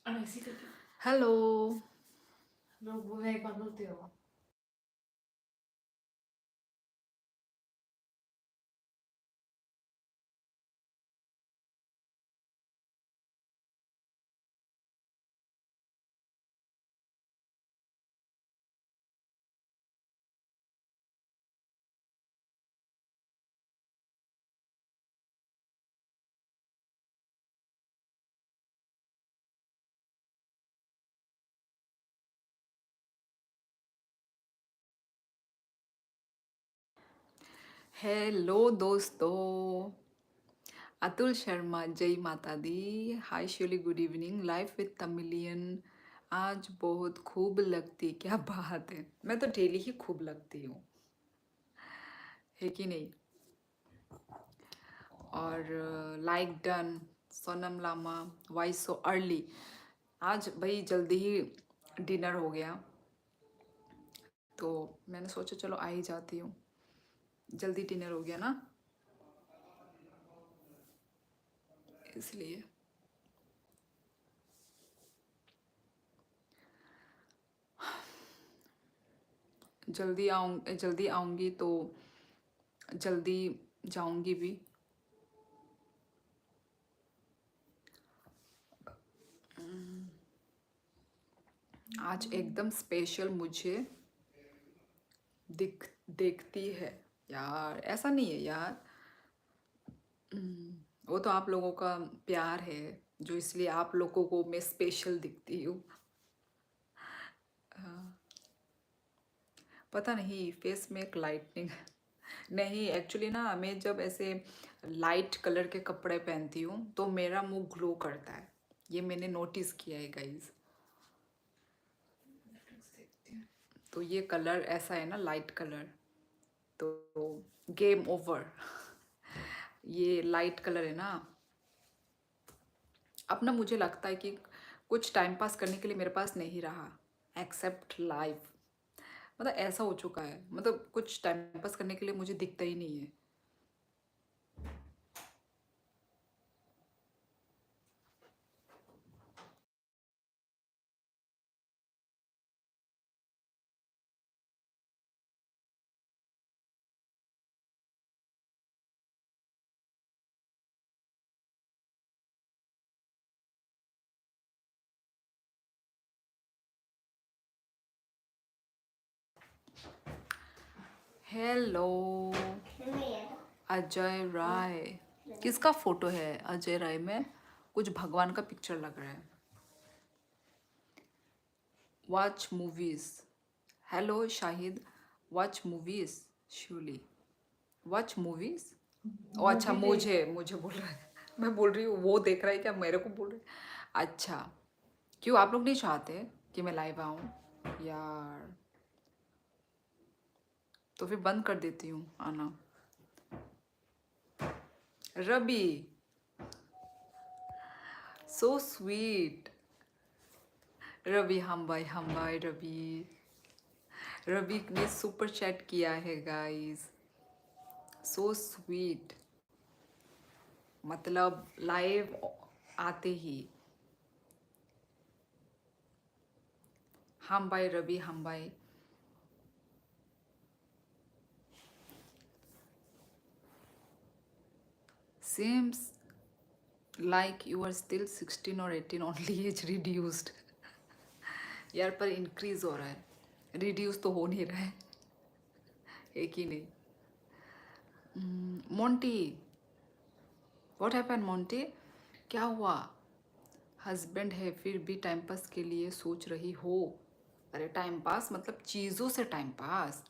ऐसे करके हेलो। लोग वो एक बार बोलते हो। हेलो दोस्तों, अतुल शर्मा, जय माता दी। Hi Shivali, good evening. Life with Tamilian. आज बहुत खूब लगती, क्या बात है। मैं तो डेली ही खूब लगती हूँ, है कि नहीं। और like done Sonam Lama, why so early. आज भाई जल्दी ही डिनर हो गया, तो मैंने सोचा चलो आ ही जाती हूँ। जल्दी डिनर हो गया ना, इसलिए। जल्दी आऊँगी तो जल्दी जाऊँगी भी। आज एकदम स्पेशल मुझे देखती है यार। ऐसा नहीं है यार, वो तो आप लोगों का प्यार है, जो इसलिए आप लोगों को मैं स्पेशल दिखती हूँ। पता नहीं, फेस में एक लाइटनिंग नहीं, एक्चुअली ना मैं जब ऐसे लाइट कलर के कपड़े पहनती हूँ तो मेरा मुंह ग्लो करता है। ये मैंने नोटिस किया है गाइज। तो ये कलर ऐसा है ना, लाइट कलर, तो गेम ओवर। ये लाइट कलर है ना। अब ना मुझे लगता है कि कुछ टाइम पास करने के लिए मेरे पास नहीं रहा, एक्सेप्ट लाइफ। मतलब ऐसा हो चुका है, मतलब कुछ टाइम पास करने के लिए मुझे दिखता ही नहीं है। हेलो अजय राय। किसका फोटो है अजय राय में? कुछ भगवान का पिक्चर लग रहा है। Watch movies. Hello Shahid, watch movies. Surely watch movies. Oh अच्छा, मुझे मुझे बोल रहा है। मैं बोल रही हूँ वो देख रहा है क्या, मेरे को बोल रहे हैं? अच्छा, क्यों आप लोग नहीं चाहते कि मैं लाइव आऊँ यार? तो फिर बंद कर देती हूँ आना। रबी, सो स्वीट। रवि, हम भाई रवि। रवि ने सुपर चैट किया है गाइस, सो स्वीट। मतलब लाइव आते ही। हम भाई रवि, हम भाई। seems like you are still 16 or 18 only, age reduced। यार पर इंक्रीज हो रहा है, रिड्यूस तो हो नहीं रहा है कि नहीं। Monty, what happen Monty? क्या हुआ? हस्बैंड है फिर भी टाइम पास के लिए सोच रही हो? अरे टाइम पास मतलब चीज़ों से टाइम पास।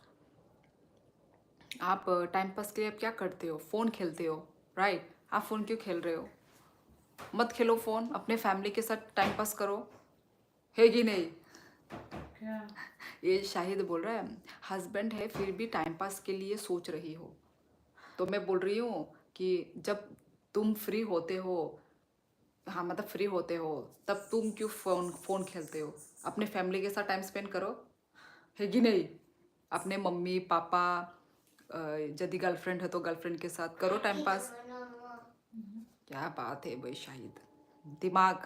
आप टाइम पास के लिए आप क्या करते हो? फ़ोन खेलते हो, राइट? आप फ़ोन क्यों खेल रहे हो? मत खेलो फ़ोन, अपने फैमिली के साथ टाइम पास करो, है कि नहीं? क्या? ये शाहिद बोल रहा है हस्बैंड है फिर भी टाइम पास के लिए सोच रही हो। तो मैं बोल रही हूँ कि जब तुम फ्री होते हो, हाँ मतलब फ्री होते हो, तब तुम क्यों फ़ोन फ़ोन खेलते हो? अपने फैमिली के साथ टाइम स्पेंड करो, है कि नहीं? अपने मम्मी पापा, यदि गर्लफ्रेंड है तो गर्लफ्रेंड के साथ करो टाइम पास। क्या बात है भाई शाहिद, दिमाग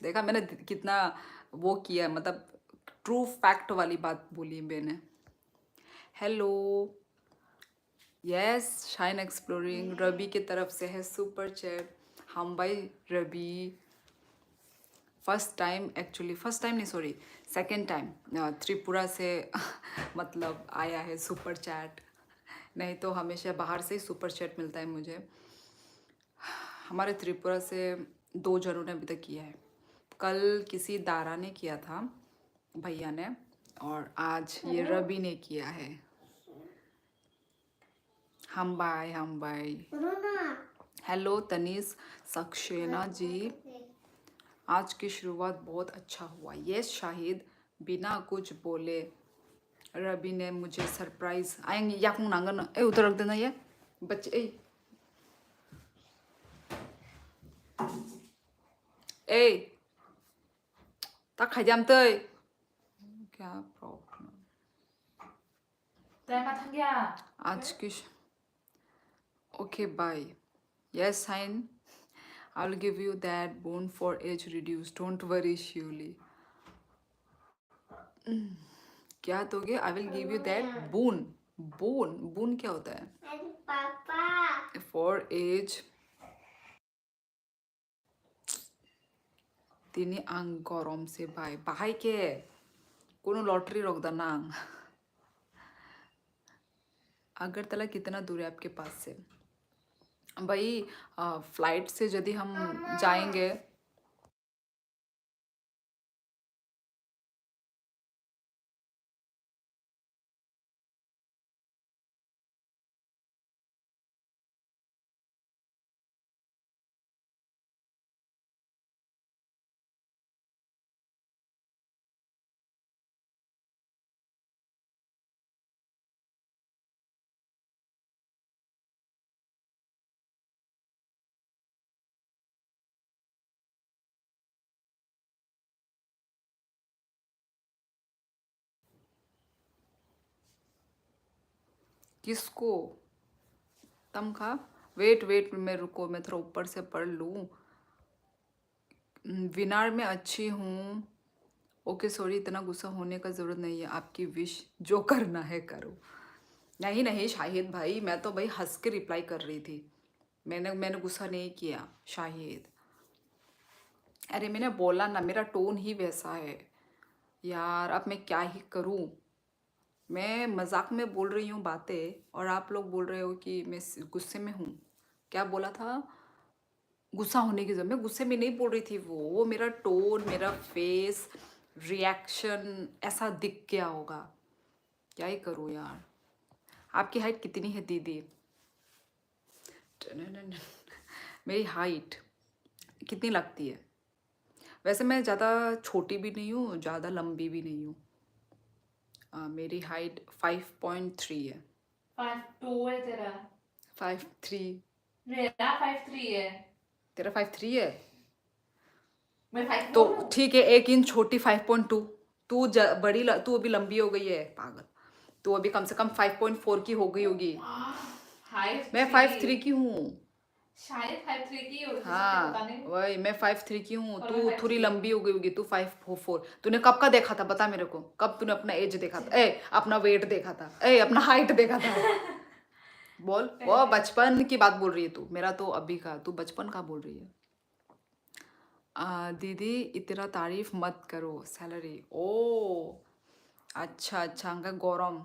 देखा मैंने कितना वो किया, मतलब ट्रू फैक्ट वाली बात बोली मैंने। Hello, yes, Shine exploring Ravi की तरफ से है सुपर चैट। हम भाई Ravi first time, actually first time नहीं, सॉरी सेकंड टाइम त्रिपुरा से मतलब आया है सुपर चैट। नहीं तो हमेशा बाहर से ही सुपर चैट मिलता है मुझे। हमारे त्रिपुरा से 2 जनों ने अभी तक किया है। कल किसी दारा ने किया था, भैया ने, और आज ये रवि ने किया है। हम बाय। हेलो तनीस सक्सेना जी, आज की शुरुआत बहुत अच्छा हुआ। यस शाहिद, बिना कुछ बोले रवि ने मुझे सरप्राइज आएंगे। या कौन नांगन ए उधर रख देना ये बच्चे। ए ता खाजाम तय क्या प्रॉब्लम Tama thangya. आज की okay bye. Yes Shine, I will give you that bone for age reduce, don't worry surely. क्या दोगे? I will give you that bone. Bone क्या होता है? पापा फॉर एज তিনি আং গরম से भाई भाई के कोनो लॉटरी रोक दा नांग। अगरतला कितना दूर है आपके पास से? भाई फ्लाइट से यदि हम जाएंगे किसको तम खा? वेट मैं रुको, मैं थोड़ा ऊपर से पढ़ लूँ। विनार में अच्छी हूँ। ओके सॉरी, इतना गुस्सा होने का ज़रूरत नहीं है, आपकी विश जो करना है करो। नहीं शाहिद भाई, मैं तो भाई हंस के रिप्लाई कर रही थी। मैंने गुस्सा नहीं किया शाहिद। अरे मैंने बोला ना, मेरा टोन ही वैसा है यार, अब मैं क्या ही करूँ। मैं मजाक में बोल रही हूँ बातें और आप लोग बोल रहे हो कि मैं गुस्से में हूँ। क्या बोला था? गुस्सा होने की जरूरत, मैं गुस्से में नहीं बोल रही थी। वो मेरा टोन, मेरा फेस रिएक्शन ऐसा दिख गया होगा। क्या ही करूँ यार। आपकी हाइट कितनी है दीदी? मेरी हाइट कितनी लगती है? वैसे मैं ज़्यादा छोटी भी नहीं हूँ, ज़्यादा लंबी भी नहीं हूँ। मेरी हाइट 5.3 है। 5'2" है तेरा। 5'3"। मेरा 5'3" है। तेरा 5'3" है मैं 5'4" तो हूँ। ठीक है, 1 इंच छोटी 5.2। तू अभी लंबी हो गई है पागल। तू अभी कम से कम 5.4 की हो गई होगी। मैं 5'3" की हूँ। शायद 5'3" की हो, जिससे हाँ पता नहीं। वही, मैं 5'3" की हूँ। और तू मैं थोड़ी 5'3" लंबी हो गई होगी। तू 5'4". तूने कब का देखा था बता मेरे को? कब तूने अपना एज देखा था? अपना वेट देखा था? अपना हाइट देखा था? बोल। वो बचपन की बात बोल रही है तू, मेरा तो अभी का। तू बचपन का बोल रही है। दीदी इतना तारीफ मत करो। सैलरी ओ अच्छा अंका गरम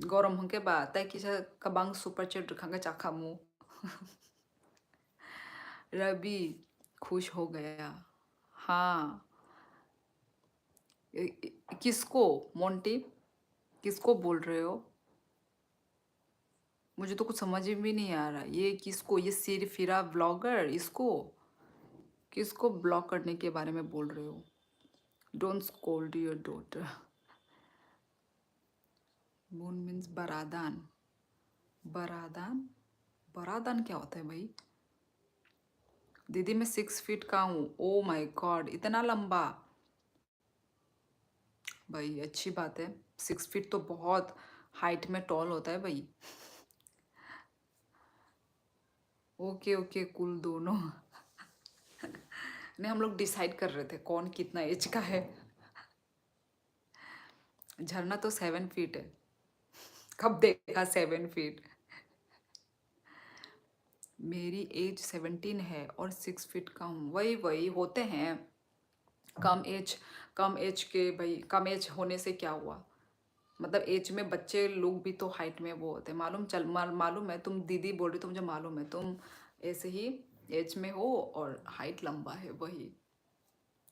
गरम होंगे बा ताई किसा कबांग सुपर चैट रखांगा चाखा मु। रवि खुश हो गया। हाँ किसको मोंटी, किसको बोल रहे हो? मुझे तो कुछ समझ में भी नहीं आ रहा। ये किसको? ये सिरफिरा ब्लॉगर, इसको किसको ब्लॉक करने के बारे में बोल रहे हो? Don't scold your daughter. Moon means बरादान। बरादान क्या होता है भाई? दीदी मैं 6 फीट का हूँ। ओ माय गॉड, इतना लंबा? भाई अच्छी बात है, 6 फीट तो बहुत हाइट में टॉल होता है भाई। ओके कुल दोनों। नहीं, हम लोग डिसाइड कर रहे थे कौन कितना एज का है। झरना तो 7 फीट है, कब देखा 7 फीट। मेरी एज 17 है और 6 फीट का हूँ। वही वही होते हैं कम एज। कम एज के भाई, कम एज होने से क्या हुआ, मतलब एज में बच्चे लोग भी तो हाइट में वो होते हैं। मालूम है, तुम दीदी बोल रही तो मुझे मालूम है तुम ऐसे ही एज में हो और हाइट लंबा है, वही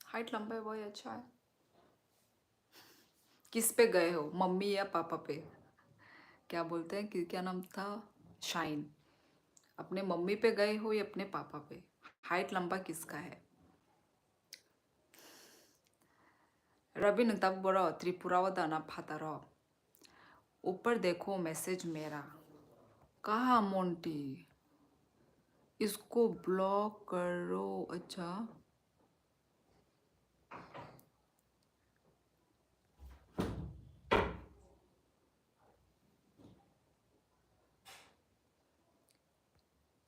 हाइट लंबा है वही अच्छा है। किस पे गए हो, मम्मी या पापा पे? क्या बोलते हैं कि क्या नाम था, शाइन। अपने मम्मी पे गए हो या अपने पापा पे? हाइट लंबा किसका है? रवि तब बोलो त्रिपुरावदाना फातारो। ऊपर देखो मैसेज मेरा। कहाँ मोंटी, इसको ब्लॉक करो। अच्छा,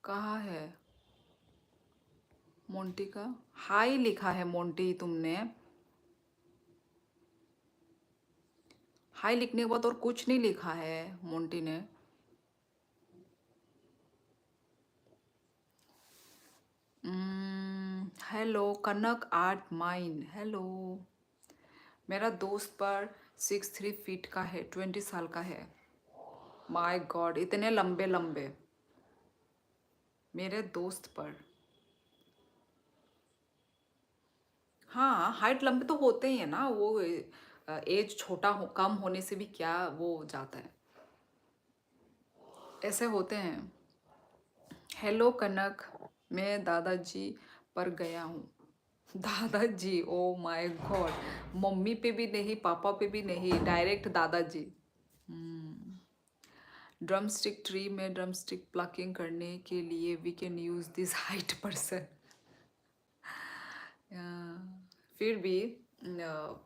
कहाँ है मोंटी का? हाई लिखा है मोंटी तुमने। हाई लिखने के बाद और कुछ नहीं लिखा है मोंटी ने। हेलो कनक आर्ट माइन, हेलो। मेरा दोस्त पर 6'3" का है, 20 साल का है। माय गॉड, इतने लंबे लंबे मेरे दोस्त पर। हाँ, हाइट लंबे तो होते ही है ना, वो एज छोटा हो कम होने से भी क्या वो हो जाता है, ऐसे होते हैं। हेलो कनक, मैं दादाजी पर गया हूँ। दादाजी, ओ माय गॉड, मम्मी पे भी नहीं पापा पे भी नहीं, डायरेक्ट दादाजी। ड्रमस्टिक ट्री में ड्रमस्टिक प्लकिंग करने के लिए we can use this height person. फिर भी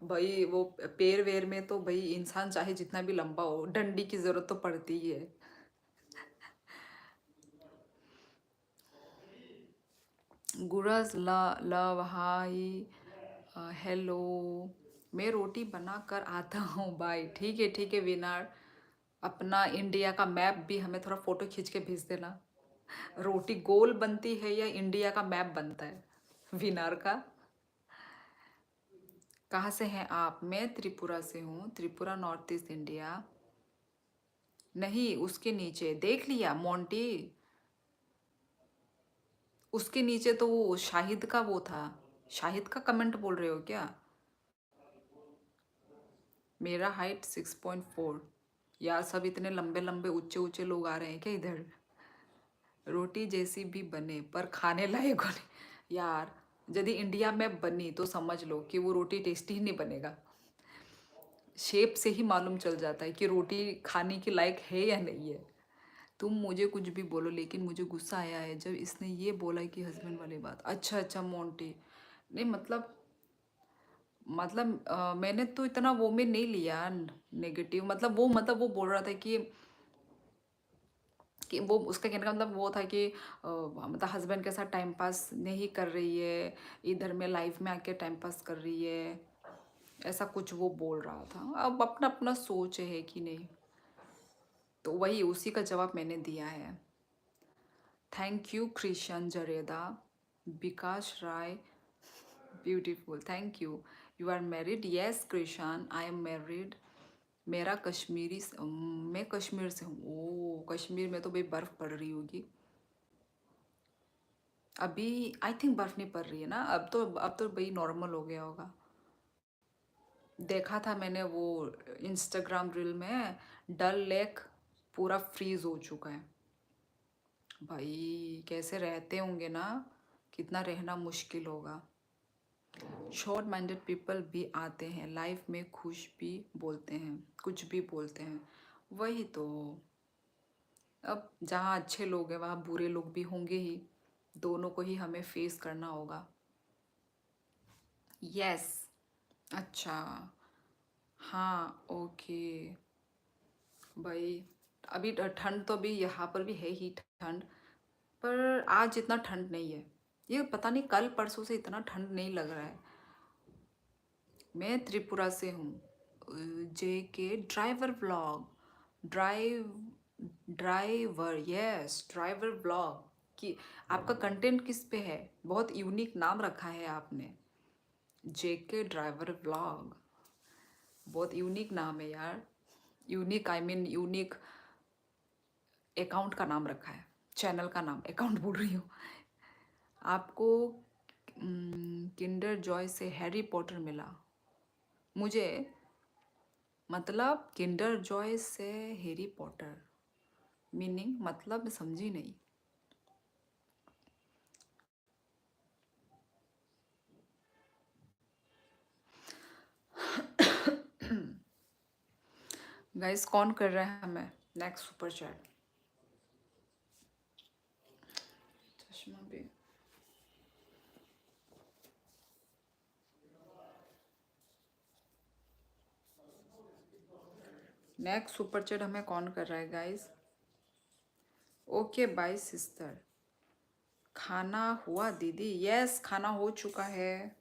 भाई वो पैर वेर में तो भाई इंसान चाहे जितना भी लंबा हो, डंडी की जरूरत तो पड़ती ही है। गुरज लव हाई, हेलो। मैं रोटी बना कर आता हूँ बाय। ठीक है विनार, अपना इंडिया का मैप भी हमें थोड़ा फोटो खींच के भेज देना। रोटी गोल बनती है या इंडिया का मैप बनता है विनार का? कहाँ से हैं आप? मैं त्रिपुरा से हूँ, त्रिपुरा नॉर्थ ईस्ट इंडिया। नहीं, उसके नीचे देख लिया मोंटी, उसके नीचे तो वो शाहिद का वो था। शाहिद का कमेंट बोल रहे हो क्या? मेरा हाइट 6.4। यार सब इतने लंबे लंबे ऊंचे ऊंचे लोग आ रहे हैं क्या इधर? रोटी जैसी भी बने पर खाने लायक होने। यार यदि इंडिया में बनी तो समझ लो कि वो रोटी टेस्टी ही नहीं बनेगा। शेप से ही मालूम चल जाता है कि रोटी खाने के लायक है या नहीं है। तुम मुझे कुछ भी बोलो, लेकिन मुझे गुस्सा आया है जब इसने ये बोला कि हस्बैंड वाली बात। अच्छा अच्छा मोंटी, नहीं मतलब मैंने तो इतना वो में नहीं लिया नेगेटिव, मतलब वो बोल रहा था कि वो उसका कहने का मतलब वो था कि मतलब हस्बैंड के साथ टाइम पास नहीं कर रही है, इधर में लाइफ में आके टाइम पास कर रही है, ऐसा कुछ वो बोल रहा था। अब अपना अपना सोच है कि नहीं, तो वही उसी का जवाब मैंने दिया है। Thank you Krishna Jareda, Vikas Rai, beautiful, thank you. You are married? Yes Krishna, I am married. मेरा मैं कश्मीर से हूँ। ओ, कश्मीर में तो भाई बर्फ़ पड़ रही होगी अभी। आई थिंक बर्फ़ नहीं पड़ रही है ना, अब तो भाई नॉर्मल हो गया होगा। देखा था मैंने वो इंस्टाग्राम रील में, डल लेक पूरा फ्रीज हो चुका है। भाई कैसे रहते होंगे ना, कितना रहना मुश्किल होगा। शॉर्ट माइंडेड पीपल भी आते हैं लाइफ में, खुश भी बोलते हैं, कुछ भी बोलते हैं। वही तो, अब जहाँ अच्छे लोग हैं वहाँ बुरे लोग भी होंगे ही, दोनों को ही हमें फेस करना होगा। यस, अच्छा, हाँ ओके। भाई अभी ठंड तो अभी यहाँ पर भी है ही ठंड, पर आज इतना ठंड नहीं है। ये पता नहीं कल परसों से इतना ठंड नहीं लग रहा है। मैं त्रिपुरा से हूँ। जे के driver blog, drive driver, yes driver blog. कि आपका कंटेंट किस पे है? बहुत यूनिक नाम रखा है आपने, जे के ड्राइवर ब्लॉग। बहुत यूनिक नाम है यार। Unique I mean unique account का नाम रखा है, चैनल का नाम, अकाउंट बोल रही हूँ। आपको किंडर जॉय से हैरी पॉटर मिला। मुझे मतलब किंडर जॉय से हैरी पॉटर मीनिंग मतलब समझी नहीं। गाइस कौन कर रहा है हमें नेक्स्ट सुपर चैट? चश्मा भी। नेक्स्ट सुपर चैट हमें कौन कर रहा है गाइस? Okay bye sister. खाना हुआ दीदी? यस खाना हो चुका है।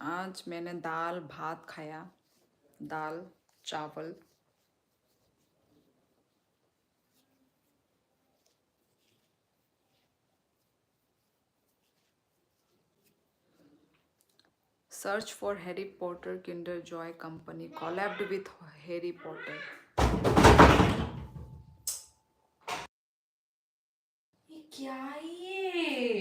आज मैंने दाल भात खाया, दाल चावल। Search for Harry Potter Kinder Joy company collabed with Harry Potter. ये क्या है ये?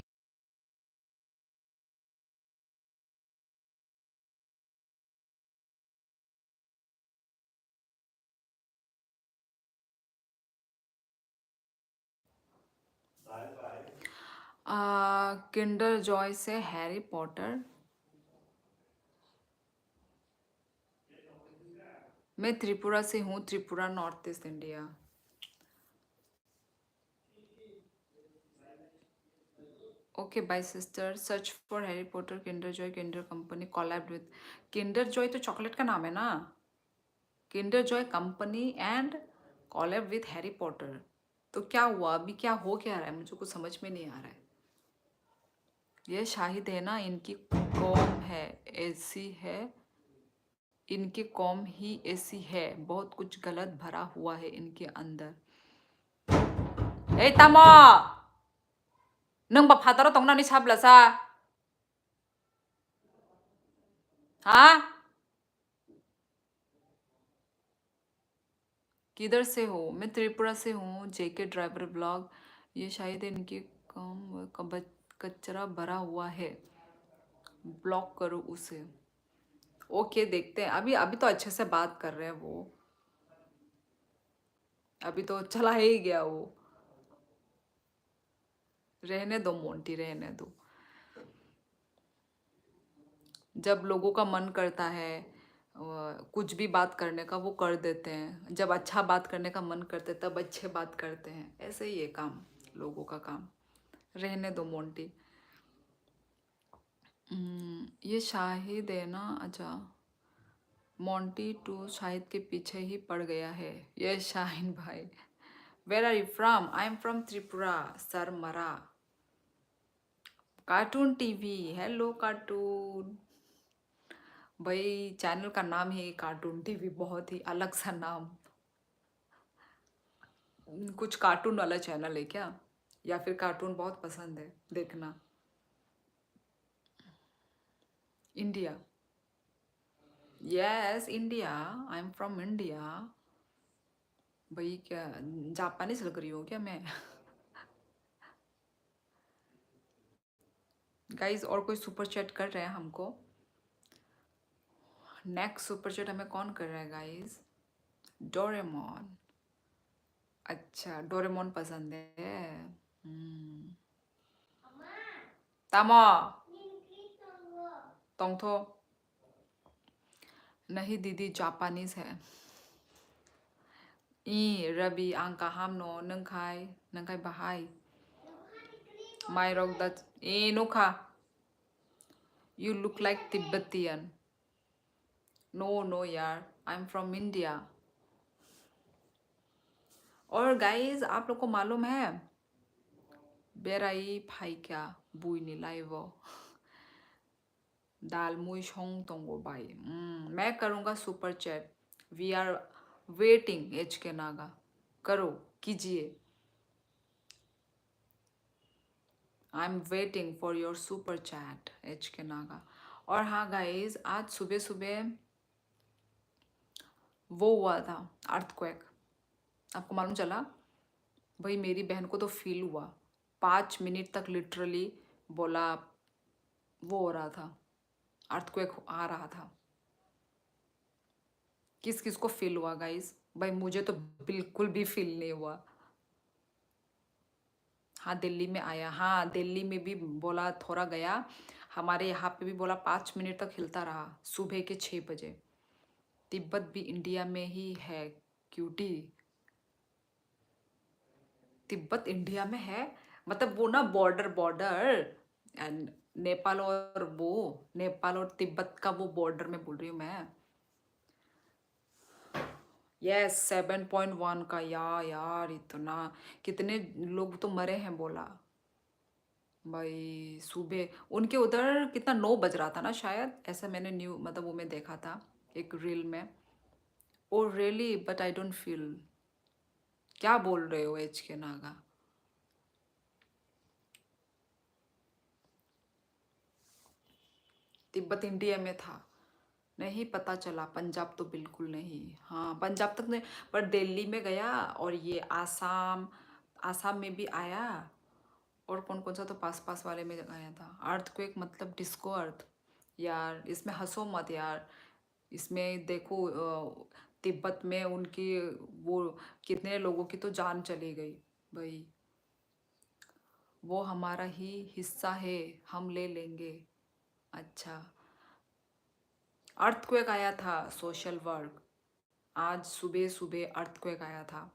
किंडर जॉय से हैरी पॉटर। मैं त्रिपुरा से हूँ, Tripura north east India. Okay bye sister. Search for Harry Potter Kinder Joy Kinder company collabed with. Kinder Joy तो chocolate का नाम है ना। Kinder Joy company and collab with Harry Potter. तो क्या हुआ अभी? क्या हो क्या रहा है? मुझे कुछ समझ में नहीं आ रहा है। ये शाहिद है ना, इनकी कौम है ऐसी है, इनकी कौम ही ऐसी है, बहुत कुछ गलत भरा हुआ है इनके अंदर। ए तामो नंग फादर तंगनानै साब्लासा हाँ? किधर से हो? मैं त्रिपुरा से हूँ, जेके ड्राइवर ब्लॉग। ये शायद इनकी कम कचरा भरा हुआ है, ब्लॉक करो उसे। ओके देखते हैं। अभी अभी तो अच्छे से बात कर रहे हैं वो, अभी तो चला ही गया वो। रहने दो मोंटी, रहने दो। जब लोगों का मन करता है कुछ भी बात करने का, वो कर देते हैं। जब अच्छा बात करने का मन करता है तब अच्छे बात करते हैं। ऐसे ही है काम, लोगों का काम। रहने दो मोंटी। ये शाहिद है ना? अच्छा, मोंटी टू शाहिद के पीछे ही पड़ गया है। ये शाहिन भाई। Where are you from? I am from Tripura, Sarmara. Cartoon TV, hello cartoon भाई। चैनल का नाम है कार्टून टीवी, बहुत ही अलग सा नाम। कुछ कार्टून वाला चैनल है क्या? या फिर कार्टून बहुत पसंद है देखना? India, yes India, I am from India. भाई क्या जापानीज लग रही हो क्या मैं? गाइज और कोई सुपर चैट कर रहे हैं हमको? नेक्स्ट सुपर चैट हमें कौन कर रहा है गाइज? डोरेमोन। अच्छा डोरेमोन पसंद है। तामो तोंगथो। नहीं दीदी जापानीज है। ई रवि आं गाहाम न नंखाय बाहाय माइरक दा ए Nokha. You look like Tibetan. No यार, I'm from India. और गाइज आप लोग को मालूम है बेराई भाई क्या बुई नी लाइव दाल मुई शोंग तोंगो भाई मैं करूँगा super chat we are waiting H K Naga करो कीजिए I am waiting for your super chat H K Naga और हाँ गाइज आज सुबह सुबह वो हुआ था अर्थक्वेक आपको मालूम चला भाई मेरी बहन को तो फील हुआ 5 मिनट तक लिटरली बोला वो हो रहा था अर्थक्वेक आ रहा था किस किस को फील हुआ गाइस भाई मुझे तो बिल्कुल भी फील नहीं हुआ हाँ दिल्ली में आया हाँ दिल्ली में भी बोला थोड़ा गया हमारे यहाँ पे भी बोला 5 मिनट तक हिलता रहा सुबह के 6 बजे तिब्बत भी इंडिया में ही है क्यूटी तिब्बत इंडिया में है मतलब वो ना बॉर्डर बॉर्डर नेपाल और वो नेपाल और तिब्बत का वो बॉर्डर में बोल रही हूँ मैं यस 7.1 का यार इतना कितने लोग तो मरे हैं बोला भाई सुबह उनके उधर कितना 9 बज रहा था ना शायद ऐसा मैंने न्यू मतलब वो मैं देखा था एक रील में oh really but I don't feel क्या बोल रहे हो H K Naga Tibet India में था नहीं पता चला पंजाब तो बिल्कुल नहीं हाँ पंजाब तक नहीं पर दिल्ली में गया और ये आसाम आसाम में भी आया और कौन कौन सा तो पास पास वाले में आया था अर्थक्वेक मतलब डिस्को अर्थ यार इसमें हंसो मत यार इसमें देखो तिब्बत में उनकी वो कितने लोगों की तो जान चली गई भाई वो हमारा ही हिस्सा है हम ले लेंगे अच्छा अर्थक्वेक आया था सोशल वर्क आज सुबह सुबह अर्थक्वेक आया था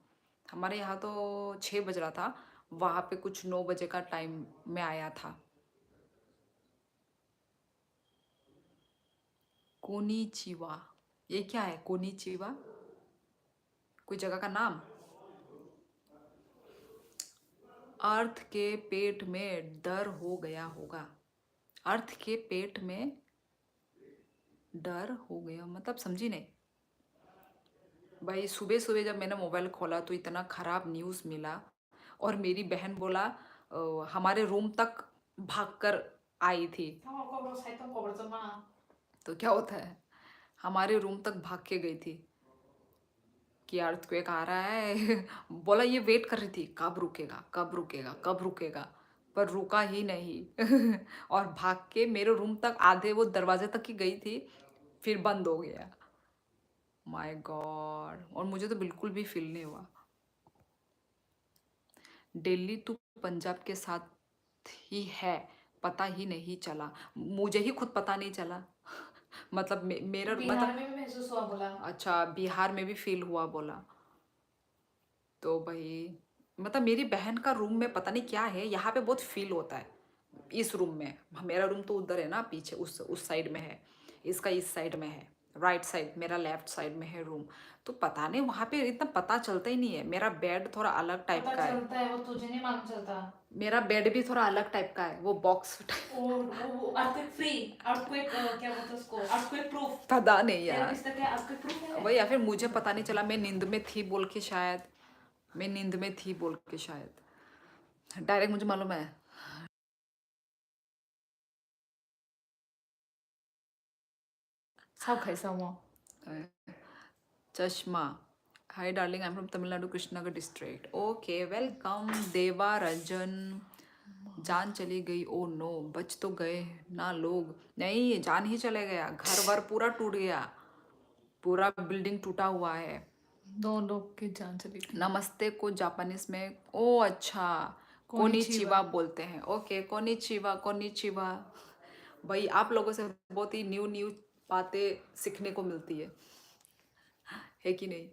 हमारे यहाँ तो 6 बज रहा था वहाँ पे कुछ 9 बजे का टाइम में आया था कोनिचिवा ये क्या है कोनिचिवा कोई जगह का नाम अर्थ के पेट में डर हो गया होगा अर्थ के पेट में डर हो गया मतलब समझी नहीं भाई सुबह सुबह जब मैंने मोबाइल खोला तो इतना ख़राब न्यूज़ मिला और मेरी बहन बोला हमारे रूम तक भागकर आई थी तो क्या होता है हमारे रूम तक भाग के गई थी कि अर्थक्वेक आ रहा है बोला ये वेट कर रही थी कब रुकेगा कब रुकेगा कब रुकेगा पर रुका ही नहीं और भाग के मेरे रूम तक आधे वो दरवाजे तक ही गई थी फिर बंद हो गया माय गॉड और मुझे तो बिल्कुल भी फील नहीं हुआ दिल्ली तो पंजाब के साथ ही है पता ही नहीं चला मुझे ही खुद पता नहीं चला मतलब मेरा बिहार मतलब में भी महसूस हुआ बोला अच्छा बिहार में भी फील हुआ बोला तो भाई मतलब मेरी बहन का रूम में पता नहीं क्या है यहाँ पे बहुत फील होता है इस रूम में मेरा रूम तो उधर है ना पीछे उस साइड में है इसका इस साइड में है राइट साइड मेरा लेफ्ट साइड में है रूम तो पता नहीं वहाँ पे इतना पता चलता ही नहीं है मेरा बेड थोड़ा अलग टाइप पता का है चलता है वो तुझे नहीं मालूम चलता मेरा बेड भी थोड़ा अलग टाइप का है वो बॉक्स और वो अर्थक्वेक फ्री अर्थक्वेक क्या बोलते हैं उसको अर्थक्वेक प्रूफ पता नहीं तेरा यार बिस्तर क्या अर्थक्वेक प्रूफ है वही या फिर मुझे पता नहीं चला मैं नींद में थी बोल के शायद मैं नींद में थी बोल के शायद डायरेक्ट मुझे मालूम है सब कैसा हुआ चश्मा hi darling I am from Tamil Nadu Krishnanagar district okay welcome देवा रंजन जान चली गई ओ नो बच तो गए ना लोग नहीं जान ही चले गया घर वर पूरा टूट गया पूरा बिल्डिंग टूटा हुआ है 2 लोग की जान चली गई नमस्ते को जापानीज में ओ अच्छा कोनिचिवा बोलते हैं ओके कोनिचिवा कोनिचिवा भाई आप लोगों से बहुत ही न्यू न्यू बातें सीखने को मिलती है कि नहीं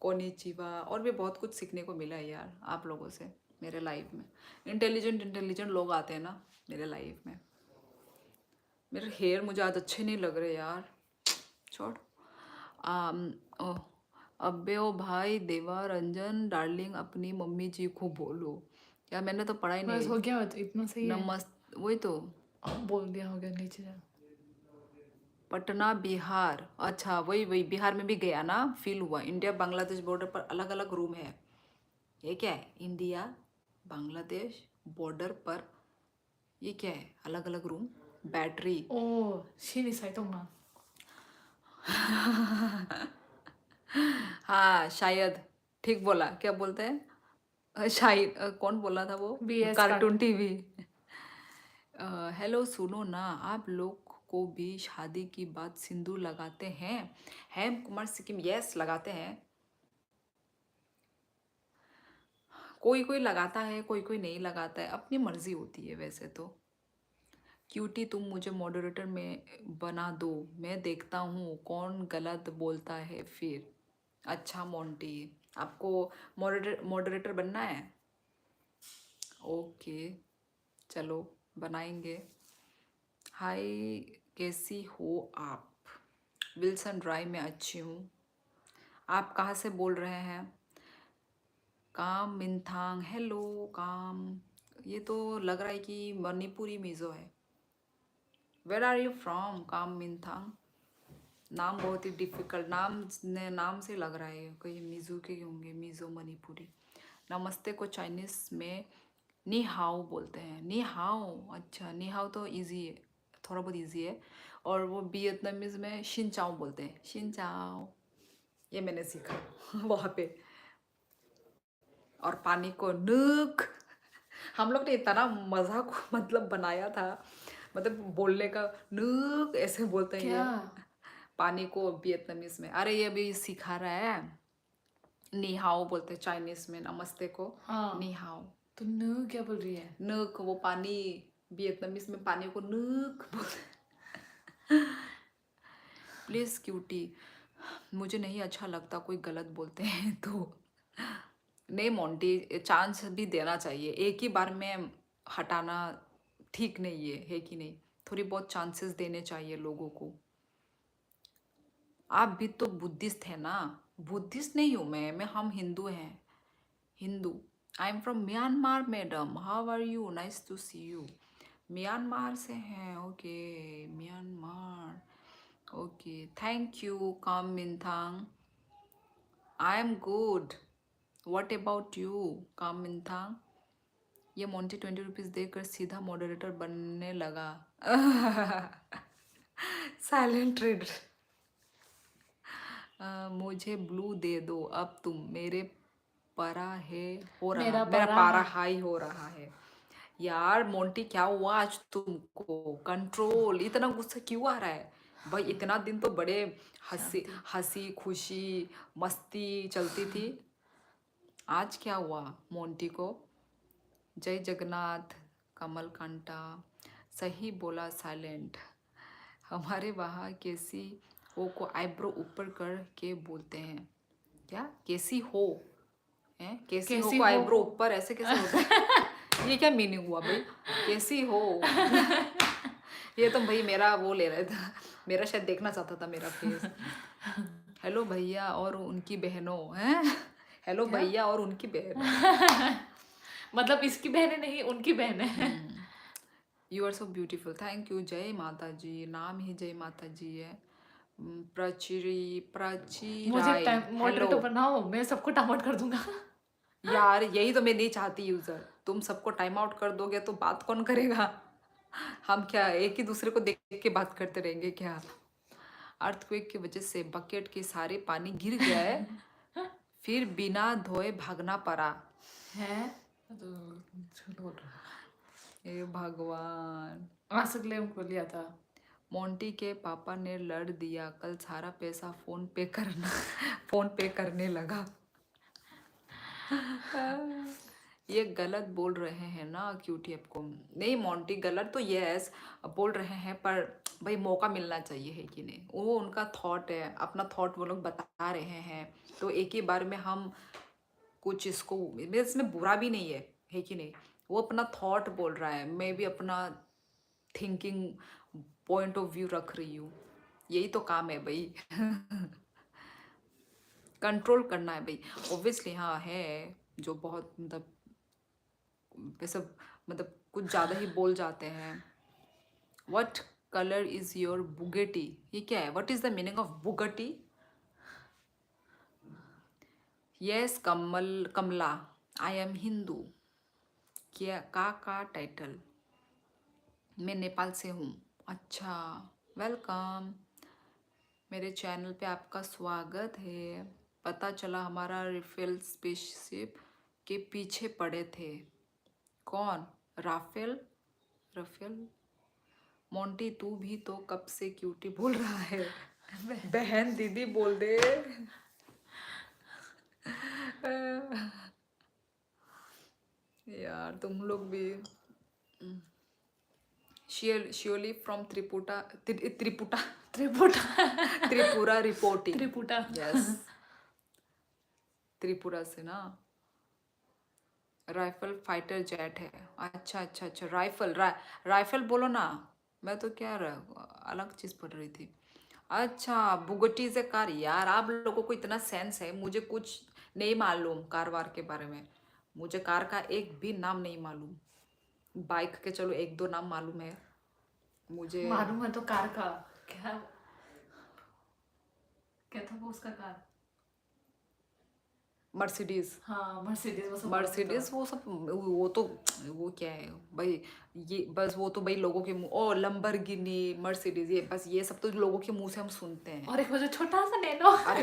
कोनिचिवा और भी बहुत कुछ सीखने को मिला है यार आप लोगों से मेरे लाइफ में इंटेलिजेंट लोग आते हैं ना मेरे लाइफ में मेरे हेयर मुझे आज अच्छे नहीं लग रहे यार छोड़ ओ अबे ओ भाई देवा रंजन डार्लिंग अपनी मम्मी जी को बोलो यार मैंने तो पढ़ा ही बस नहीं। हो गया, तो इतना सही है। नमस्ते, वही तो। बोल दिया, हो गया, नीचे जा। पटना बिहार, अच्छा वही वही बिहार में भी गया ना, फील हुआ। इंडिया बांग्लादेश बॉर्डर पर अलग अलग रूम है। ये क्या है? इंडिया बांग्लादेश बॉर्डर पर ये क्या है? अलग अलग रूम, बैटरी। ओ, शीनी साइटोंगना। हाँ शायद, ठीक बोला। क्या बोलते हैं? शायद कौन बोला था वो? BS cartoon TV. हेलो सुनो ना, आप लोग को भी शादी की बात सिंदूर लगाते हैं? हेम कुमार सिक्किम, यस लगाते हैं। कोई कोई लगाता है, कोई कोई नहीं लगाता है, अपनी मर्जी होती है वैसे तो। क्यूटी तुम मुझे मॉडरेटर में बना दो, मैं देखता हूँ कौन गलत बोलता है फिर। अच्छा मोंटी, आपको मॉडरेटर बनना है? ओके चलो बनाएंगे। हाय, कैसी हो आप? विल्सन ड्राई में अच्छी हूँ। आप कहाँ से बोल रहे हैं? काम मिनथांग, हेलो काम। ये तो लग रहा है कि मणिपुरी मिज़ो है। वेर आर यू फ्रॉम काम मिनथांग? नाम बहुत ही डिफिकल्ट नाम से लग रहा है, कहीं मिज़ो के होंगे, मिज़ो मणिपुरी। नमस्ते को चाइनीज़ में नी हाओ बोलते हैं। नी हाओ, अच्छा नी हाओ तो इजी है, थोड़ा बहुत इजी है। और वो वियतनामीज़ में शिन चाओ बोलते हैं, शिन चाओ। ये मैंने सीखा वहाँ पे। और पानी को नुक, हम लोग ने इतना मजाक मतलब बनाया था, मतलब बोलने का नुक ऐसे बोलते हैं क्या? ये पानी को वियतनामीज में। अरे ये भी सिखा रहा है। नी हाओ बोलते हैं चाइनीज में नमस्ते को, हाँ, नी हाओ। तो न क्या बोल रही है? नुक वो पानी, वियतनामीज में पानी को नुक बोलते। प्लीज़ क्यूटी, मुझे नहीं अच्छा लगता कोई गलत बोलते हैं तो। नहीं मोंटी, चांस भी देना चाहिए, एक ही बार में हटाना ठीक नहीं है कि नहीं? थोड़ी बहुत चांसेस देने चाहिए लोगों को। आप भी तो बुद्धिस्ट है ना? बुद्धिस्ट नहीं हूँ मैं हम हिंदू हैं, हिंदू। I am from Myanmar madam, how are you, nice to see you. Myanmar से हैं, okay Myanmar, okay thank you Kam Minthang. I am good, what about you Kam Minthang? ये मोंटी 20 रुपीज़ देकर सीधा मॉडरेटर बनने लगा। Silent reader. मुझे ब्लू दे दो अब तुम, मेरे पारा है हो रहा, मेरा मेरा पारा पारा है। हाई हो रहा है। यार मोंटी क्या हुआ आज तुमको? कंट्रोल, इतना गुस्सा क्यों आ रहा है भाई? इतना दिन तो बड़े हंसी शांति। हंसी खुशी मस्ती चलती थी, आज क्या हुआ मोंटी को? जय जगन्नाथ कमल कांटा, सही बोला साइलेंट। हमारे वहाँ कैसी हो को आईब्रो ऊपर कर के बोलते हैं। क्या कैसी हो है? कैसी हो कैसी को हो आईब्रो को? ऊपर ऐसे कैसे होता है? ये क्या मीनिंग हुआ भाई? कैसी हो? ये तो भाई मेरा वो ले रहा था, मेरा शायद देखना चाहता था मेरा फेस। हेलो भैया और उनकी बहनों हैं। हेलो क्या? भैया और उनकी बहनों। मतलब इसकी बहनें नहीं, उनकी बहनें हैं। You are so beautiful, thank you. जय माता जी, नाम ही जय माता जी है। प्राची प्राची मुझे राय, हेलो। मॉडरेटर बनाओ, मैं सबको टाइम आउट कर दूंगा। यार यही तो मैं नहीं चाहती यूजर, तुम सबको टाइम आउट कर दोगे तो बात कौन करेगा? हम क्या एक ही दूसरे को देख के बात करते रहेंगे क्या? अर्थक्वेक की वजह से बकेट के सारे पानी गिर गया है, फिर बिना धोए भागना पड़ा। है तो झूठ बोल रहा हे भगवान। हूँ। आसक ले हमको लिया था। मोंटी के पापा ने लड़ दिया, कल सारा पैसा फोन पे करना फोन पे करने लगा। ये गलत बोल रहे हैं ना क्यूटी आपको? नहीं मोंटी गलत तो यस बोल रहे हैं, पर भाई मौका मिलना चाहिए है कि नहीं? वो उनका थॉट है, अपना थॉट वो लोग बता रहे हैं, तो एक ही बार में हम कुछ इसको, इसमें बुरा भी नहीं है कि नहीं? वो अपना थॉट बोल रहा है, मैं भी अपना थिंकिंग पॉइंट ऑफ व्यू रख रही हूँ, यही तो काम है भाई। कंट्रोल करना है भाई, ऑब्वियसली। हाँ है जो बहुत मतलब वैसे मतलब कुछ ज़्यादा ही बोल जाते हैं। What colour is your Bugatti, ये क्या है? What is the meaning of Bugatti? Yes Kamala, I am Hindu. क्या का टाइटल? मैं नेपाल से हूँ। अच्छा, वेलकम, मेरे चैनल पे आपका स्वागत है। पता चला हमारा राफेल स्पेसशिप के पीछे पड़े थे। कौन? राफेल? राफेल? मोंटी तू भी तो कब से क्यूटी बोल रहा है। बहन दीदी बोल दे। यार तुम लोग भी। Surely from Tripura, Tripura Tripura Tripura reporting. Tripura yes, Tripura से ना। राइफल फाइटर जेट है। अच्छा अच्छा अच्छा, राइफल बोलो ना। मैं तो क्या अलग चीज़ पढ़ रही थी। अच्छा, बुगटी से कार। यार आप लोगों को इतना सेंस है, मुझे कुछ नहीं मालूम कार वार के बारे में। मुझे कार का एक भी नाम नहीं मालूम। बाइक के चलो एक दो नाम मालूम है मुझे। मालूम है तो कार का क्या क्या था वो उसका कार? मर्सिडीज। हाँ मर्सिडीज, वो सब अलग मर्सिडीज वो सब, वो तो वो क्या है भाई? ये बस वो तो भाई लोगों के मुंह, ओ लंबरगिनी, मर्सिडीज, ये बस ये सब तो लोगों के मुंह से हम सुनते हैं। और एक वो जो छोटा सा नैनो अरे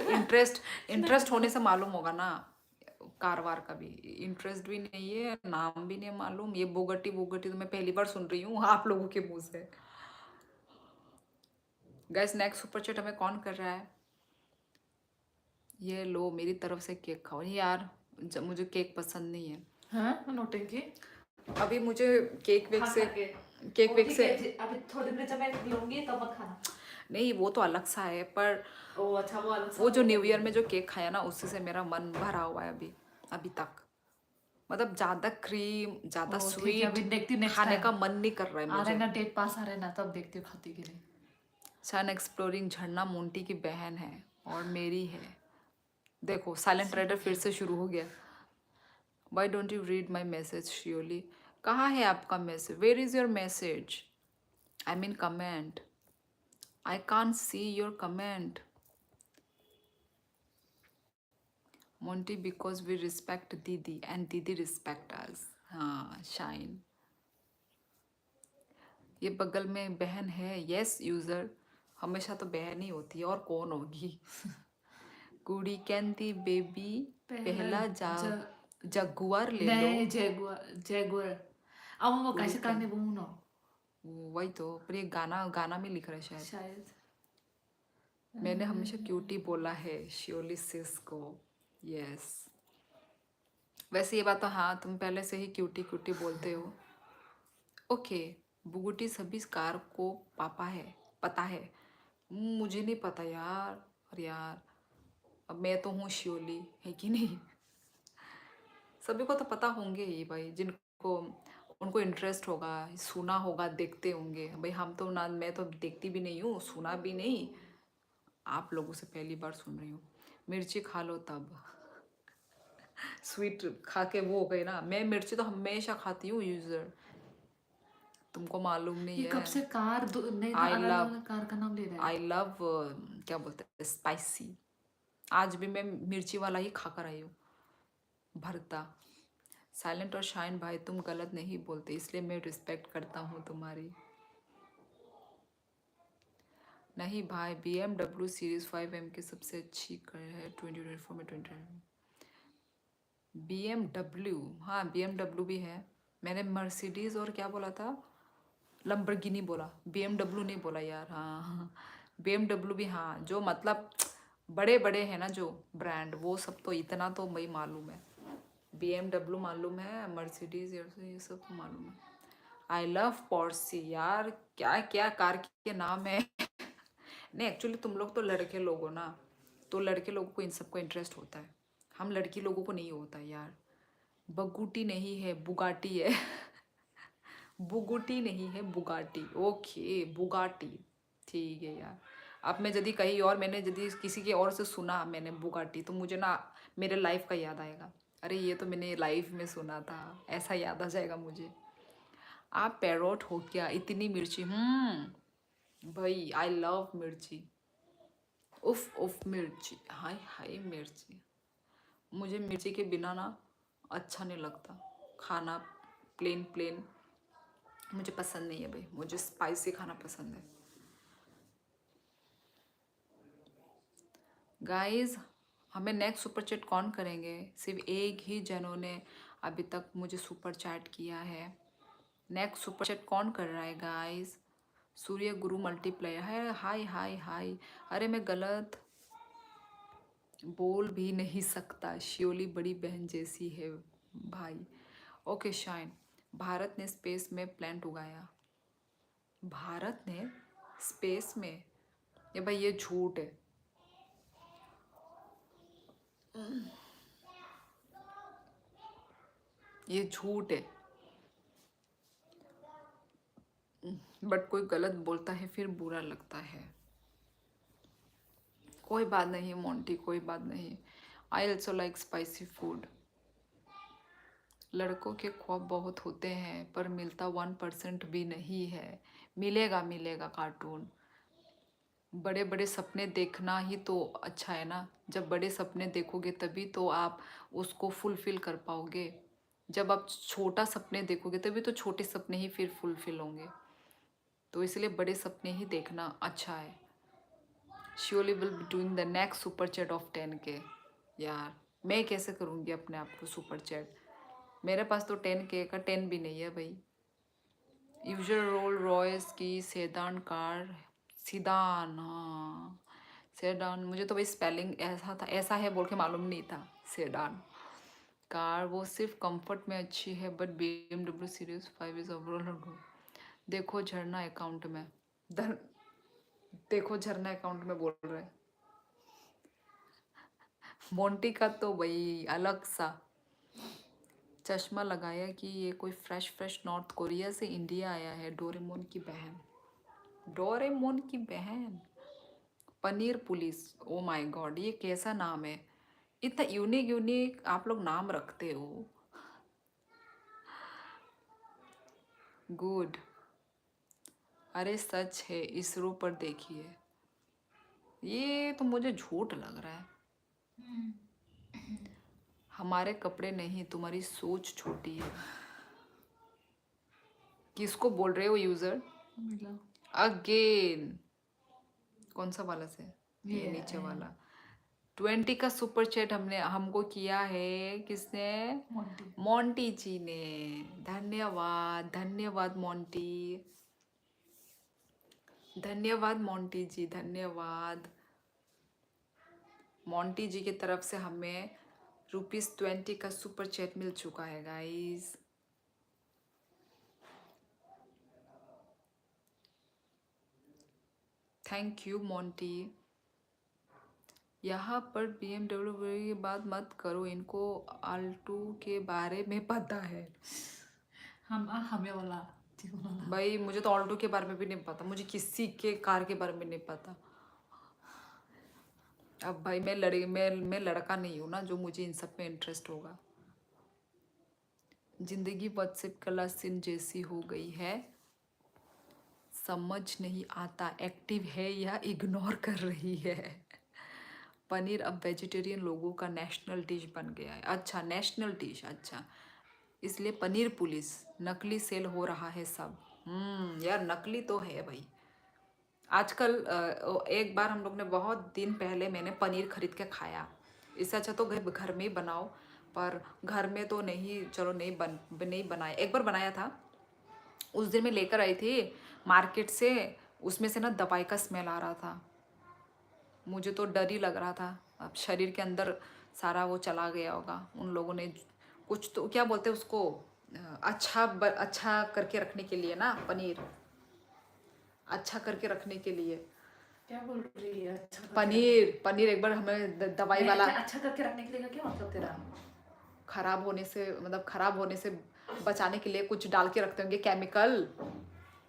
इंटरेस्ट होने से मालूम होगा ना। कार वार का भी इंटरेस्ट भी नहीं है, नाम भी नहीं मालूम। ये बोगटी बोगटी तो मैं पहली बार सुन रही हूँ आप लोगों के मुंह से। गैस नेक्स्ट सुपर चैट हमें कौन कर रहा है? ये लो मेरी तरफ से केक खाओ यार, मुझे केक पसंद नहीं है। हाँ नोटिंग की अभी मुझे केक वेक खा से खा के। केक ओ वेक ठीक से है अभी थोड़ी देर जब मैं लूंगी तब मत खाना। नहीं, वो तो अलग सा है, पर ओ अच्छा, वो अलग सा वो जो हो न्यू गया। ईयर में जो केक खाया ना, उससे से मेरा मन भरा हुआ है अभी अभी तक। मतलब ज़्यादा क्रीम, ज़्यादा ओ ठीक है, स्वीट अभी देखती हूँ नेक्स्ट खाने टाइम का मन नहीं कर रहा है आ रहे मुझे। ना, डेट पास आ रहे ना, तब देखती हूँ खाती कि नहीं। सन एक्सप्लोरिंग झरना मोंटी की बहन है और मेरी है। देखो साइलेंट राइडर फिर से शुरू हो गया। Why don't you read my message surely? कहाँ है आपका message? Where is your message? I mean comment. I can't see your comment. Monty because we respect दीदी एंड दीदी रिस्पेक्ट अस। हाँ शाइन। ये बगल में बहन है। यस यूज़र, हमेशा तो बहन ही होती है और कौन होगी। कुड़ी कहती बेबी पहला जगुआर ले लो। नहीं जैगुआर जैगुआर अब वो कुड़ी कैसे करने वो ना वही तो, पर ये गाना गाना में लिख रहा है शायद। शायद। मैंने हमेशा क्यूटी बोला है श्योरली सिस को। यस, वैसे ये बात तो हाँ, तुम पहले से ही क्यूटी क्यूटी बोलते हो। ओके, बुगुटी सभी कार को पापा है, पता है? मुझे नहीं पता यार। अरे यार, अब मैं तो हूँ श्योरली, है कि नहीं? सभी को तो पता होंगे ही भाई, जिनको उनको इंटरेस्ट होगा, सुना होगा, देखते होंगे भाई। हम तो ना, मैं तो देखती भी नहीं हूँ, सुना भी नहीं। आप लोगों से पहली बार सुन रही हूँ। मिर्ची खा लो तब। स्वीट खा के वो हो गई ना। मैं मिर्ची तो हमेशा खाती हूँ यूजर, तुमको मालूम नहीं ये है। कब से कार नहीं आई अलग लव अलग कार का नाम ले रहा है। आई लव क्या बोलते हैं, स्पाइसी। आज भी मैं मिर्ची वाला ही खा कर आई हूँ, भरता। साइलेंट और शाइन भाई तुम गलत नहीं बोलते, इसलिए मैं रिस्पेक्ट करता हूँ तुम्हारी। नहीं भाई, BMW सीरीज 5M की सबसे अच्छी कार है 2024 में। 20 BMW, हाँ BMW भी है। मैंने मर्सिडीज और क्या बोला था, लंबरगिनी बोला, BMW नहीं बोला यार। हाँ BMW भी, हाँ जो मतलब बड़े बड़े हैं ना जो ब्रांड, वो सब तो इतना तो भाई मालूम है। BMW मालूम है, मर्सिडीज ये सब मालूम है। I love Porshi. यार क्या क्या कार के नाम है। नहीं एक्चुअली तुम लोग तो लड़के लोग हो ना, तो लड़के लोगों को इन सबको इंटरेस्ट होता है, हम लड़की लोगों को नहीं होता यार। बगुटी नहीं है, बुगाटी है। बुगुटी नहीं है, बुगाटी। ओके बुगाटी, ठीक है यार। अब मैं यदि कहीं और, मैंने यदि किसी के और से सुना मैंने बुगाटी, तो मुझे ना मेरे लाइफ का याद आएगा। अरे ये तो मैंने लाइव में सुना था, ऐसा याद आ जाएगा मुझे। आप पैरोट हो क्या, इतनी मिर्ची? भाई आई लव मिर्ची। उफ उफ मिर्ची, हाय हाय मिर्ची। मुझे मिर्ची के बिना ना अच्छा नहीं लगता खाना। प्लेन प्लेन मुझे पसंद नहीं है भाई, मुझे स्पाइसी खाना पसंद है। गाइस हमें नेक्स्ट सुपर चैट कौन करेंगे? सिर्फ एक ही जनों ने अभी तक मुझे सुपर चैट किया है। नेक्स्ट सुपर चैट कौन कर रहा है गाइस? सूर्य गुरु मल्टीप्लायर है। हाय हाय हाय। अरे मैं गलत बोल भी नहीं सकता, शियोली बड़ी बहन जैसी है भाई। Okay shine. भारत ने स्पेस में प्लांट उगाया। भारत ने स्पेस में? ये भाई ये झूठ है। ये झूठ है। बट कोई गलत बोलता है फिर बुरा लगता है। कोई बात नहीं मोंटी, कोई बात नहीं। I also like spicy food. लड़कों के ख्वाब बहुत होते हैं पर मिलता 1% भी नहीं है। मिलेगा मिलेगा कार्टून। बड़े बड़े सपने देखना ही तो अच्छा है ना। जब बड़े सपने देखोगे तभी तो आप उसको फुलफिल कर पाओगे। जब आप छोटा सपने देखोगे तभी तो छोटे सपने ही फिर फुलफिल होंगे। तो इसलिए बड़े सपने ही देखना अच्छा है। Surely will be doing the next super chat off 10K। यार मैं कैसे करूँगी अपने आप को सुपर चैट? मेरे पास तो 10K का 10 भी नहीं है भाई। यूजर रोल रॉयस की सेडान कार। सीडान, हाँ सेडान। मुझे तो भाई स्पेलिंग ऐसा था, ऐसा है बोल के मालूम नहीं था। सेडान कार वो सिर्फ कंफर्ट में अच्छी है but BMW series 5 is overall. देखो झरना अकाउंट में देखो झरना अकाउंट में बोल रहे हैं। मोंटी का तो भाई अलग सा चश्मा लगाया कि ये कोई फ्रेश नॉर्थ कोरिया से इंडिया आया है। डोरेमोन की बहन, डोरेमोन की बहन। Paneer police, oh my God ये कैसा नाम है? इतना यूनिक यूनिक आप लोग नाम रखते हो। गुड। अरे सच है, इसरो पर देखिए। ये तो मुझे झूठ लग रहा है। हमारे कपड़े नहीं, तुम्हारी सोच छोटी है। किसको बोल रहे हो यूजर? मिला अगेन कौन सा वाला से? ये नीचे वाला। 20 का सुपर चैट हमको किया है किसने? मोंटी। मोंटी जी ने। धन्यवाद धन्यवाद मोंटी, धन्यवाद मोंटी जी, धन्यवाद। मोंटी जी की तरफ से हमें ₹20 का सुपर चैट मिल चुका है गाइस। Thank you Monty. यहाँ पर BMW की बात मत करो, इनको आल्टो के बारे में पता है। हमें वाला भाई मुझे तो ऑल्टो के बारे में भी नहीं पता, मुझे किसी के कार के बारे में नहीं पता। अब भाई मैं लड़का नहीं हूँ ना जो मुझे इन सब में इंटरेस्ट होगा। जिंदगी व्हाट्सएप क्लास सिन जैसी हो गई है, समझ नहीं आता एक्टिव है या इग्नोर कर रही है। पनीर अब वेजिटेरियन लोगों का नेशनल डिश बन गया है। अच्छा एक डिश, अच्छा इसलिए पनीर पुलिस नकली सेल हो रहा है सब। यार नकली तो है भाई आजकल। एक बार हम लोग ने बहुत दिन पहले मैंने पनीर खरीद के खाया। इससे अच्छा तो घर में ही बनाओ, पर घर में तो नहीं, चलो नहीं बनाया। एक बार बनाया था, उस दिन मैं लेकर आई थी मार्केट से, उसमें से ना दवाई का स्मेल आ रहा था। मुझे तो डर ही लग रहा था, अब शरीर के अंदर सारा वो चला गया होगा। उन लोगों ने कुछ तो क्या बोलते हैं उसको, अच्छा करके रखने के लिए ना, पनीर अच्छा करके रखने के लिए। क्या बोल रही है? अच्छा पनीर एक बार हमें दवाई वाला अच्छा करके रखने के लिए क्या मतलब तेरा? खराब होने से बचाने के लिए कुछ डाल के रखते होंगे केमिकल।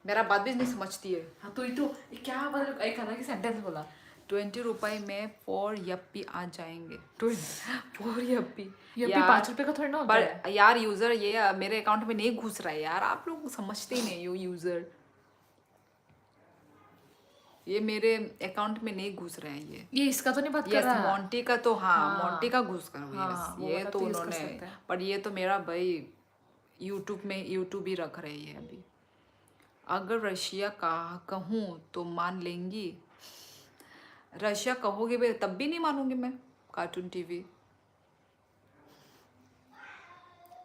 मेरा बात भी नहीं समझती है। हाँ तो ये तो क्या मतलब एक अलग ही सेंटेंस बोला। 20 रुपए में 4 यप्पी आ जाएंगे। 4 यप्पी ये भी यार, 5 रुपए का थोड़ी ना होता है। पर यार यूजर ये मेरे अकाउंट में नहीं घुस रहा है यार, आप लोग समझते ही नहीं हो यूजर, ये मेरे अकाउंट में नहीं घुस रहा है ये इसका तो नहीं बात कर यस रहा। मॉन्टी का तो हाँ, हाँ। मॉन्टी का घुस कर हाँ, यस वो ये वाला तो तो use कर उन्होंने, सकते हैं। पर ये तो मेरा भाई यूट्यूब में यूट्यूब ही रख रही है अभी। अगर रशिया का कहूँ तो मान लेंगी, रशिया कहोगे भी तब भी नहीं मानूंगी मैं। Cartoon TV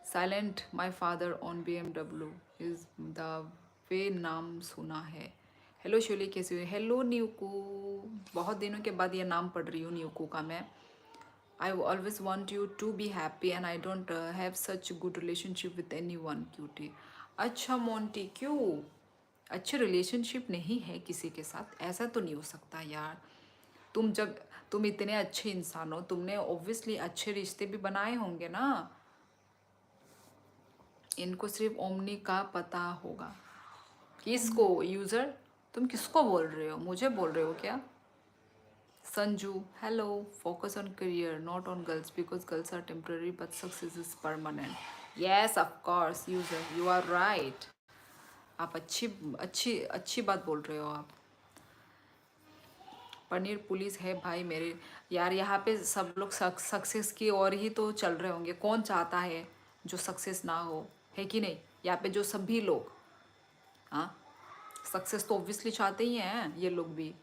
silent my father on BMW is the way नाम सुना है। हेलो शोली कैसे हो? हेलो न्यूकू, बहुत दिनों के बाद ये नाम पढ़ रही हूँ न्यूकू का मैं। I always want you to be happy and I don't have such good relationship with anyone cutie. अच्छा मोंटी क्यों? अच्छे रिलेशनशिप नहीं है किसी के साथ? ऐसा तो नहीं हो सकता यार, तुम इतने अच्छे इंसान हो, तुमने ऑब्वियसली अच्छे रिश्ते भी बनाए होंगे ना। इनको सिर्फ ओमनी का पता होगा। किसको? यूजर तुम किसको बोल रहे हो? मुझे बोल रहे हो क्या? Sanju hello, focus on career not on girls because girls are temporary but success is permanent. Yes of course user, you are right. आप अच्छी अच्छी अच्छी बात बोल रहे हो आप। पनीर पुलिस है भाई मेरे यार, यहाँ पे सब लोग सक्सेस की ओर ही तो चल रहे होंगे। कौन चाहता है जो सक्सेस ना हो, है कि नहीं? यहाँ पे जो सभी लोग हाँ सक्सेस तो ऑब्वियसली चाहते ही हैं ये लोग भी,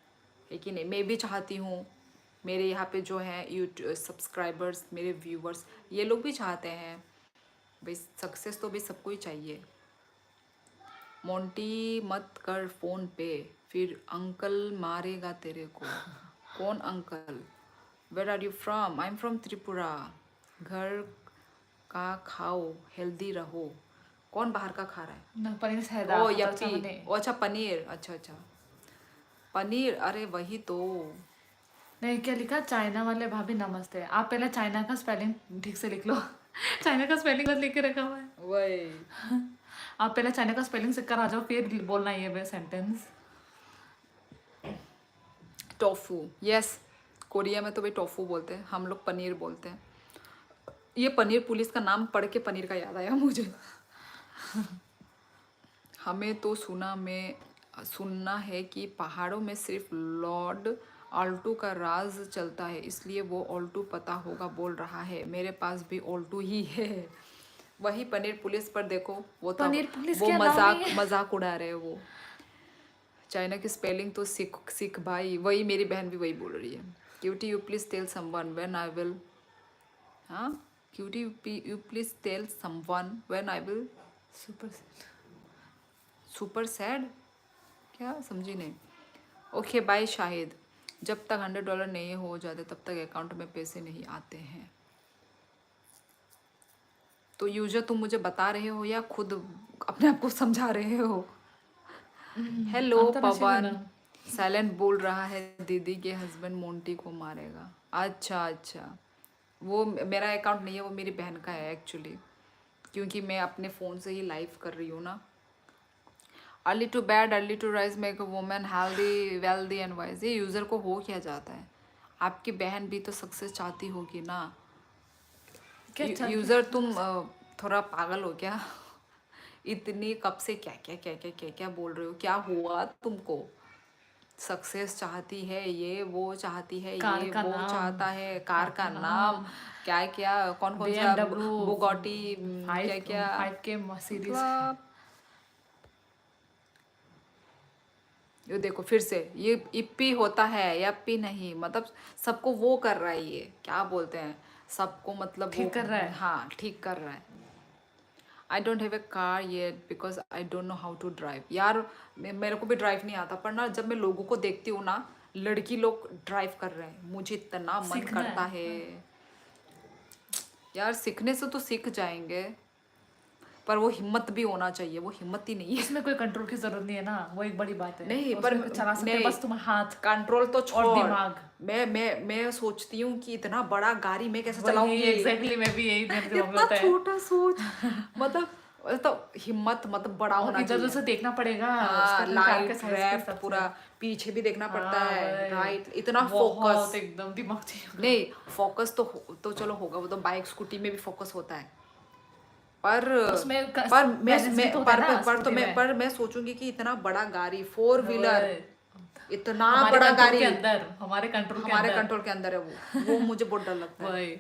है कि नहीं? मैं भी चाहती हूँ, मेरे यहाँ पे जो है यूट्यूब सब्सक्राइबर्स, मेरे व्यूवर्स, ये लोग भी चाहते हैं भाई सक्सेस तो भी सबको ही चाहिए। मोंटी मत कर फ़ोन पे, फिर अंकल मारेगा तेरे को। कौन uncle? Where are you from? I am from Tripura. घर का खाओ, हेल्दी रहो। कौन बाहर का खा रहा है? ना पनीर से हैदरा ओ पता यप्पी, सामने। ओ अच्छा पनीर, अच्छा अच्छा पनीर, अरे वही तो। नहीं क्या लिखा? चाइना वाले भाभी नमस्ते। आप पहले चाइना का स्पेलिंग ठीक से लिख लो। चाइना का स्पेलिंग बस लिख के रखा हुआ है। वही आप पहले चाइना का स्पेलिंग सीख कर आ जाओ, फिर बोलना ये सेंटेंस। टोफू, यस कोरिया में तो भाई टोफू बोलते हैं, हम लोग पनीर बोलते हैं। ये पनीर पुलिस का नाम पढ़ के पनीर का याद आया मुझे। हमें तो सुनना है कि पहाड़ों में सिर्फ लॉर्ड ऑल्टू का राज चलता है, इसलिए वो ऑल्टू पता होगा बोल रहा है। मेरे पास भी ऑल्टू ही है। वही पनीर पुलिस पर देखो, वो तो पनीर पुलिस वो क्या नाम मजाक है? मजाक उड़ा रहे हैं वो। चाइना की स्पेलिंग तो सिख भाई, वही मेरी बहन भी वही बोल रही है। Cutie you please tell someone when I will, हाँ cutie you please tell someone when I will super sad, क्या समझी नहीं? ओके बाय शाहिद, जब तक $100 नहीं हो जाते तब तक अकाउंट में पैसे नहीं आते हैं। तो यूजर तुम मुझे बता रहे हो या खुद अपने आप को समझा रहे हो? हेलो पवन, साइलेंट बोल रहा है दीदी के हस्बैंड मोंटी को मारेगा। अच्छा अच्छा, वो मेरा अकाउंट नहीं है, वो मेरी बहन का है एक्चुअली, क्योंकि मैं अपने फ़ोन से ही लाइव कर रही हूँ ना। Early to bed early to rise make a woman healthy wealthy and wise. ये यूज़र को हो क्या जाता है? आपकी बहन भी तो सक्सेस चाहती होगी ना। यूज़र तुम थोड़ा पागल हो क्या? इतनी कब से क्या बोल रहे हो? क्या हुआ तुमको? सक्सेस चाहती है, ये वो चाहती है, ये वो चाहता है, कार का नाम क्या क्या, कौन कौन सा बुगाटी, क्या क्या 5K सीरीज। ये देखो फिर से ये इप्पी होता है, यप्पी नहीं, मतलब सबको वो कर रहा है, ये क्या बोलते हैं, सबको मतलब ठीक कर रहा है। हाँ ठीक कर रहा है। I don't have a car yet because I don't know how to drive. यार मेरे को भी ड्राइव नहीं आता, पर ना जब मैं लोगों को देखती हूँ ना, लड़की लोग ड्राइव कर रहे हैं, मुझे इतना मन करता है यार सीखने से। तो सीख जाएंगे, पर वो हिम्मत भी होना चाहिए, वो हिम्मत ही नहीं है। इसमें कोई कंट्रोल की जरूरत नहीं है ना, वो एक बड़ी बात है। नहीं पर चला सकते बस तुम हाथ कंट्रोल तो छोड़, और दिमाग। मैं सोचती हूँ कि इतना बड़ा गाड़ी मैं कैसे चलाऊंगी। एग्जैक्टली मैं भी यही इतना छोटा सोच। मतलब तो हिम्मत मतलब बड़ा और होना इधर उधर चाहिए। से देखना पड़ेगा हाँ, उसका कार के लाइट साइज के रैप हिसाब से। पूरा पीछे भी देखना पड़ता हाँ है, भाई, राइट, इतना बहुत फोकस। एकदम दिमाग चाहिए। नहीं, फोकस तो चलो होगा, वो तो बाइक स्कूटी में भी फोकस होता है, पर उसमें पर बैलेंस भी तो होता है ना स्कूटी में। पर मैं सोचूंगी कि इतना बड़ा गाड़ी, 4 व्हीलर, वही, इतना हमारे बड़ा कंट्रोल गाड़ी के अंदर, हमारे कंट्रोल के हमारे अंदर। कंट्रोल के अंदर है, वो मुझे बहुत डर लगता है। वही,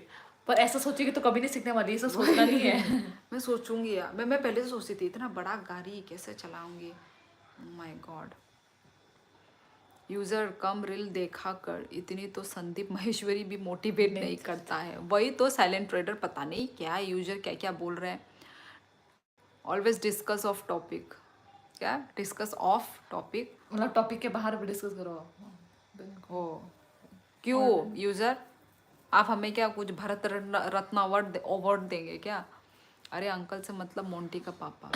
पर ऐसा सोचेगी तो कभी नहीं सीखने वाली, ऐसा सोचना वही नहीं है। मैं सोचूंगी यार, मैं पहले से सोचती थी इतना बड़ा गाड़ी कैसे चलाऊंगी, माय गॉड। यूजर कम रील देखा कर, इतनी तो संदीप माहेश्वरी भी मोटिवेट नहीं करता है। वही तो साइलेंट ट्रेडर, पता नहीं क्या यूजर क्या क्या बोल रहे हैं। ऑलवेज डिस्कस ऑफ टॉपिक, क्या डिस्कस ऑफ टॉपिक मतलब टॉपिक के बाहर भी डिस्कस करो। हो, क्यों यूजर आप हमें क्या कुछ भारत रत्न अवार्ड देंगे क्या? अरे अंकल से मतलब मोंटी का पापा।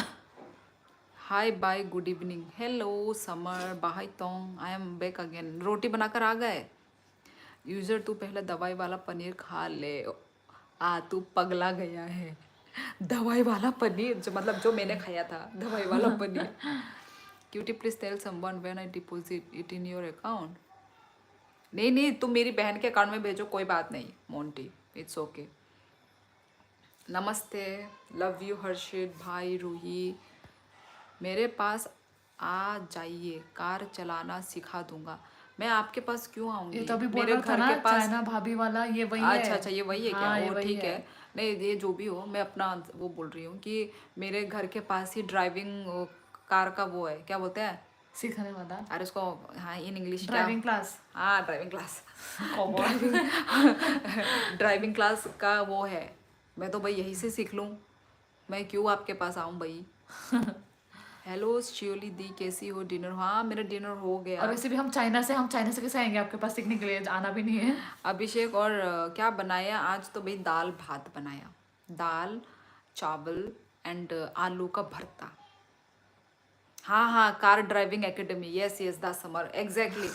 Hi bye good evening, hello Samar bye Tong, I am back again. रोटी बनाकर आ गए? यूजर तू पहले दवाई वाला पनीर खा ले, तू पगला गया है। दवाई वाला पनीर, जो मतलब जो मैंने खाया था, दवाई वाला पनीर। Cutie please tell someone when I deposit it in your account. नहीं नहीं, तुम मेरी बहन के अकाउंट में भेजो, कोई बात नहीं मोंटी, इट्स ओके। नमस्ते, लव यू हर्षित भाई रूही, मेरे पास आ जाइए, कार चलाना सिखा दूंगा। मैं आपके पास क्यों आऊंगी? ये तो अभी बोल मेरे रहा था घर ना, के पास। चाइना भाभी वाला, ये वही है। अच्छा अच्छा, ये वही है क्या? हाँ, ये ओ वही ठीक है। है। नहीं ये जो भी हो, मैं अपना वो बोल रही हूँ कि मेरे घर के पास ही ड्राइविंग कार का वो है, क्या बोलते हैं सीखने वाला अरे उसको, हाँ इन इंग्लिश क्या? Driving class. हाँ driving class. Driving driving class का वो है, मैं तो भाई यहीं से सीख लूँ, मैं क्यों आपके पास आऊँ भाई। हेलो शियोली दी, कैसी हो? डिनर? हाँ मेरा डिनर हो और गया। वैसे भी हम चाइना से कैसे आएंगे आपके पास सीखने के लिए, आना भी नहीं है। अभिषेक और क्या बनाया आज? तो भाई दाल भात बनाया, दाल चावल एंड आलू का भरता। हाँ हाँ, car driving academy, yes yes the summer, exactly.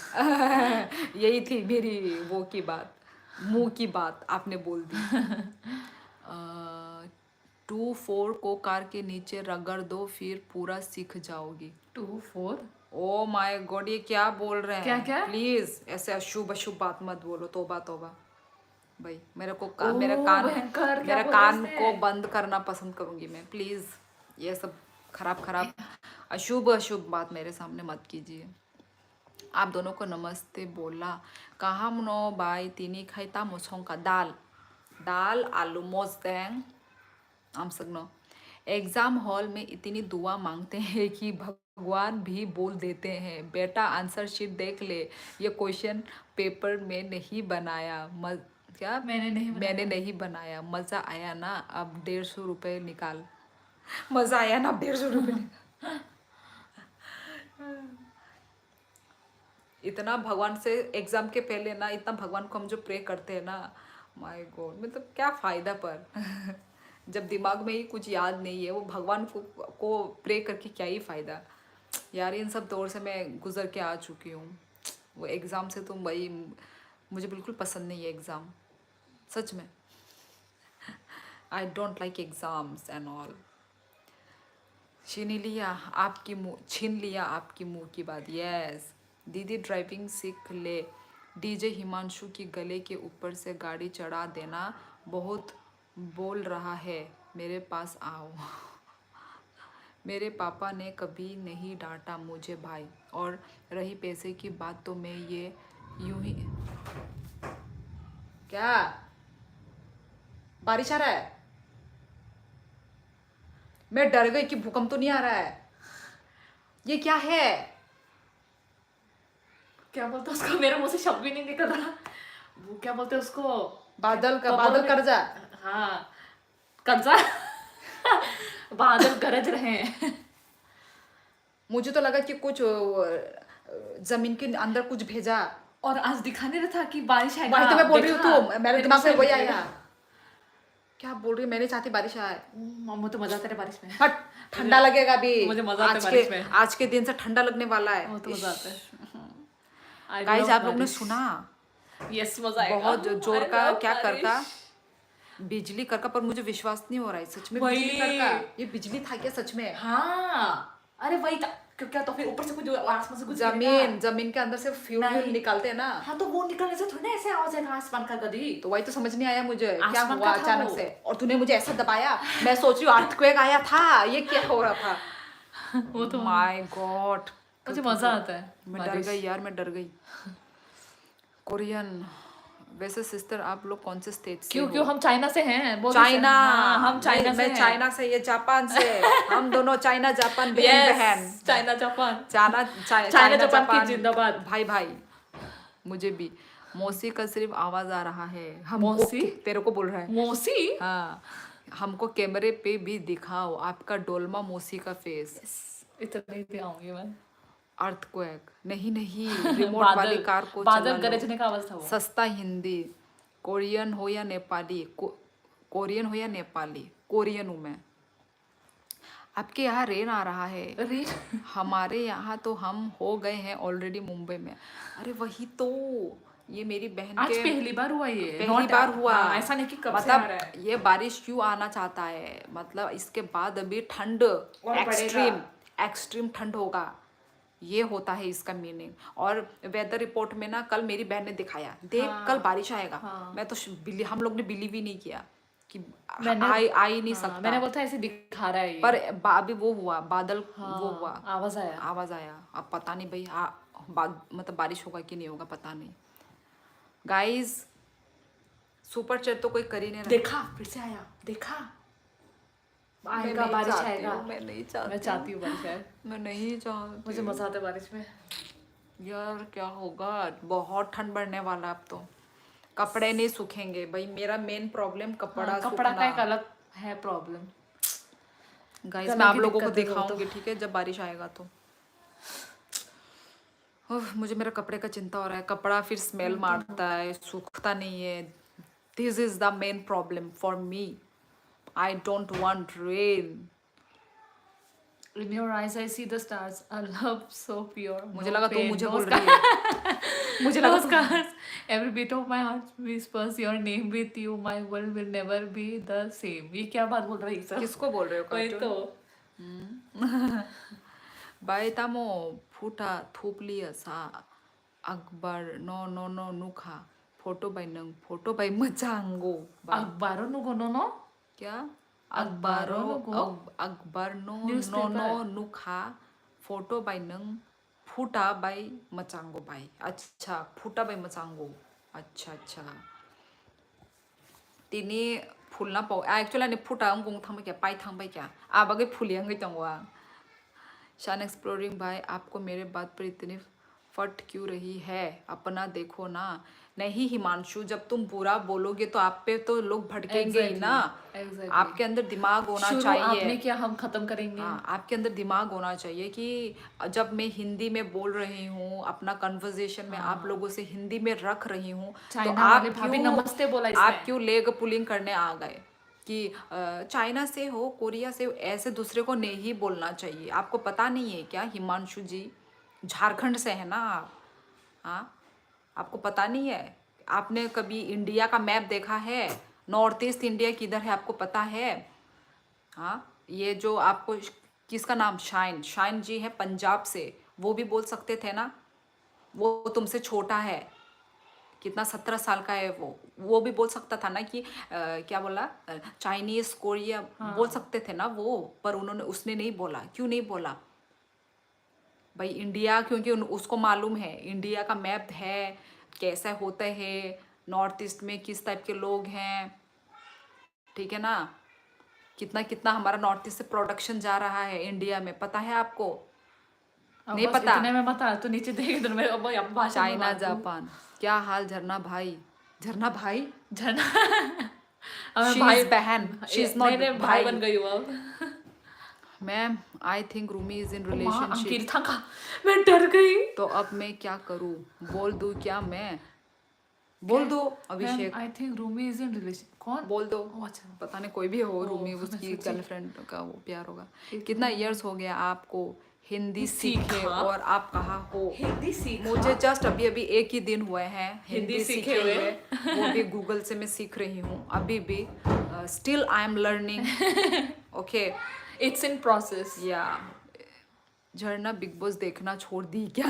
यही थी मेरी वो की बात, मुंह की बात आपने बोल दी। 2-4 को कार के नीचे रगड़ दो, फिर पूरा सीख जाओगी। 2-4 ओ माय गॉड, ये क्या बोल रहे क्या हैं? क्या? प्लीज ऐसे अशुभ अशुभ बात मत बोलो, तोबा तोबा। भाई मेरे को ओह, भयंकर, क्या मेरा बोल रहे कान इसने? को बंद करना पसंद करूंगी मैं, प्लीज ये सब खराब खराब अशुभ अशुभ बात मेरे सामने मत कीजिए। आप दोनों को नमस्ते बोला। कहा मनो बाई तिनी खाइता मोसों का दाल, दाल आलू मोसदेंग आम सगनो। एग्जाम हॉल में इतनी दुआ मांगते हैं कि भगवान भी बोल देते हैं। बेटा आंसर शीट देख ले, ये क्वेश्चन पेपर में नहीं बनाया। क्या मैंने नहीं बनाया। मज़ा आया ना? अब 150 रुपये निकाल। मज़ा आया ना? अब 150 रुपये निकाल। इतना भगवान से एग्जाम के पहले ना, इतना भगवान को हम जो प्रे करते हैं ना, माय गॉड, मतलब क्या फ़ायदा पर। जब दिमाग में ही कुछ याद नहीं है, वो भगवान को प्रे करके क्या ही फ़ायदा यार। इन सब दौर से मैं गुजर के आ चुकी हूँ। वो एग्ज़ाम से तो भाई मुझे बिल्कुल पसंद नहीं है एग्ज़ाम, सच में। I don't like exams and all. छीन लिया आपकी मुंह की बात। यस दीदी, ड्राइविंग सीख ले। डीजे हिमांशु की गले के ऊपर से गाड़ी चढ़ा देना, बहुत बोल रहा है, मेरे पास आओ। मेरे पापा ने कभी नहीं डांटा मुझे भाई, और रही पैसे की बात तो मैं ये यूं ही। क्या बारिश आ रहा है? मैं डर गई कि भूकंप तो नहीं आ रहा है। ये क्या है? क्या बोलते हैं उसको, मेरे मुंह से शब्द भी नहीं निकल रहा। वो क्या बोलते हैं उसको? बादल कर्जा। हाँ, कर्जा। बादल गरज रहे हैं। मुझे तो लगा कि कुछ जमीन के अंदर कुछ भेजा, और आज दिखा नहीं रहा था कि बारिश आएगा। वही तो मैं बोल रही हूँ, तो मेरे दिमाग में वही आया। आया। क्या बोल रही है? मैंने चाहती बारिश आए। मुझे तो मजा आता है बारिश में। हट, ठंडा लगेगा अभी। मुझे मजा आता है बारिश में। आज के दिन से ठंडा लगने वाला है। वो तो मजा आता है। गाइस आप लोग ने सुना? यस, मजा आएगा। बहुत जोर का क्या करता। बिजली करका, पर मुझे विश्वास नहीं हो रहा है सच में वही। बिजली करका। ये बिजली था क्या सच में? हाँ, अरे वही था। क्या तो फिर ऊपर से कुछ आसमान से कुछ जमीन के अंदर से फ्यूल नहीं। निकालते हैं ना। हाँ तो वो निकलने से थोड़ी ना ऐसे आवाज आएगा आसमान का गधी। तो वही तो समझ नहीं आया मुझे क्या आसमान हुआ का था अचानक वो। से, और तूने मुझे ऐसा दबाया, मैं सोच रही हूँ अर्थक्वेक आया था, ये क्या हो रहा था। वो तो माय गॉड, मुझे मजा आता है। मैं डर गई यार, मैं डर गई। कोरियन। वैसे सिस्टर आप लोग कौन से स्टेट से क्यों हो? क्यों हम चाइना से हैं। बोल चाइना। हाँ, हम चाइना से मैं हैं। चाइना से, ये जापान से। हम दोनों चाइना जापान बहन बहन। China Japan. चाइना जापान की जिंदाबाद। भाई भाई। मुझे भी। मौसी का सिर्फ आवाज आ रहा है हमको। मौसी? तेरे को बोल रहा है। मौसी? हाँ, हमको कैमरे पे भी दिखाओ आपका डोलमा मौसी का फेस। इतना ही पे आऊंगी मैं। अर्थक्वेक नहीं नहीं, रिमोट वाली कार को चला बादल लो। गरजने का आवाज था वो। सस्ता हिंदी। कोरियन हो या नेपाली, कोरियन हो या नेपाली, कोरियन हूँ मैं। आपके यहाँ रेन आ रहा है। अरे हमारे यहाँ तो हम हो गए हैं ऑलरेडी मुंबई में। अरे वही तो, ये मेरी बहन आज के पहली बार हुआ ये। पहली बार हुआ। हाँ, ऐसा नहीं कि कब से आ रहा है। मतलब ये बारिश क्यों आना चाहता है, मतलब इसके बाद अभी ठंड, एक्सट्रीम एक्सट्रीम ठंड होगा, ये होता है इसका मीनिंग। और वेदर रिपोर्ट में ना कल मेरी बहन ने दिखाया, देख कल बारिश आएगा। मैं तो हम लोग ने बिलीव ही नहीं किया कि आ ही नहीं सकता। मैंने बोला था ऐसे दिखा रहा है ये। पर अभी वो हुआ, बादल वो हुआ, आवाज आया। आवाज आया। अब पता नहीं भाई मतलब बारिश होगा कि नहीं होगा, पता नहीं। गाइस सुपर चैट तो कोई कर ही नहीं रहा। देखा फिर से आया, देखा आएगा, बारिश आएगा। मैं नहीं चाहती। मैं चाहती हूँ बारिश आए। मैं नहीं चाहती। मुझे मजा आता है बारिश में। यार क्या होगा, बहुत ठंड बढ़ने वाला अब तो। कपड़े नहीं सूखेंगे भाई, मेरा मेन प्रॉब्लम कपड़ा कपड़ा का एक अलग है प्रॉब्लम। गाइस मैं आप लोगों को दिखाऊंगी ठीक है, जब बारिश आएगा तो। मुझे मेरा कपड़े का चिंता हो रहा है, कपड़ा फिर स्मेल मारता है, सूखता नहीं है। This is the main problem for me. I don't want rain. In your eyes I see the stars, a love so pure. मुझे no लगा तू pain, मुझे no बोल रही है। मुझे no लगा scars. Every beat of my heart whispers your name. With you my world will never be the same. ये क्या बात बोल रही है सब? किसको बोल रहे हो वही कार्टून? तो। बायतामो फुटा थोपली असा अकबर नो नो नो नुखा फोटो बाय नंग फोटो बाय मचांगो अखबारों नु गोनो नो क्या अखबारों अकबर नो Newspaper. नो नो नुखा फोटो बाय नंग फुटा बाय मचांगो बाय। अच्छा फुटा बाय मचांगो, अच्छा अच्छा। तिनी फुलना पाओ एक्चुअली ने फुटा अंगों थंग क्या पाई थंग बाय क्या आबागे फुलियंगे तंगवा। शान एक्सप्लोरिंग भाई आपको मेरे बात पर इतनी फट क्यों रही है, अपना देखो ना। नहीं हिमांशु, जब तुम बुरा बोलोगे तो आप पे तो लोग भड़केंगे ही ना। आपके अंदर दिमाग होना चाहिए। आपने क्या हम खत्म करेंगे। हाँ, आपके अंदर दिमाग होना चाहिए कि जब मैं हिंदी में बोल रही हूँ, अपना कन्वर्सेशन में आप लोगों से हिंदी में रख रही हूँ, तो आप भाभी नमस्ते बोला इसमें। आप क्यों लेग पुलिंग करने आ गए कि चाइना से हो, कोरिया से हो, ऐसे दूसरे को नहीं बोलना चाहिए। आपको पता नहीं है क्या हिमांशु जी, झारखंड से है ना आप? हाँ, आपको पता नहीं है? आपने कभी इंडिया का मैप देखा है? नॉर्थ ईस्ट इंडिया किधर है आपको पता है? हाँ, ये जो आपको किसका नाम शाइन जी है पंजाब से, वो भी बोल सकते थे ना। वो तुमसे छोटा है, कितना 17 साल का है वो भी बोल सकता था ना कि क्या बोला, चाइनीज कोरिया बोल सकते थे ना वो। पर उसने नहीं बोला। क्यों नहीं बोला भाई? इंडिया, क्योंकि उसको मालूम है इंडिया का मैप है, कैसा होता है नॉर्थ ईस्ट में, किस टाइप के लोग हैं, ठीक है ना। कितना कितना हमारा नॉर्थ ईस्ट से प्रोडक्शन जा रहा है इंडिया में, पता है आपको? नहीं पता? इतने में मत आ, तो नीचे देख इधर में अब भाषा चाइना जापान। क्या हाल झरना भाई? झरना भाई शी इज बहन, शी इज नॉट भाई बन गई हो अब। Ma'am I think Rumi is in relationship. मैं डर गई। तो अब मैं क्या करूं? बोल दूं क्या मैं? बोल दो Abhishek. I think Rumi is in relation. कौन? बोल दो। अच्छा, पता नहीं कोई भी हो, रूमी उसकी गर्लफ्रेंड का वो प्यार होगा। कितना इयर्स हो गया आपको हिंदी सीखे सीखा। और आप कहाँ हो। हिंदी सीखा। मुझे जस्ट अभी अभी एक ही दिन हुए हैं हिंदी सीखे सीखे हुए। हुए। वो भी गूगल से मैं सीख रही हूँ अभी भी। Still I am learning. Okay it's in process. या झरना बिग बॉस देखना छोड़ दी क्या?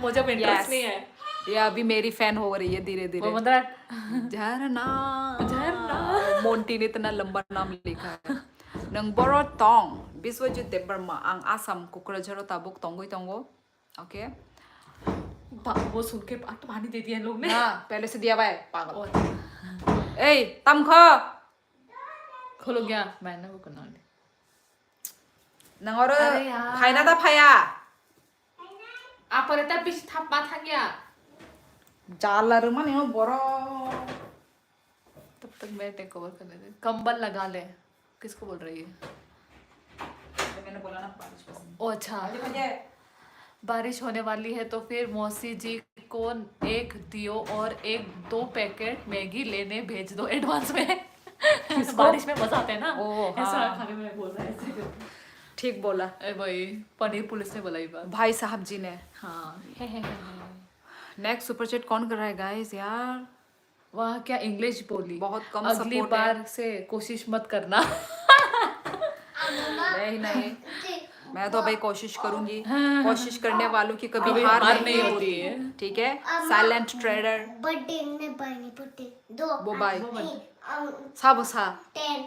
मुझे अब इंटरेस्ट Yes. नहीं है। ये अभी मेरी फैन हो रही है धीरे वो धीरे। मतलब झरना झरना। मोंटी ने इतना लंबा नाम लिखा है। नंग बोरो तोंग बिस्वजित देबरमा आंग आसाम कुकराझार ताबुक तोंगोई तोंगो। ओके वो सुन के पानी दे दिया इन लोग ने। ना पहले से दिया हुआ है पागल। और ए तमखो खोलो गया मैंने वो करना है। नंगोरो अरे यार। फाइना दा फाया आप रहता बीच था बात आ गया। जाला रुमान यो बोरो। तब तक मैं टेक ओवर कर लेते। कंबल लगा ले। किसको बोल रही है? मैंने बोला ना बारिश पसंद। ओ अच्छा बारिश होने वाली है तो फिर मौसी जी को 1 दियो और 1-2 पैकेट मैगी लेने भेज दो एडवांस में। बारिश में मजा आता है ना। ओ, ऐसा हाँ। खाने में बोल रहा है ऐसे। ठीक बोला ए भाई पनीर पुलिस ने बोला ये बात। भाई साहब जी ने। हाँ नेक्स्ट सुपर चैट कौन कर रहा है गाइस यार? वहाँ क्या इंग्लिश बोली। बहुत कम अगली support है। बार से कोशिश मत करना। नहीं मैं तो भाई कोशिश करूंगी। कोशिश करने वालों की कभी कभी हार हार नहीं नहीं होती होती है। ठीक है साइलेंट ट्रेडर बर्थडे ने बर्थडे बर्थडे दो वो बाय um, सब सा 10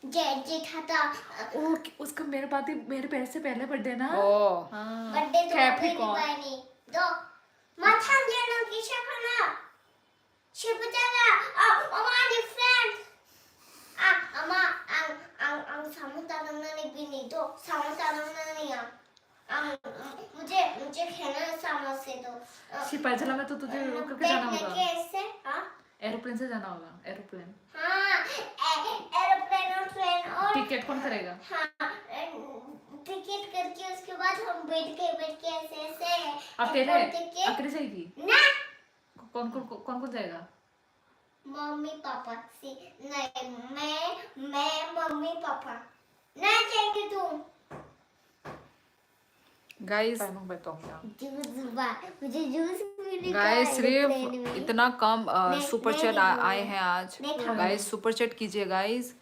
जे था ओ उसका मेरे पैर से पहले बर्थडे ना। ओ हाँ बर्थडे तो कैप्रिकॉर्न। बायनी दो माथां जेनो किसा खाना शिबजागा अमानि फ्रेंड अमा आं सामुता नंगने बिनी दो सामुता नंगने मुझे खेलना है सामने से तो शिपाजला में तो तुझे करके जाना होगा। कैसे हाँ एरोप्लेन से जाना होगा। एरोप्लेन हाँ एरोप्लेन और ट्रेन और टिकट कौन करेगा? हाँ टिकट करके उसके बाद हम बैठ के ऐसे ऐसे अकेले airport के अकेले जाएगी? ना कौन जाएगा? मम्मी पापा सी नहीं मैं मम्मी पापा ना जाएंगे तुम गाइस टाइम पे तो मुझे जूस मिलेगा गाइस एरोप्लेन सिर्फ में। इतना कम सुपर नहीं चैट खाऊंगा। आए हैं आज। नहीं खाऊंगा। गाइस सुपर चैट कीजिए गाइस।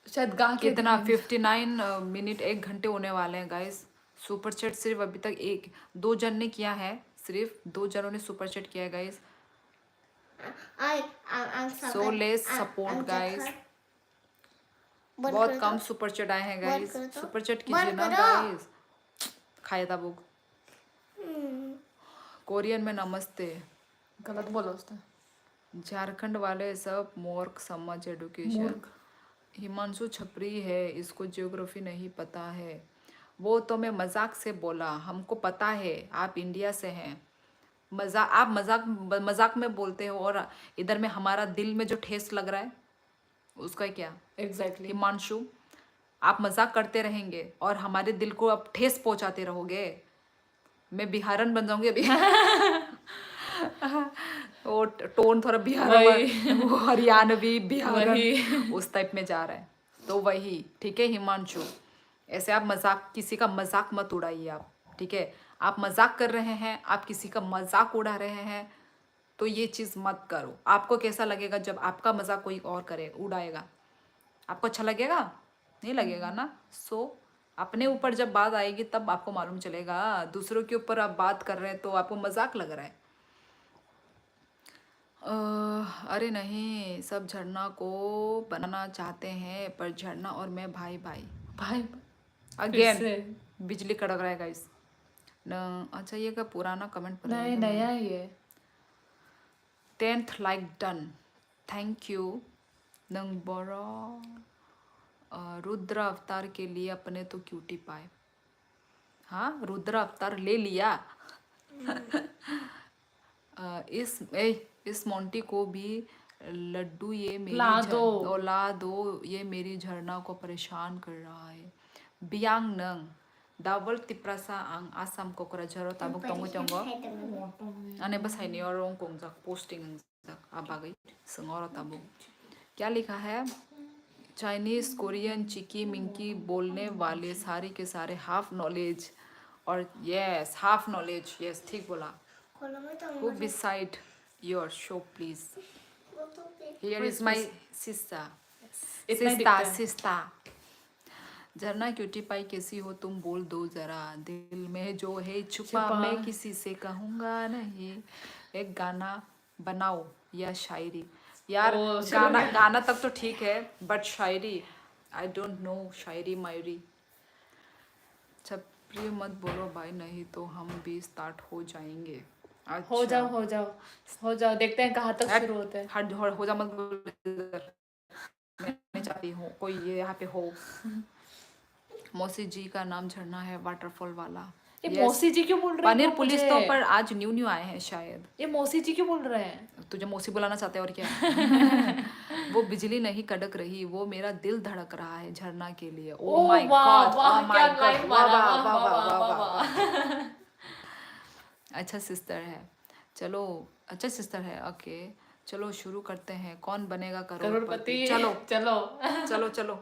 शायद गा के कितना दिखाएंगे। 59 मिनट 1 घंटे होने वाले हैं गाइस। सुपर चैट सिर्फ अभी तक 1-2 जन ने किया है। सिर्फ 2 जनों ने सुपर चैट किया है guys. So let's support guys। बहुत कम सुपर चैट आए हैं गाइस। करो तो। सुपर चैट बंद कीजिए ना करो। गाइस। खाया था बुक कोरियन में नमस्ते। गलत बोला उसने। झारखंड वाले सब मूर्ख समझ एडुकेशन। मूर्ख। हिमांशु छपरी है इसको ज्योग्राफी नहीं पता है। वो तो मैं मजाक से बोला हमको पता है आप इंडिया से हैं। आप मजाक में बोलते हो और इधर में हमारा दिल में जो ठेस लग रहा है उसका क्या? एग्जैक्टली। हिमांशु आप मजाक करते रहेंगे और हमारे दिल को आप ठेस पहुंचाते रहोगे। मैं बिहारन बन जाऊंगी अभी। वो टोन थोड़ा बिहार वो हरियाणवी बिहारन उस टाइप में जा रहा है तो वही ठीक है हिमांशु। ऐसे आप मजाक किसी का मजाक मत उड़ाइए आप ठीक है। आप मजाक कर रहे हैं आप किसी का मजाक उड़ा रहे हैं तो ये चीज़ मत करो। आपको कैसा लगेगा जब आपका मजाक कोई और करे उड़ाएगा? आपको अच्छा लगेगा? नहीं लगेगा ना। सो अपने ऊपर जब बात आएगी तब आपको मालूम चलेगा। दूसरों के ऊपर आप बात कर रहे हैं तो आपको मजाक लग रहा है। अरे नहीं सब झरना को बनाना चाहते हैं पर झरना और मैं भाई भाई अगेन बिजली कड़क रहा है गाइस न। अच्छा ये का पुराना कमेंट नहीं नया है ये। 10th like done thank you नंग बड़ा रुद्र अवतार के लिए अपने तो क्यूटी पाए। हाँ रुद्र अवतार ले लिया। इस मोंटी को भी लड्डू ये मेरी ला दो ये मेरी झरना को परेशान कर रहा है। बियांग नंग डबल तिप्रासा आंग आसाम कोकराझार ताबुक तंगो तंगो अने बस है नहीं और पोस्टिंग आबागई संगोर ताबुक क्या लिखा है चाइनीज, कोरियन, चिकी मिंकी बोलने वाले सारे के सारे हाफ नॉलेज और यस हाफ नॉलेज, यस ठीक बोला. खोलो मैं तो Who beside your show please? वो तो देख Here is my sister. इतना ही दिखता है. सिस्ता. झरना क्यूटी पाई कैसी हो तुम बोल दो जरा, दिल में जो है छुपा छुपा. मैं किसी से कहूंगा नहीं. एक गाना बनाओ या शायरी. यार ओ, शुरू गाना में. गाना तक तो ठीक है बट शायरी आई डोंट नो. शायरी मायरी. छपरी मत बोलो भाई नहीं तो हम भी स्टार्ट हो जाएंगे. हो अच्छा. जाओ देखते हैं कहाँ तक शुरू होता है. हट हो जा मत बोल. मैं नहीं चाहती हूँ कोई ये यहाँ पे हो. मौसी जी का नाम झरना है वाटरफॉल वाला. ये Yes. मौसी जी क्यों बोल रहे हैं पनीर लोग पुलिस मुझे? तो पर आज न्यू आए हैं शायद. ये मौसी जी क्यों बोल रहे हैं? तुझे मौसी बुलाना चाहते हैं और क्या. वो बिजली नहीं कड़क रही वो मेरा दिल धड़क रहा है झरना के लिए. ओ ओ माय वाह गॉड, वाह ओ क्या माय लाइन गॉड, मारा, वाह वाह वाह वाह वाह वाह वाह. वाह. अच्छा सिस्टर है. चलो अच्छा सिस्टर है. ओके चलो शुरू करते हैं. कौन बनेगा करोड़पति. चलो चलो. चलो चलो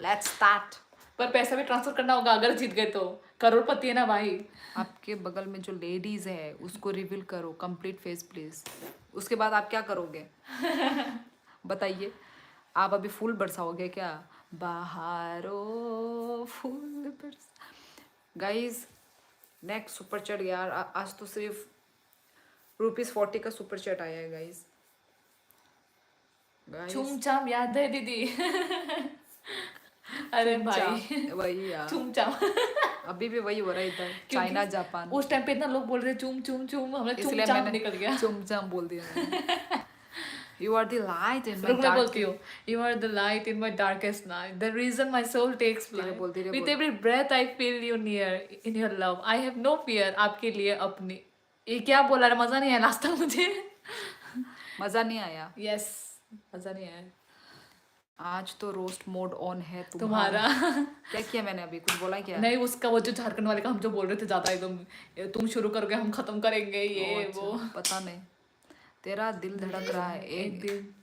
लेट्स स्टार्ट. पर पैसा भी ट्रांसफर करना होगा अगर जीत गए तो. करोड़पति है ना भाई. आपके बगल में जो लेडीज है उसको रिवील करो कंप्लीट फेस प्लीज. उसके बाद आप क्या करोगे बताइए. आप अभी फूल बरसाओगे क्या. बहारो फूल बरस. गाइस नेक्स्ट सुपर चैट यार. आज तो सिर्फ ₹40 का सुपर चैट आया है गाइस. चूम चाम याद है दीदी. अरे भाई वही यार. चूम चाम. अभी भी वही हो रहा है इधर. क्योंकि चाइना जापान. उस टाइम पे इतना लोग बोल रहे चूम चूम चूम. हमने चूम इसलिए चाम मैंने निकल गया. चुमचाम बोल दिया. You are the light in रुक मैं माय बोलती हूँ. You are the light in my darkest night. The reason my soul takes flight. बोल, धीरे With बोल. every breath I feel you near. In your love I have no fear. आपके लिए अपनी. ये क्या बोला रहा. मजा नहीं आया लास्ट तक मुझे. मजा नहीं आया. Yes. मजा नहीं आया. आज तो रोस्ट मोड ऑन है तुम्हारा. क्या किया मैंने अभी. कुछ बोला क्या. नहीं उसका वो जो झारखंड वाले का हम जो बोल रहे थे ज्यादा एकदम. तुम शुरू करोगे हम खत्म करेंगे ये ओ, अच्छा, वो. पता नहीं. तेरा दिल धड़क रहा है एक दिन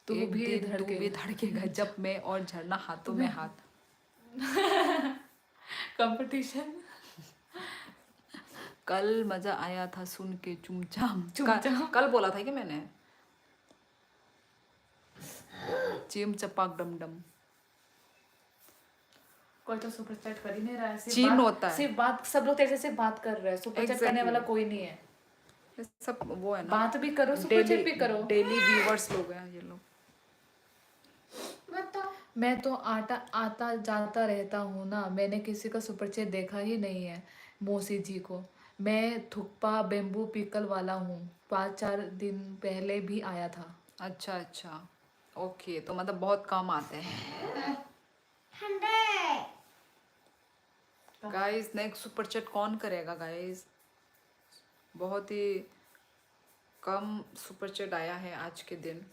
तू एक भी दिन तू धड़के. भी धड़केगा जब मैं और झरना हाथों में हाथ. कंपटीशन. कल मजा आया था सुन के चुमचाम. चुमचाम. कल बोला था क्या मैंने. चिम चपाक डम डम. कोई तो सुपर चैट कर ही नहीं रहा है. चीन होता है. सिर्फ बात. सब लोग तेरे से बात कर रहे हैं. सुपर चैट करने Exactly. वाला कोई नहीं है. ये सब वो है ना. बात भी करो सुपर चैट भी करो. डेली व्यूअर्स लोग हैं ये लोग. बताओ मैं तो आता जाता रहता हूँ ना. मैंने किसी का सुपर चैट देखा ही नहीं है. मौसी जी को. मैं थुक्पा बेम्बू पिकल वाला हूँ. 5-4 दिन पहले भी आया था. अच्छा अच्छा ओके. तो मतलब बहुत कम आते हैं. 100 गाइस नेक्स्ट सुपर चैट कौन करेगा गाइस. बहुत ही कम सुपर चैट आया है आज के दिन.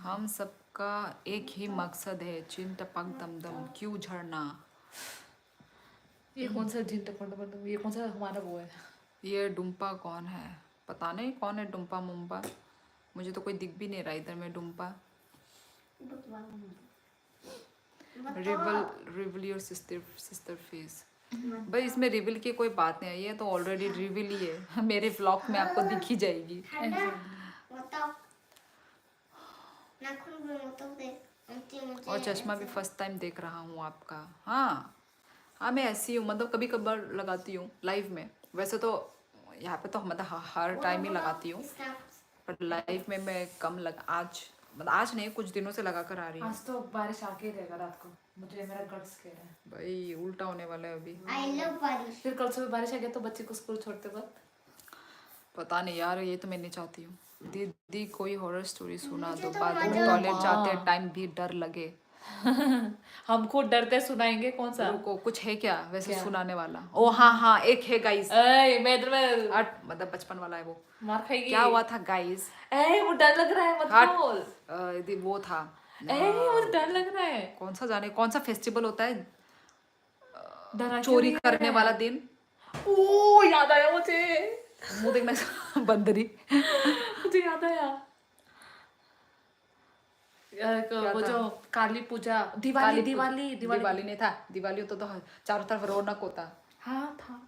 हम सबका एक ही मकसद है. चिन टपक दमदम क्यों झरना. ये कौन सा जिन टपक. ये कौन सा हमारा वो है. ये डुम्पा कौन है. पता नहीं कौन है डुम्पा मुम्पा. मुझे तो कोई दिख भी नहीं रहा इधर में डुम्पा. Reveal your sister face. भाई इसमें रिवील की कोई बात नहीं है. ये तो ऑलरेडी रिवील ही है. मेरे व्लॉग में आपको दिख ही जाएगी. बताओ नाखून में मतलब देख. और चश्मा भी फर्स्ट टाइम देख रहा हूँ आपका. हाँ मैं ऐसी हूँ मतलब कभी कभार लगाती हूँ लाइव में. वैसे तो यहाँ पे तो मतलब हर टाइम ही लगाती हूँ पर लाइव में मैं कम आज नहीं कुछ दिनों से लगा कर आ रही हूँ. आज तो बारिश आके रहेगा रात को. मुझे मेरा गट्स कह रहा है. भाई उल्टा होने वाला है अभी. आई लव बारिश. फिर कल सुबह बारिश आ गया तो बच्चे को स्कूल छोड़ते वक्त. पता नहीं यार ये तो मैं नहीं चाहती हूँ. दीदी कोई हॉरर स्टोरी सुना मुझे दो. तो बाथरूम मजा टॉयलेट आता। जाते टाइम भी डर लगे. हमको डरते सुनाएंगे कौन सा. रुको कुछ है क्या वैसे क्या? सुनाने वाला. ओ हाँ एक है गाइस. मैं इधर में मतलब बचपन वाला है वो. मार खाएगी. क्या हुआ था गाइस. वो डर लग रहा है मत हट. बोल. वो था मुझे डर लग रहा है. कौन सा जाने कौन सा फेस्टिवल होता है डरा क्यों चोरी नहीं करने है? वाला दिन. ओ याद आया मुझे. मुंह देखना बंदरी। मुझे याद आया वो था? जो काली पूजा, दिवाली दिवाली दिवाली दिवाली नहीं था, दिवाली होता तो चारों तरफ रौनक होता। हाँ था।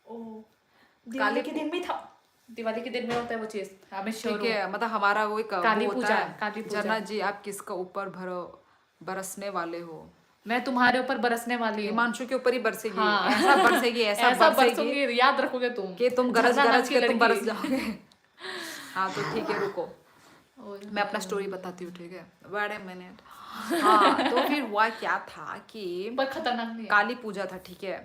ओ दिवाली के दिन में था, दिवाली के दिन में होता है वो चीज, हमें ठीक है, मतलब हमारा वो एक काली वो होता पूजा, है। काली पूजा। झरना जी, आप किसका ऊपर बरसने वाले हो? मैं तुम्हारे ऊपर बरसने वाली हूँ। हिमांशु के ऊपर ही बरसेगी। हाँ। ऐसा बरसेगी, ऐसा ऐसा बरसेगी बरसूंगी, याद रखोगे तुम कि तुम गरज झरना नाम गरज की के तुम लड़की। बरस जाओगे। हाँ तो ठीक है, रुको मैं अपना स्टोरी बताती हूँ, ठीक है? Wait a minute. हाँ तो फिर हुआ क्या था कि पर खतरनाक नहीं है। काली पूजा था, ठीक है?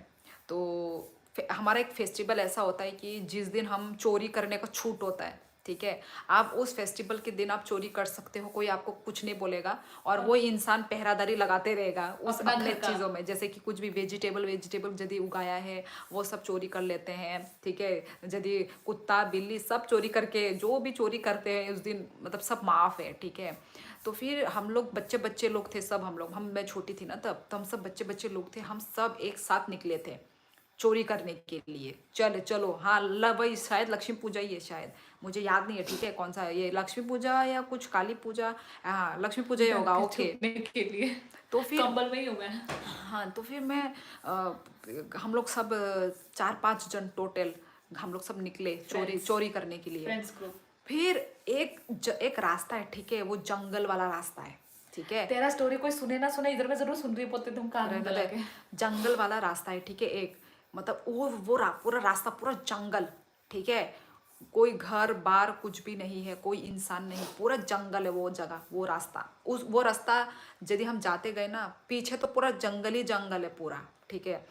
तो हमारा एक फेस्टिवल ऐसा होता है कि जिस दिन हम चोरी करने का छूट होता है, ठीक है? आप उस फेस्टिवल के दिन आप चोरी कर सकते हो, कोई आपको कुछ नहीं बोलेगा। और वो इंसान पहरादारी लगाते रहेगा उस अपना अपने घर का। चीज़ों में, जैसे कि कुछ भी वेजिटेबल यदि उगाया है वो सब चोरी कर लेते हैं, ठीक है? यदि कुत्ता बिल्ली सब चोरी करके, जो भी चोरी करते हैं उस दिन मतलब सब माफ़ है, ठीक है? तो फिर हम लोग बच्चे लोग थे सब, मैं छोटी थी ना तब, तो हम सब बच्चे लोग थे, हम सब एक साथ निकले थे चोरी करने के लिए। चलो हाँ, वही शायद लक्ष्मी पूजा ही है, शायद मुझे याद नहीं है, ठीक है? कौन सा ये लक्ष्मी पूजा या कुछ काली पूजा, हाँ लक्ष्मी पूजा ही होगा। ओके, छुपने के लिए तो फिर कंबल में ही हूँ मैं। हाँ तो फिर हम लोग सब 4-5 जन टोटल, हम लोग सब निकले चोरी करने के लिए। Friends group. फिर एक रास्ता है, ठीक है? वो जंगल वाला रास्ता है, ठीक है? तेरा स्टोरी कोई सुने ना सुने, इधर मैं जरूर सुन रही होते तुम कान में रहने लगा दे। के। जंगल वाला रास्ता है, ठीक है? एक मतलब पूरा रास्ता पूरा जंगल, ठीक है? कोई घर बार कुछ भी नहीं है, कोई इंसान नहीं, पूरा जंगल है वो जगह, वो रास्ता। वो रास्ता यदि हम जाते गए ना, पीछे तो पूरा जंगल ही जंगल है पूरा, ठीक है?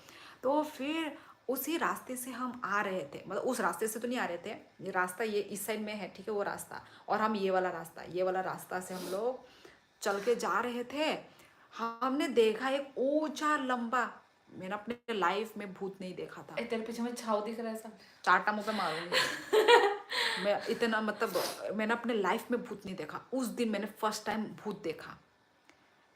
तो फिर उसी रास्ते से हम आ रहे थे, मतलब उस रास्ते से तो नहीं आ रहे थे, ये रास्ता ये इस साइड में है, ठीक है? वो रास्ता, और हम ये वाला रास्ता से हम लोग चल के जा रहे थे। हमने देखा एक ऊंचा लंबा, मैंने अपने लाइफ में भूत नहीं देखा था। तेरे पीछे में छाव दिख रहा है सब। चाटा मुंह पे मारूंगी। मैं इतना मतलब मैंने अपने लाइफ में भूत नहीं देखा। उस दिन मैंने फर्स्ट टाइम भूत देखा,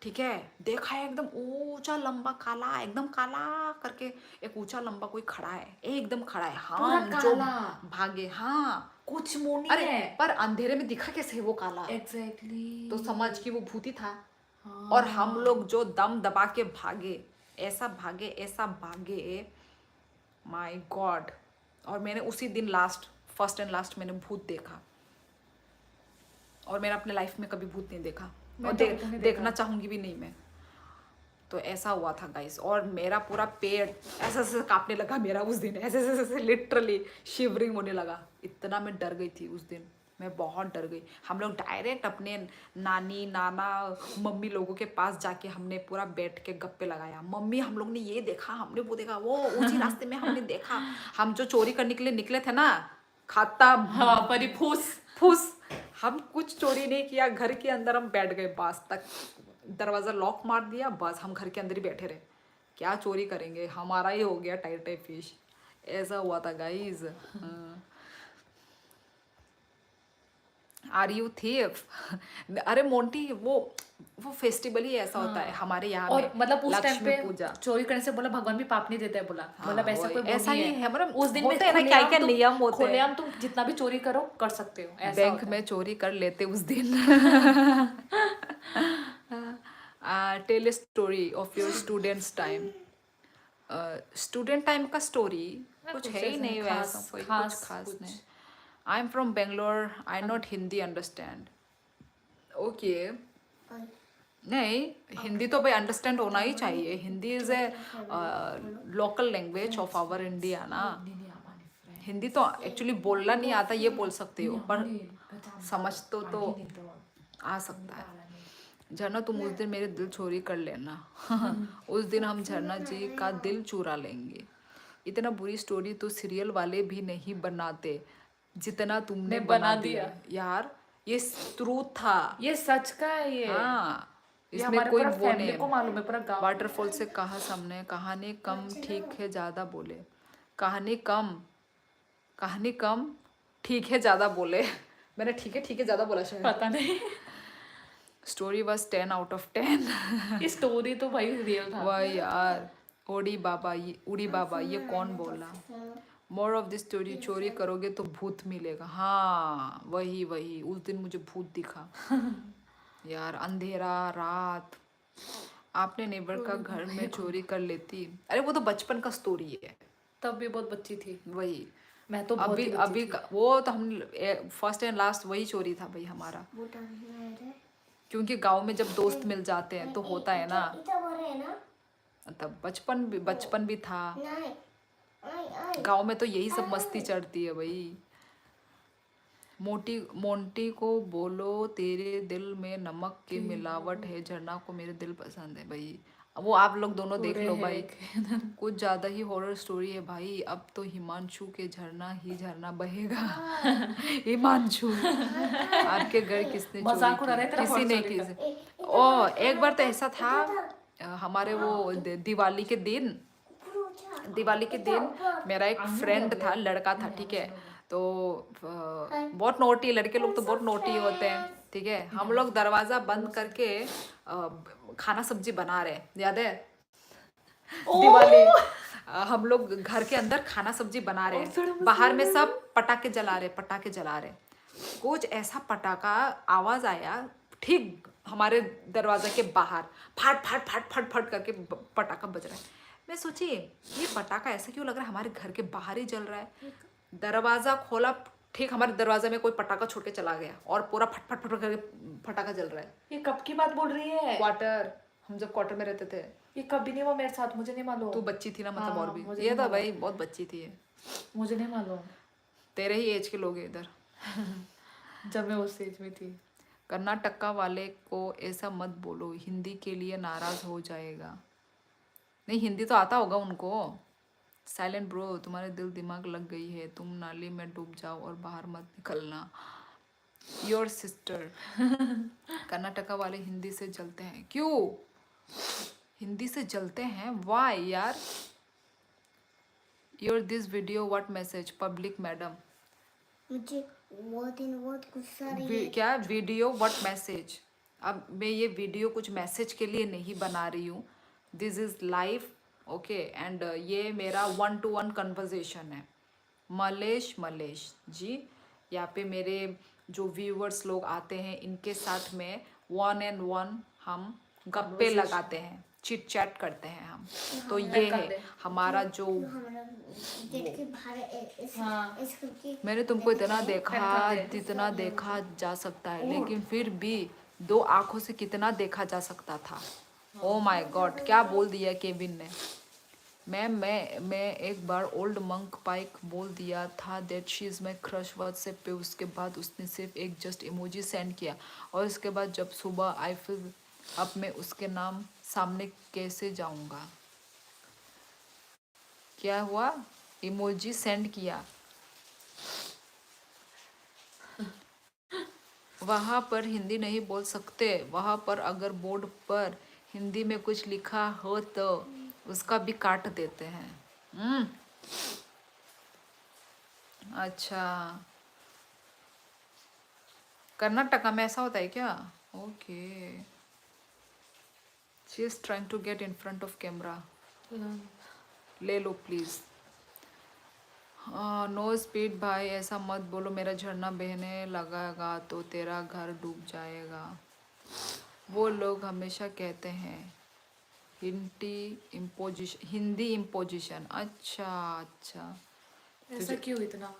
ठीक है? देखा है एकदम ऊंचा लंबा काला, एकदम काला करके एक ऊंचा लंबा कोई खड़ा है, एकदम खड़ा है। पूरा हाँ जो काला। भागे, हाँ कुछ मुंह नहीं अरे है। पर अंधेरे में दिखा कैसे वो काला? एग्जैक्टली। तो समझ कि वो भूत ही था। हाँ। और हम लोग जो दम दबा के भागे, ऐसा भागे, माय गॉड। और मैंने उसी दिन फर्स्ट एंड लास्ट मैंने भूत देखा, और मैंने अपने लाइफ में कभी भूत नहीं देखा, मैं और तो कभी नहीं देखना देखा। चाहूंगी भी नहीं मैं। तो ऐसा हुआ था गाइस, और मेरा पूरा पेट ऐसे कांपने लगा मेरा उस दिन, ऐसे लिटरली शिवरिंग होने लगा। इतना मैं डर गई थी उस दिन, मैं बहुत डर गई। हम लोग डायरेक्ट अपने नानी नाना मम्मी लोगों के पास जाके हमने पूरा बैठ के गप्पे लगाया। मम्मी हम लोग ने ये देखा, हमने वो देखा, वो उसी रास्ते में हमने देखा। हम जो चोरी करने के लिए निकले थे ना, खाता हाँ परी फूस, हम कुछ चोरी नहीं किया, घर के अंदर हम बैठ गए, बस तक दरवाज़ा लॉक मार दिया, बस हम घर के अंदर ही बैठे रहे। क्या चोरी करेंगे, हमारा ही हो गया टाइट फिश। ऐसा हुआ था गाइज। Are you thief? अरे मोंटी, वो फेस्टिवल ही ऐसा होता है हमारे यहाँ और में, मतलब उस टाइम लक्ष्मी पे पूजा। चोरी करने से बोला भगवान भी पाप नहीं देता है, बोला मतलब ऐसा वही, कोई वो ऐसा नहीं ही है, मतलब उस दिन में होते हैं ना क्या नियम होते हैं। खुलेआम तुम जितना भी चोरी करो कर सकते हो, ऐसा बैंक होता में है। चोरी कर लेते उस दिन। Tell story of your students time. Student time का स्टोरी कुछ है ही ऐसा नहीं खास- वैसा, कोई कुछ खास खास कुछ। नहीं। I am from Bangalore, I not Hindi understand. Okay, नहीं हिंदी तो भाई अंडरस्टैंड होना ही चाहिए। Hindi is a local language of our India ना। हिंदी तो एक्चुअली बोलना नहीं आता, ये बोल सकते हो, पर समझ तो आ सकता है। झरना तुम उस दिन मेरे दिल चोरी कर लेना। उस दिन हम झरना जी का दिल चुरा लेंगे। इतना बुरी स्टोरी तो सीरियल वाले भी नहीं बनाते जितना तुमने बना दिया यार। ये ट्रूथ था, ये सच का है ये। हाँ ये इसमें हमारे कोई पूरा वो फैमिली नहीं। को मालूम है, पूरा गाँव। वाटरफॉल से कहा सबने, कहानी कम ठीक है ज़्यादा बोले। कहानी कम ठीक है ज़्यादा बोले। मैंने ठीक है ज़्यादा बोला शायद। पता नहीं। स्टोरी बस 10 out of 10। ये स्टोरी तो भाई रियल था। वाह यार, उड़ी बाबा ये कौन बोला? मोर ऑफ दिस स्टोरी, चोरी करोगे तो भूत मिलेगा। हाँ वही वही, उस दिन मुझे भूत दिखा यार, अंधेरा रात। आपने नेबर का घर में चोरी कर लेती। अरे वो तो बचपन का स्टोरी है, तब भी बहुत बच्ची थी वही। मैं, तो बहुत अभी ही बच्ची अभी थी। वो तो हम फर्स्ट एंड लास्ट वही चोरी था भाई हमारा, क्योंकि गांव में जब दोस्त मिल जाते हैं तो होता है ना। तब बचपन भी था, गांव में तो यही सब मस्ती चढ़ती है भाई। मोंटी को बोलो तेरे दिल में नमक की मिलावट है, झरना को मेरे दिल पसंद है भाई। वो आप लोग दोनों देख लो भाई, कुछ ज्यादा ही हॉरर स्टोरी है भाई। अब तो हिमांशु के झरना ही झरना बहेगा। हिमांशु, आपके घर किसने चोरी मजाक उड़ा रहे की? तेरा किसी ने horror story किसी ओ एक बार तो ऐसा था, हमारे वो दिवाली के दिन मेरा एक फ्रेंड था, लड़का था, ठीक है। तो बहुत नोटी लड़के लोग तो बहुत नोटी होते हैं, ठीक है। हम लोग दरवाजा बंद करके खाना सब्जी बना रहे, याद है दिवाली। हम लोग घर के अंदर खाना सब्जी बना रहे हैं, बाहर में सब पटाखे जला रहे। कुछ ऐसा पटाखा आवाज आया ठीक हमारे दरवाजा के बाहर, फट फट फट फट फट करके पटाखा बज रहा है। मैं सोची ये पटाखा ऐसा क्यों लग रहा है हमारे घर के बाहर ही जल रहा है। दरवाजा खोला, ठीक हमारे दरवाजे में कोई पटाखा छोड़ के चला गया और पूरा फट फट फट करके पटाखा जल रहा है। ये कब की बात बोल रही है? क्वार्टर, हम जब क्वार्टर में रहते थे। ये कभी नहीं हुआ मेरे साथ, मुझे नहीं मालूम। तू बच्ची थी ना, मतलब हाँ, और भी मुझे ये नहीं था मालूम। भाई, बहुत बच्ची थी ये। मुझे नहीं मालूम। तेरे ही एज के लोग हैं इधर। जब मैं उस एज में थी। कर्नाटका वाले को ऐसा मत बोलो, हिंदी के लिए नाराज हो जाएगा। नहीं हिंदी तो आता होगा उनको। साइलेंट ब्रो, तुम्हारे दिल दिमाग लग गई है, तुम नाली में डूब जाओ और बाहर मत निकलना। Your sister. कर्नाटका वाले हिंदी से जलते हैं, क्यों हिंदी से जलते हैं? वाई यार। Your this video what message public madam. मुझे बहुत गुस्सा रही है। क्या वीडियो व्हाट मैसेज? अब मैं ये वीडियो कुछ मैसेज के लिए नहीं बना रही हूँ, this is live, okay. And ये मेरा 1-to-1 कन्वर्जेशन है। मलेश जी, यहाँ पे मेरे जो व्यूअर्स लोग आते हैं इनके साथ में 1-on-1 हम गप्पे लगाते हैं, चिट चैट करते हैं हम। तो ये है हमारा जो मैंने तुमको इतना देखा जितना देखा जा सकता है, लेकिन फिर भी 2 आंखों से कितना देखा जा सकता था। ओ माय गॉड, क्या बोल दिया केविन ने। मैं एक बार ओल्ड मंक पाइक बोल दिया था that she is my crush WhatsApp पे। उसके बाद उसने सिर्फ एक जस्ट इमोजी सेंड किया, और उसके बाद जब सुबह आई फिर अब मैं उसके नाम सामने कैसे जाऊंगा। क्या हुआ? इमोजी सेंड किया, वहाँ पर हिंदी नहीं बोल सकते, वहाँ पर अगर बोर्ड पर हिंदी में कुछ लिखा हो तो उसका भी काट देते हैं। अच्छा, कर्नाटका में ऐसा होता है क्या? Okay. She is trying to get in front of camera. ले लो प्लीज। नो स्पीड भाई, ऐसा मत बोलो, मेरा झरना बहने लगेगा तो तेरा घर डूब जाएगा। वो लोग हमेशा कहते हैं हिंदी इम्पोजिशन। अच्छा ऐसा क्यों इतना?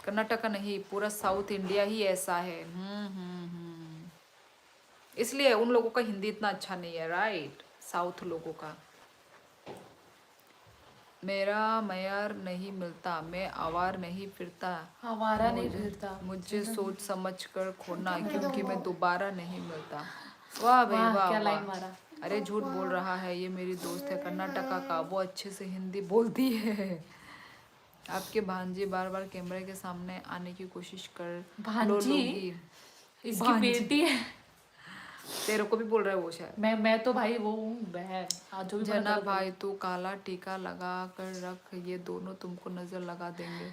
कर्नाटका नहीं, पूरा साउथ इंडिया ही ऐसा है। इसलिए उन लोगों का हिंदी इतना अच्छा नहीं है, राइट, साउथ लोगों का। मेरा मयार नहीं मिलता, मैं आवार नहीं फिरता, हमारा नहीं फिरता। मुझे सोच समझ कर खोना, क्योंकि मैं दोबारा नहीं मिलता। वाह भाई वाह, क्या लाइन वाह। मारा। अरे झूठ बोल रहा है, ये मेरी दोस्त है कर्नाटका का, वो अच्छे से हिंदी बोलती है। आपके भांजी बार बार कैमरे के सामने आने की कोशिश कर भांजी? इसकी बेटी है। तेरे को भी बोल रहा है वो शायद। मैं तो भाई वो हूँ बहन। आज जो भी जना भाई तू काला टीका लगा कर रख, ये दोनों तुमको नजर लगा देंगे।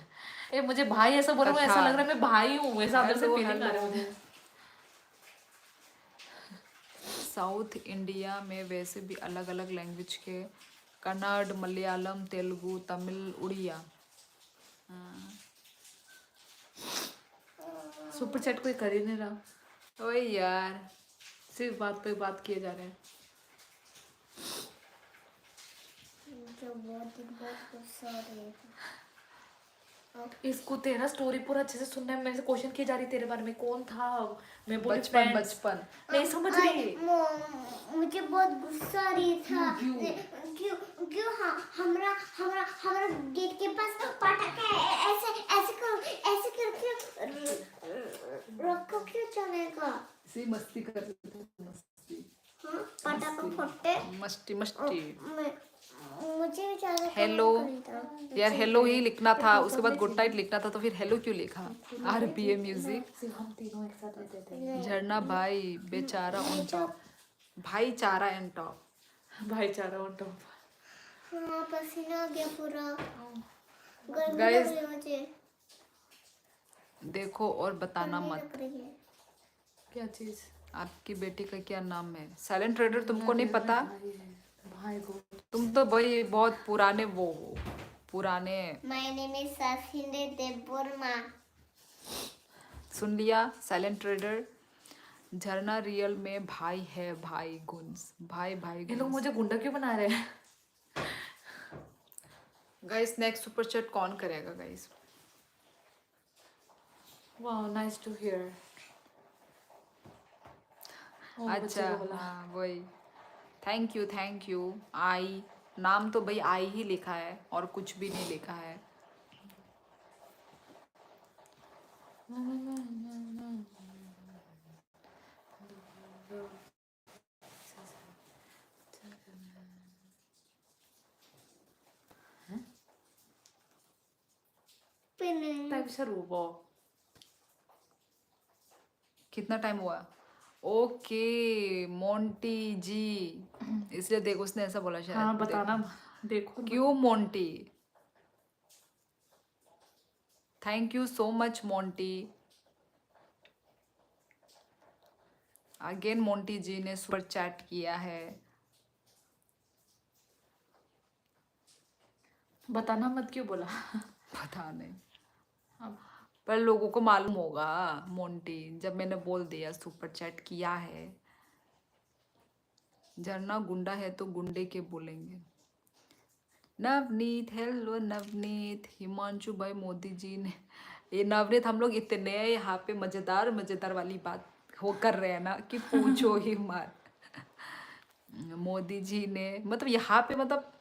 ए मुझे भाई ऐसा बोल रहा है, ऐसा लग रहा है मैं भाई हूँ, ऐसा अंदर से फीलिंग आ रही है मुझे। साउथ इंडिया में वैसे भी अलग अलग लैंग्वेज के कन्नड़, मलयालम, तेलुगु, तमिल, उड़िया। सुपर चैट कोई कर ही नहीं रहा, ओए यार, सिर्फ बात पे बात किए जा रहे हैं। जो बहुत गुस्सा आ रही है। इसको तेरा स्टोरी पूरा अच्छे से सुनना है, मेरे से क्वेश्चन किए जा रही तेरे बारे में, कौन था, मैं बोली बचपन friends। बचपन। नहीं समझ रही। मुझे बहुत गुस्सा आ रही था। क्यों? क्यों क्यों हाँ हमरा हमरा हमरा गेट के पास पटाखे ऐसे ऐसे करके रखो, क्यों चलेगा? सी मस्ती कर रहे थे, मस्ती हाँ, पटाखे फटते। मस्ती मस्ती। मुझे भी ज्यादा हेलो यार, हेलो ही लिखना था, उसके बाद गुड नाइट लिखना था, तो फिर हेलो क्यों लिखा? RPA music. सिर्फ हम तीनों एक साथ रहते थे। झरना भाई बेचारा ऑन टॉप, भाईचारा एंड टॉप। भाईचारा ऑन टॉप। हाँ, पसीना आ गया पूरा, गर्मी Guys, लग रही है मुझे, देखो और बताना गर्मी मत। लग रही है। क्या चीज? आपकी बेटी का क्या नाम है? साइलेंट ट्रेडर तुमको नहीं पता? भाई को तुम तो भाई बहुत पुराने वो हो, पुराने। My name is Sasinde Deborma. सुन लिया साइलेंट ट्रेडर? झरना रियल में भाई है, भाई गुंज, भाई भाई ये लोग गुंज। मुझे गुंडा क्यों बना रहे हैं? गाइस नेक्स्ट सुपर चैट कौन करेगा guys? Wow, nice to hear. अच्छा हाँ वही, थैंक यू। आई नाम तो भाई आई ही लिखा है और कुछ भी नहीं लिखा है। टाइप से रूबो। कितना टाइम हुआ? ओके मोंटी जी, इसलिए देखो उसने ऐसा बोला शायद। हाँ बताना, देखो क्यों Monty? Thank you so much Monty. Again Monty ji ने सुपर चैट किया है। बताना मत क्यों बोला? पता नहीं, पर लोगों को मालूम होगा मोंटी, जब मैंने बोल दिया सुपर चैट किया है। झरना गुंडा है तो गुंडे के बोलेंगे। नवनीत, हेलो नवनीत। हिमांशु भाई मोदी जी ने, ये नवनीत हम लोग इतने यहाँ पे मजेदार वाली बात हो कर रहे हैं ना कि पूछो ही मत। मोदी जी ने मतलब यहाँ पे मतलब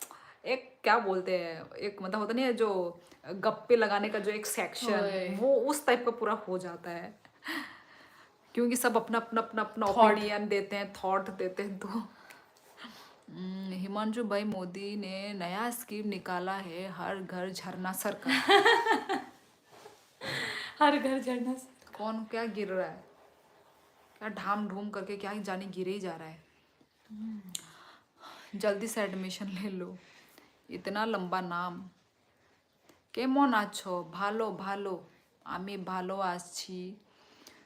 एक क्या बोलते हैं, एक मतलब होता नहीं है जो गप्पे लगाने का जो एक सेक्शन, वो उस टाइप का पूरा हो जाता है, क्योंकि सब अपना ओपिनियन देते हैं, थॉट देते हैं। तो हिमांशु भाई मोदी ने नया स्कीम निकाला है, हर घर झरना सरकार। हर घर झरना। कौन क्या गिर रहा है? क्या ढाम ढूम करके क्या जाने गिरे ही जा रहा है। जल्दी से एडमिशन ले लो, इतना लंबा नाम। केमन आछो? भालो भालो, आमी भालो आछी।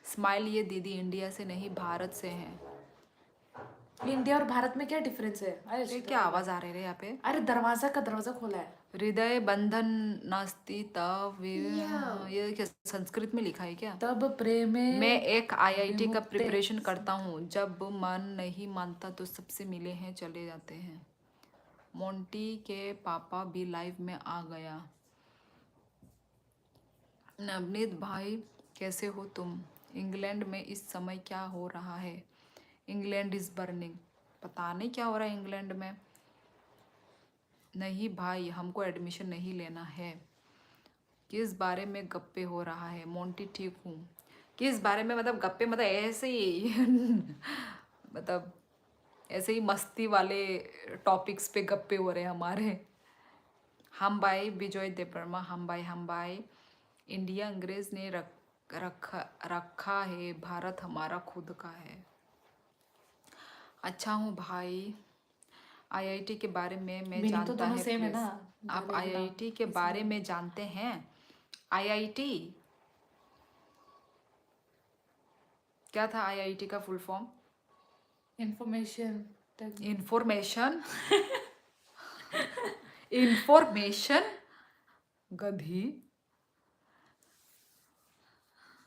स्माइल, ये दीदी इंडिया से नहीं भारत से हैं। इंडिया और भारत में क्या डिफरेंस है? ये क्या आवाज आ रही है यहाँ पे? अरे दरवाजा खोला है। हृदय बंधन नास्ति तब ये क्या संस्कृत में लिखा है क्या? तब प्रेमे। मैं एक IIT का प्रिपरेशन करता हूँ, जब मन नहीं मानता तो सबसे मिले हैं चले जाते हैं। मोंटी के पापा भी लाइव में आ गया। नवनीत भाई कैसे हो तुम? इंग्लैंड में इस समय क्या हो रहा है? England is burning. पता नहीं क्या हो रहा है इंग्लैंड में। नहीं भाई, हमको एडमिशन नहीं लेना है। किस बारे में गप्पे हो रहा है? मोंटी ठीक हूँ। किस बारे में मतलब गप्पे, मतलब ऐसे ही मतलब ऐसे ही मस्ती वाले टॉपिक्स पे गप्पे हो रहे हैं हमारे। हम भाई विजय देवर्मा, हम भाई इंडिया अंग्रेज ने रखा है, भारत हमारा खुद का है। अच्छा हूँ भाई। IIT के बारे में मैं मीनिंग जानता तो दोनों है सेम है please। ना। आप IIT के बारे में जानते हैं? IIT क्या था? IIT का full form? Information. Information information गधी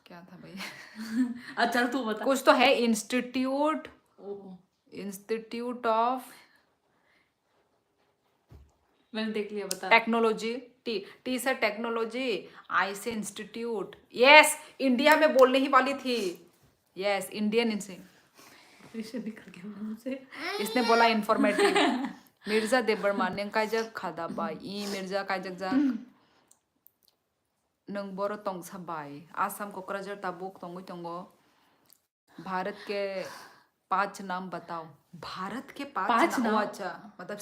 क्या था भाई? अच्छा तू बता। कुछ तो है इंस्टीट्यूट ओह, ऑफ मैंने देख लिया, बता। टेक्नोलॉजी। टी टी से टेक्नोलॉजी, आई से इंस्टीट्यूट। यस, इंडिया में बोलने ही वाली थी। यस, इंडियन इनसे इसे निकल गया मुंह से। इसने बोला इंफॉर्मेटिव। मिर्जा देबरमान नें काजक खादाबा ई मिर्जा काजक जा नंग बोरो तोंग सबाई आसाम कोकराझार ताबुक तोंगु तोंगो। भारत के 5 नाम बताओ। भारत के 5 5 नाम। नाम? ओ अच्छा, मतलब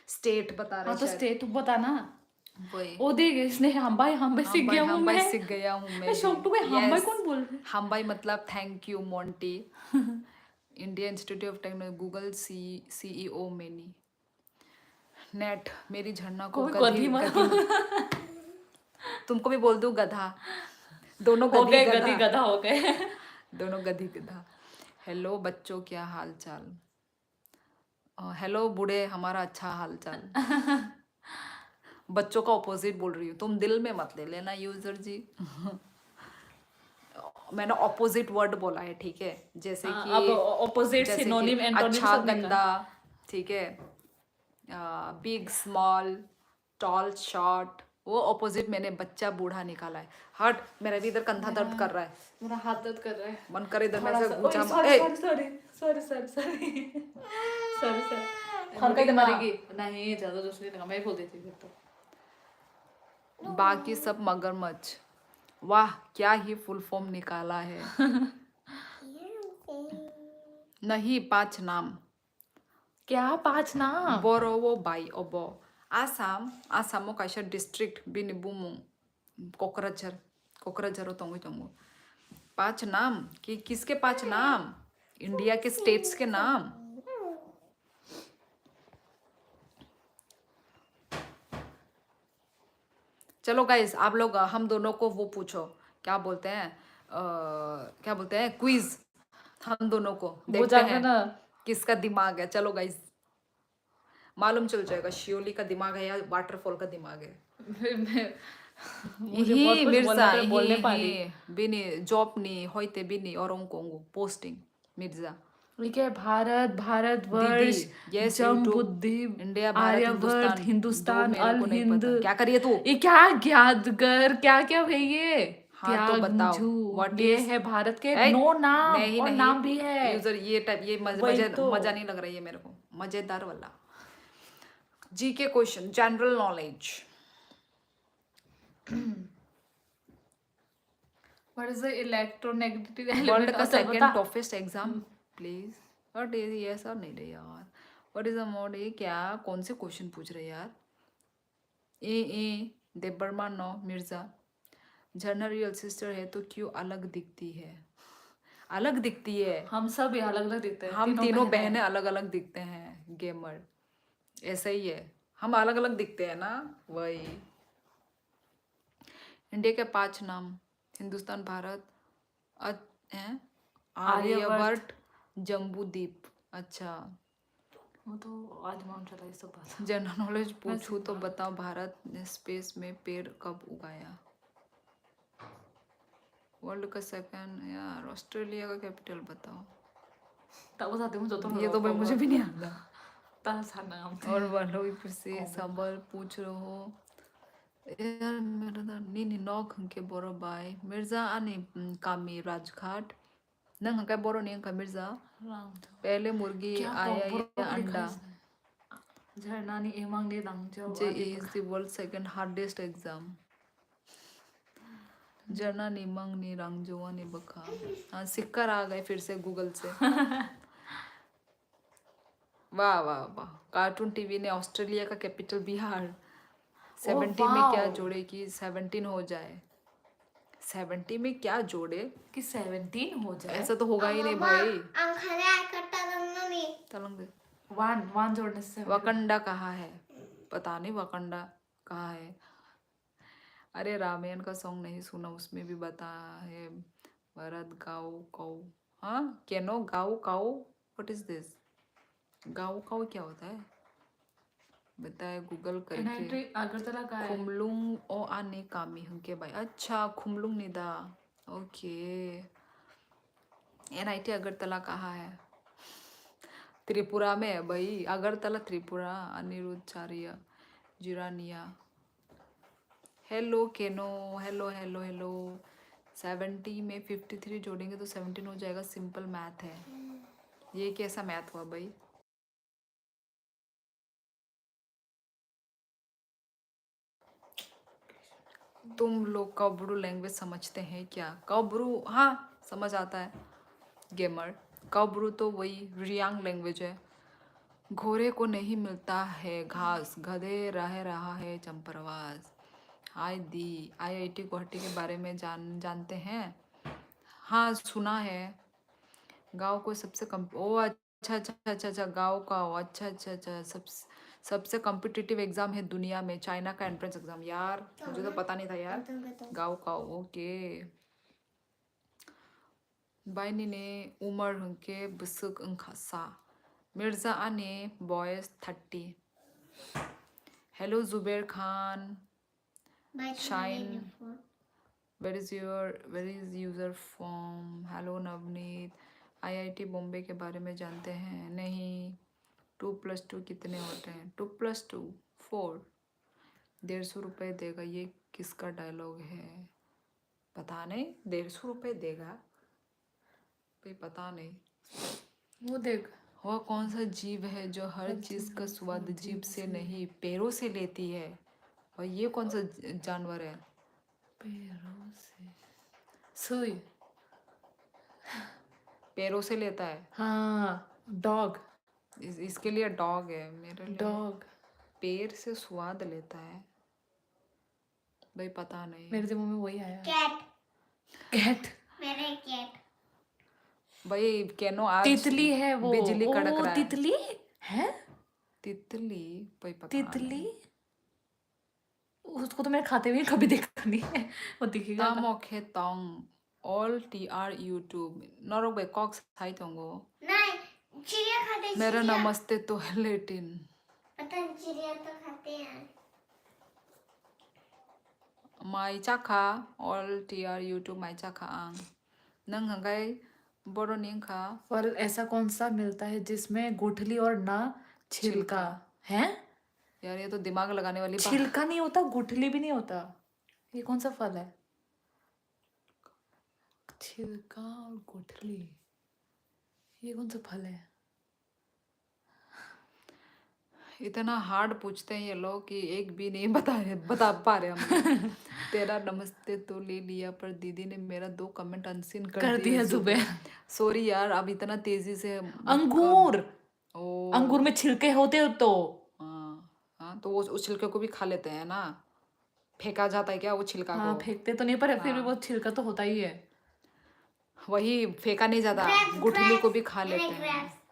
स्टेट बता रहे हाँ तो शायद। स्टेट तू बता ना। वही ओ देख इसने हम्बाई सीख गया हूँ मैं। सीख गया हूँ मैं मैं शौक टू भी। हम्बाई Yes, कौन बोल रहा है? हम्बाई मतलब thank you Monty. India institute of technology Google CEO many. Net मेरी झरना को कोई गधी गधी मत। गधी तुमको भी बोल दूं गधा। दोनों हो गधी गए गधा। गधी गधा हो गए। दोनों गधी गधा। हेलो बच्चों, क्या हाल चाल? हेलो बूढ़े, हमारा अच्छा हाल चाल। बच्चों का ऑपोजिट बोल रही हूँ, तुम दिल में मत ले लेना यूजर जी। मैंने ऑपोजिट वर्ड बोला है, ठीक है? जैसे हाँ, कि अब ऑपोजिट जैसे कि सिनोनिम एंटोनिम अच्छा सब निकाल। गंदा, ठीक है? बिग स्मॉल, टॉल शॉर्ट, वो ऑपोजिट मैंने बच्चा बूढ़ा निकाला है। हट, मेरा भी इधर कंधा दर्द कर रहा है। मेरा हाथ दर्द कर रहा है। मन कर इधर में थोड़ा से सा। गुचा ओए, ए, सॉरी। फरका ही मारेगी नहीं, ज्यादा जोश नहीं लगा, मैं ही बोल देती फिर तो। बाकी सब मगरमच्छ। वाह, क्या ही फुल फॉर्म निकाला है। नहीं, 5 नाम। क्या 5 नाम? बोरोवो बाई ओबो आसामो काइसा डिस्ट्रिक्ट बिनि बुमुं कोकराझार तंगु तंगु। 5 नाम कि किसके 5 नाम? इंडिया के स्टेट्स के नाम। चलो गाइस, आप लोग हम दोनों को वो पूछो, क्या बोलते हैं क्विज। हम दोनों को वो देखते जाकर हैं ना किसका दिमाग है। चलो गाइस, मालूम चल जाएगा शियोली का दिमाग है या वाटरफॉल का दिमाग है। मुझे बहुत कुछ बोलना था, बोलने पाली। बिनी जॉबनी होइते बिनी औरंगकोंगु पोस्टिंग मिर्जा ठीक है। भारत, दीदी। भारतवर्ष, यस, जम्बुद्वीप, इंडिया, भारत, आर्यवर्त, दो हिंदुस्तान, मेरे अल को नहीं हिंद। पता। क्या करिए तू? ये क्या ज्ञात कर, क्या क्या है ये? हाँ तो बताओ, त्यागझू, व्हाट ये इज? है भारत के ए, 9 नाम, नहीं और नहीं, नाम भी है। यूजर ये टाइप ये वही तो। मजा नहीं लग रहा है मेरे को, मजेदार वाला। जी के question, general knowledge. What is the electronegative element? World का चल सेकंड बता। Toughest exam please. What is ये सर नहीं रहे यार। What is the mode? ये क्या कौन से क्वेश्चन पूछ रहे यार? ए देबबर्मा नो मिर्जा। झरना रियल सिस्टर है तो क्यों अलग दिखती है? अलग दिखती है। हम सब ही अलग अलग दिखते हैं। हम तीनों बहनें अलग अलग दिखते हैं गेमर। ऐसा ही है, हम अलग अलग दिखते हैं ना। वही। इंडिया के 5 नाम। हिंदुस्तान, भारत, हैं आर्यवर्त, जम्बूद्वीप। अच्छा, वो तो आज मालूम चला ये सब बात। जनरल नॉलेज पूछूं तो बताओ, भारत ने स्पेस में पेड़ कब उगाया? वर्ल्ड का सेकंड यार, ऑस्ट्रेलिया का कैपिटल बताओ। तब बताते मुझे तो ये तो भाई मुझे भी नहीं आता। तासा नाम थे। और बोलो फिर से सवाल पूछ रहे हो यार। मेरा नी नौक के बोरो बाय मिर्जा आने कामी राजघाट नंग का बोरो नहीं का मिर्जा। पहले मुर्गी आया या अंडा? झरना नी एमांग ने लंगजाओ जे is the world second hardest exam. झरना नी मंग नी रंगजोआ नी बखा। हाँ, सिक्कर आ गए फिर से गूगल से। वाह वाह वाह। कार्टून टीवी ने ऑस्ट्रेलिया का कैपिटल बिहार 70 में क्या जोड़े कि 17 हो जाए? 70 में क्या जोड़े कि 17 हो जाए? ऐसा तो होगा ही नहीं भाई। अंखरे कट्टा दंगना नहीं। तलंग दे। वन जोड़ने से वकंडा कहाँ है? पता नहीं वकंडा कहाँ है। अरे रामायण का सॉन्ग नहीं सुना? उसमें भी बता है भरत गाओ काओ। हाँ, केनो गाओ काओ। What is this? गाओ काओ क्या होता है? बताए गूगल करके। एनआईटी अगरतला का है। खुमलुंग ओ आने कामी हुंके भाई। अच्छा खुमलुंग निदा। ओके। एनआईटी अगरतला कहाँ है? त्रिपुरा में है भाई। अगरतला त्रिपुरा। अनिरुद्धाचार्य जिरानिया। हेलो केनो। Hello hello hello. 70 में 53 जोड़ेंगे तो 17 हो जाएगा। सिंपल मैथ है ये। कैसा मैथ हुआ भाई? तुम लोग कब्रू लैंग्वेज समझते हैं क्या? कब्रू हाँ समझ आता है। गेमर कब्रू तो वही रियांग लैंग्वेज है। घोड़े को नहीं मिलता है घास, गधे रह रहा है चंपरवास। हाय दी। आईआईटी गुवाहाटी के बारे में जानते हैं? हाँ सुना है। गांव को सबसे कम ओ अच्छा अच्छा अच्छा अच्छा गांव का हो। अच्छा अच्छा अच्छा सबसे कॉम्पिटिटिव एग्जाम है दुनिया में चाइना का एंट्रेंस एग्जाम। यार मुझे तो पता नहीं था यार। गांव का हो, ओके। बाइनी ने उमर हंके बुसुक अंखासा। मिर्जा आने boys 30। Hello Zubair Khan. Shine where is user form. Hello Navneet. IIT Bombay के बारे में जानते हैं? नहीं। 2+2 कितने होते हैं? 2+2 4। 150 रुपये देगा। ये किसका डायलॉग है? पता नहीं। 150 रुपये देगा भाई, पता नहीं। वो देख वह कौन सा जीव है जो हर चीज का स्वाद जीभ से नहीं पैरों से लेती है? और ये कौन सा जानवर है? पैरों से सुई। पैरों से लेता है। हाँ डॉग। इसके लिए डॉग है। मेरे लिए डॉग पैर से स्वाद लेता है भाई, पता नहीं। मेरे दिमाग में वही आया। कैट। कैट। मेरे कैट। भाई केनो आज तितली है वो। बिजली कड़क ओ रहा है। तितली है। तितली भाई पता तितली नहीं। उसको तो मैंने खाते हुए कभी देखा नहीं है। वो दिखेगा ना। तामोखे तोंग ऑल TR यूट्यूब नरोग भाई कॉक्स हाई तोंगो। नहीं चिड़िया खाते हैं, मेरा चिड़िया। नमस्ते तो है लेटिन। पता है चिड़िया तो खाते हैं। माई चाखा ऑल TR यूट्यूब माई चाखा आंग नंग हंगाई बोरो निंग खा। फल ऐसा कौन सा मिलता है जिसमें गुठली और ना छिलका है? यार ये तो दिमाग लगाने वाली बात। छिलका नहीं होता, गुठली भी नहीं होता। ये कौन सा फल है? छिलका और गुठली, ये कौन सा फल है? इतना हार्ड पूछते हैं ये लोग कि एक भी नहीं बता पा रहे हम लोग। तेरा नमस्ते तो ले लिया पर दीदी ने मेरा 2 कमेंट अनसीन कर दिया जुबेर। जुबेर। सॉरी यार अब इतना तेजी से अंगूर। ओ अंगूर में छिलके होते हो तो। हाँ हाँ तो वो उस छिलके को भी खा लेते हैं ना? फेंका जाता है क्या वो छिलका हाँ को? फेंकते तो नहीं, पर फिर भी हाँ। वो छिलका तो होता ही है। वही फेंका नहीं जाता, Grapes, गुठली को grapes, भी खा मेरे लेते हैं। grapes।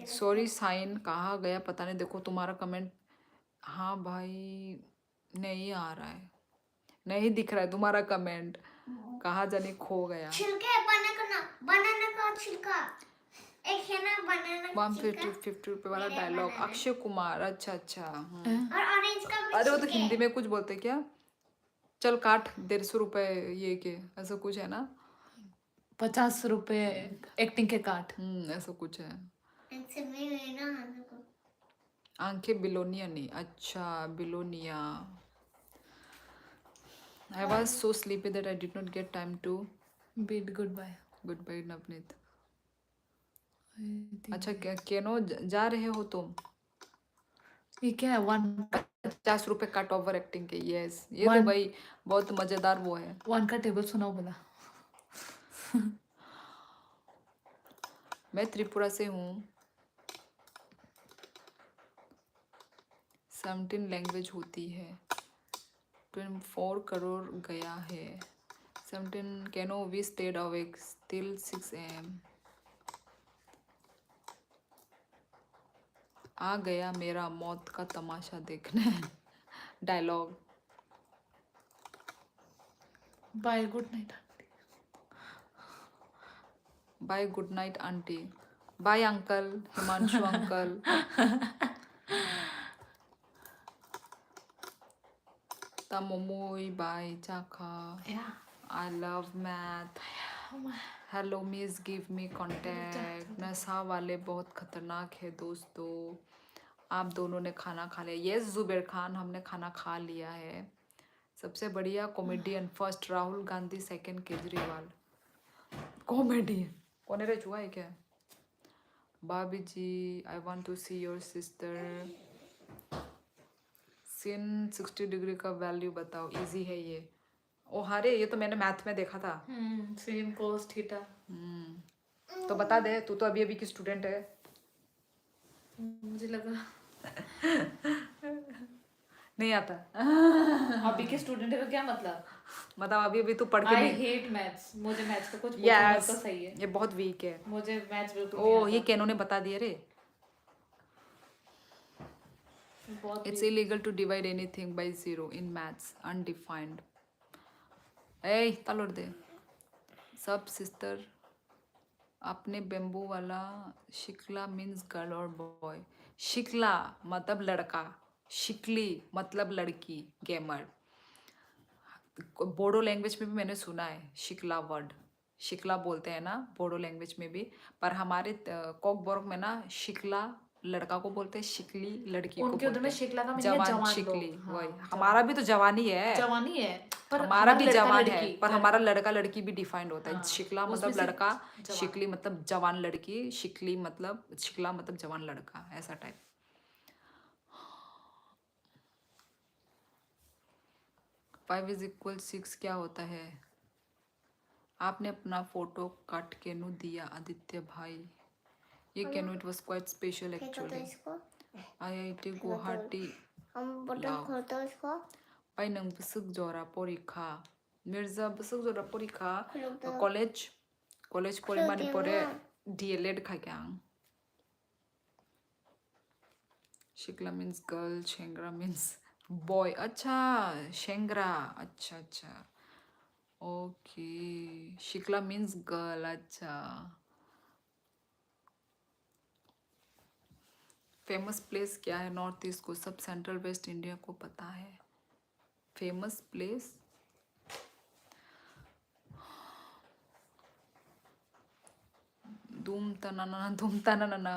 सॉरी साइन कहाँ गया पता नहीं। देखो तुम्हारा कमेंट। हाँ भाई नहीं आ रहा है, नहीं दिख रहा है तुम्हारा कमेंट। कहाँ जाने खो गया। छिलके बनाना का छिलका। एक है ना बनाना का 150 रुपये वाला मेरे डायलॉग। बनाना। अक्षय कुमार। अच्छा अच्छा और ऑरेंज का भी अरे वो तो छिलके। हिंदी में कुछ बोलते क्या? चल काट 150 रुपये ये के ऐसा कुछ है ना? 50 रुपए एक्टिंग के काट। ऐसा कुछ है। ऐसे में है ना हमको। आंखें बिलोनिया नहीं। अच्छा Belonia. I was so sleepy that I did not get time to bid goodbye. goodbye Navneet. अच्छा केनो जा रहे हो तुम? ये क्या है? 50 रुपए कट ओवर एक्टिंग के। यस ये तो One- भाई बहुत मजेदार वो है। 1 का टेबल सुनाओ बोला। मैं त्रिपुरा से हूँ। 17 लैंग्वेज होती है। 24 करोड़ गया है। 17 कैनो we stayed awake till 6 AM। आ गया मेरा मौत का तमाशा देखने। Dialogue. Bye good night. Bye good night aunty. Bye uncle Himanshu uncle. Tamomoy bye Chaka. Yeah. I love math. Hello miss give me contact. नशा वाले बहुत खतरनाक है दोस्तों. आप दोनों ने खाना खा लिया? यस जुबेर खान, हमने खाना खा लिया है. सबसे बढ़िया comedian first Rahul Gandhi, second Kejriwal. Comedian कौन है रे? चुहा है क्या? भाभी जी I want to see your sister. sin 60 degree का वैल्यू बताओ. इजी है ये. ओ हरे, ये तो मैंने मैथ में देखा था. Same cos theta. तो बता दे, तू तो अभी अभी की स्टूडेंट है. मुझे लगा नहीं आता. अभी के स्टूडेंट का क्या मतलब? मतलब अभी अभी तू पढ़ के आई नहीं. Hate maths. मुझे मैथ्स का कुछ यस, तो सही है. ये बहुत वीक है. मुझे मैथ्स बिल्कुल ओ नहीं ये आता. कैनो ने बता दिया रे. बहुत It's illegal to divide anything by zero in maths. Undefined. ए तलोड़ दे. सब सिस्टर अपने बेम्बू वाला. शिकला मीन्स गर्ल और बॉय. शिकला मतलब लड़का. शिकली मतलब लड़की. गेमर. बोडो लैंग्वेज में भी मैंने सुना है शिकला वर्ड. शिकला बोलते हैं ना बोडो लैंग्वेज में भी. पर हमारे कोकबोर्ग में ना शिकला लड़का को बोलते हैं, शिकली लड़की को उनके उधर में बोलते हैं. शिकला का मीनिंग है जवान जवान लोग. शिकली. हाँ, वही जवान. हमारा भी तो जवानी है. जवानी है पर हमारा भी लड़का जवान है, लड़की. पर हमारा लड़का लड़की भी डिफाइंड होता है. हाँ, शिकला उसमें मतलब से लड़का, जवान. शिकली मतलब जवान लड़की, शिकली मतलब शिकला मतलब जवान लड़का, ऐसा टाइप. 5 = 6 क्या होता है? आपने अपना फोटो काट के नु दिया आदित्य भाई. ये canoe it was quite special फेंको तो एक्चुअली. इसको. IIT गुवाहाटी. हम बटन लाओ. खोलते हैं इसको. पाई नंग बसुक जोरा पोरिखा. मिर्जा बसुक जोरा पोरिखा. खुलते. कॉलेज परिमाणी परे DLED खाग्यांग. शिकला मीन्स गर्ल, शेंगरा मीन्स बॉय. अच्छा शेंगरा. अच्छा अच्छा ओके. शिकला मीन्स गर्ल. अच्छा. फेमस प्लेस क्या है नॉर्थ ईस्ट को? सब सेंट्रल वेस्ट इंडिया को पता है. फेमस प्लेस धूम तनाना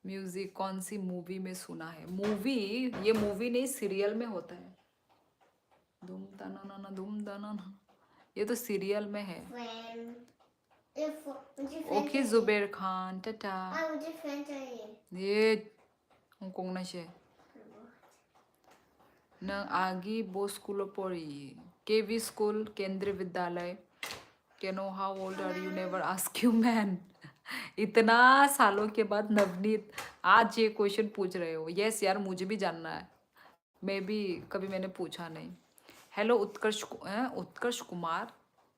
म्यूजिक कौन सी मूवी में सुना है? मूवी, ये मूवी नहीं सीरियल में होता है. धूम तनाना ये तो सीरियल में है. मुझे ओके जुबेर खान टाटा. मुझे फैन चाहिए. ये 홍콩 나시. न आगी बो स्कूल पढ़ी. KV school Kendriya Vidyalaya. कैनो how old are you? Never ask you man. इतना सालों के बाद नवनीत आज ये क्वेश्चन पूछ रहे हो. यस यार मुझे भी जानना है. मैं भी कभी मैंने पूछा नहीं. हेलो उत्कर्ष कुमार.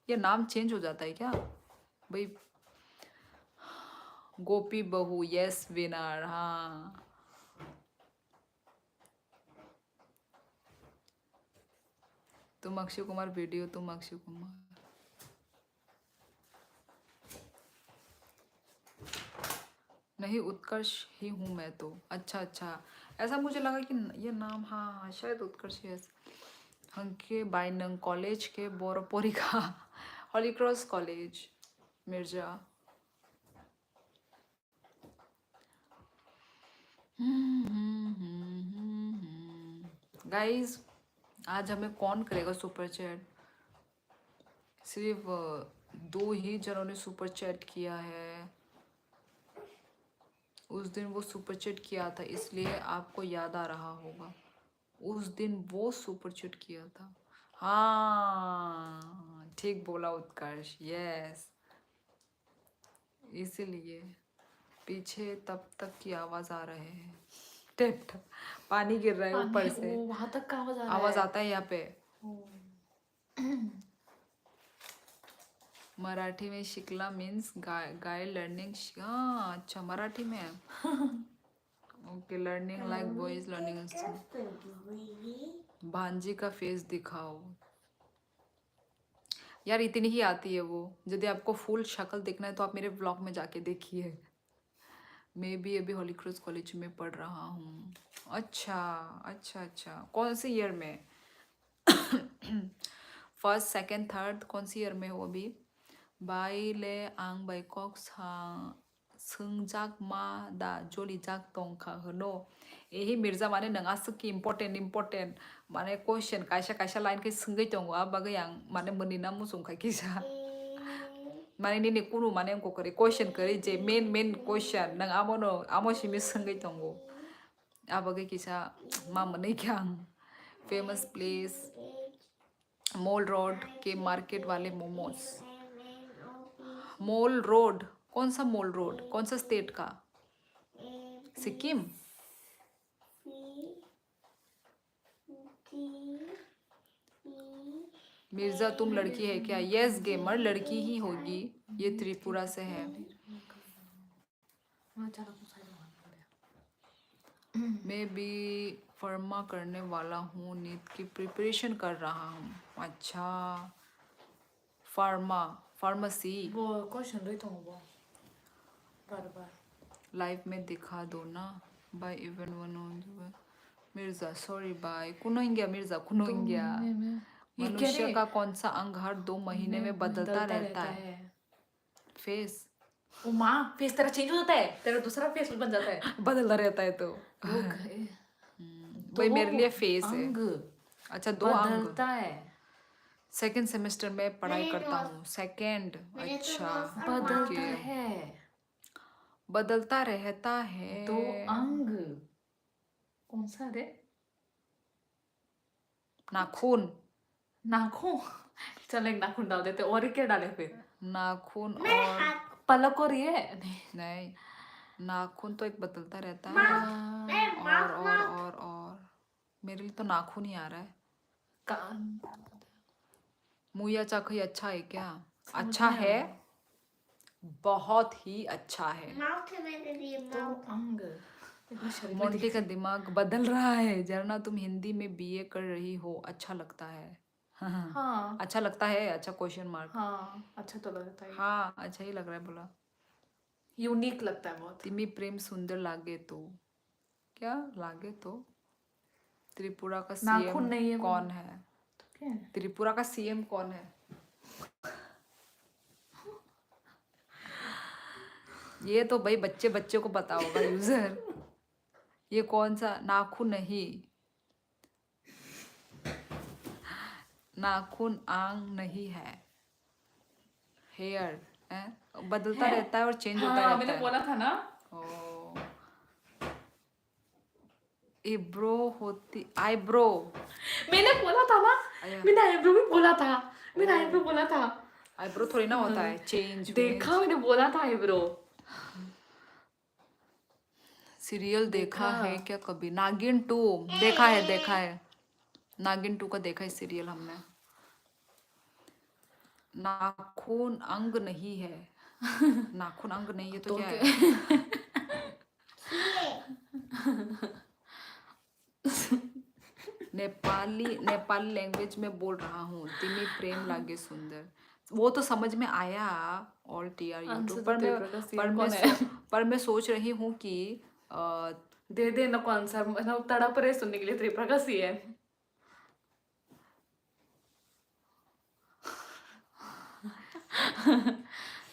ये नाम चेंज हो जाता है क्या भाई? गोपी बहू. Yes winner. हाँ तुम अक्षय कुमार वीडियो. तुम अक्षय कुमार. नहीं उत्कर्ष ही हूँ मैं तो. अच्छा अच्छा ऐसा मुझे लगा कि ये नाम. हाँ हाँ शायद उत्कर्ष. यस. हंके बाइनंग कॉलेज के बोरपोरिका. हॉली क्रॉस कॉलेज मिर्जा. गाइस आज हमें कौन करेगा सुपर चैट? सिर्फ 2 ही जनों ने सुपर चैट किया है. उस दिन वो सुपर चैट किया था इसलिए आपको याद आ रहा होगा. उस दिन वो सुपर चैट किया था. हाँ ठीक बोला उत्कर्ष. यस इसीलिए पीछे तब तक की आवाज आ रहे हैं. टेप टेप पानी गिर रहा है ऊपर से. वहां तक का आवाज आ रहा आवाज है. आता है यहाँ पे. मराठी में शिकला मीन्स गाय लर्निंग. हाँ अच्छा मराठी में. Okay learning like boys learning. भांजी का फेस दिखाओ यार. इतनी ही आती है वो. यदि आपको फुल शक्ल देखना है तो आप मेरे ब्लॉग में जाके देखिए. मैं भी अभी हॉली क्रॉस कॉलेज में पढ़ रहा हूँ. अच्छा अच्छा अच्छा कौन से ईयर में? फर्स्ट सेकंड थर्ड कौन सी ईयर में हो अभी? बाई ले आंग बाई कॉक संजाक मा दा जोली जाक तोंग खा हनो यही मिर्जा माने नंगा सकी इम्पोर्टेंट माने क्वेश्चन कायसा लाइन के संगै तोंग आ बागै आं माने मनिना मुसुं खाय किसा माने नि कुनु माने अंको करे क्वेश्चन करे जे मेन क्वेश्चन नंग आमोनो आमो सिमी संगै तोंगो आ बागै किसा मा मनै Kiang famous place mall road के मार्केट वाले मोमोज। मॉल रोड कौन सा मॉल रोड कौन सा स्टेट का? सिक्किम। मिर्जा तुम लड़की है क्या? यस गेमर लड़की ही होगी, ये त्रिपुरा से है। मैं भी फर्मा करने वाला हूँ, नीट की प्रिपरेशन कर रहा हूँ। अच्छा फार्मेसी वो क्वेश्चन रही तो वो बार लाइव में दिखा दो ना बाय इवन वन मिर्जा सॉरी बाय कुनोंगिया मिर्जा कुनोंगिया मनुष्य का कौन सा अंग हर 2 महीने में बदलता रहता है? फेस। ओ माँ फेस तेरा चेंज हो जाता है, तेरा दूसरा फेस बन जाता है। बदलता रहता है तो भाई मेरे लिए फेस है। अंग अच्छा 2 अंग बदलता है, सेकंड सेमेस्टर में पढ़ाई करता हूँ। सेकंड अच्छा बदलता ओके। है बदलता रहता है 2 अंग। कौन सा रे? नाखून। नाखून। चल एक नाखून डाल देते और क्या डाले फिर? नाखून और पलक और ये नहीं नाखून तो एक बदलता रहता है और मेरे लिए तो नाखून ही आ रहा है। कान मुया चाखई अच्छा है क्या? अच्छा है बहुत ही अच्छा है। माउथ है मेरे लिए तो माउथ। अंग शरीर में मोंटी का दिमाग बदल रहा है। झरना तुम हिंदी में बीए कर रही हो, अच्छा लगता है। हाँ अच्छा लगता है, अच्छा क्वेश्चन मार्क। हाँ अच्छा तो लगता है, हाँ अच्छा ही लग रहा है बोला। यूनिक लगता है बहुत। तिमी प्रेम सुंदर लागे तो क्या लागे तो? त्रिपुरा का नाखून सीएम नहीं है वो। कौन है? तो क्या है? त्रिपुरा का सीएम कौन है? ये तो भाई बच्चे को पता होगा यूजर। ये कौन सा नाखून नहीं, नाखून आंग नहीं है, हेयर है? बदलता है? रहता है और चेंज होता हाँ रहता मैंने है। बोला था ना। ओ इब्रो होती आईब्रो। मैंने बोला था ना, आया। मैंने आईब्रो भी बोला था, मैंने आईब्रो बोला था। आईब्रो थोड़ी ना होता है चेंज। देखा मैंने बोला था आईब्रो। सीरियल देखा देखा। है क्या कभी? नागिन 2 देखा है। नागिन 2 का देखा है सीरियल हमने। नाखून अंग नहीं है। नाखून अंग नहीं है तो क्या है? नेपाली लैंग्वेज में बोल रहा हूँ। तिमी प्रेम लागे सुंदर, वो तो समझ में आया ऑल टीआर यूट्यूब पर मैं सोच रही हूँ कि दे दे ना आंसर, मतलब तड़प रहे सुनने के लिए त्रिपुरा का सीएम।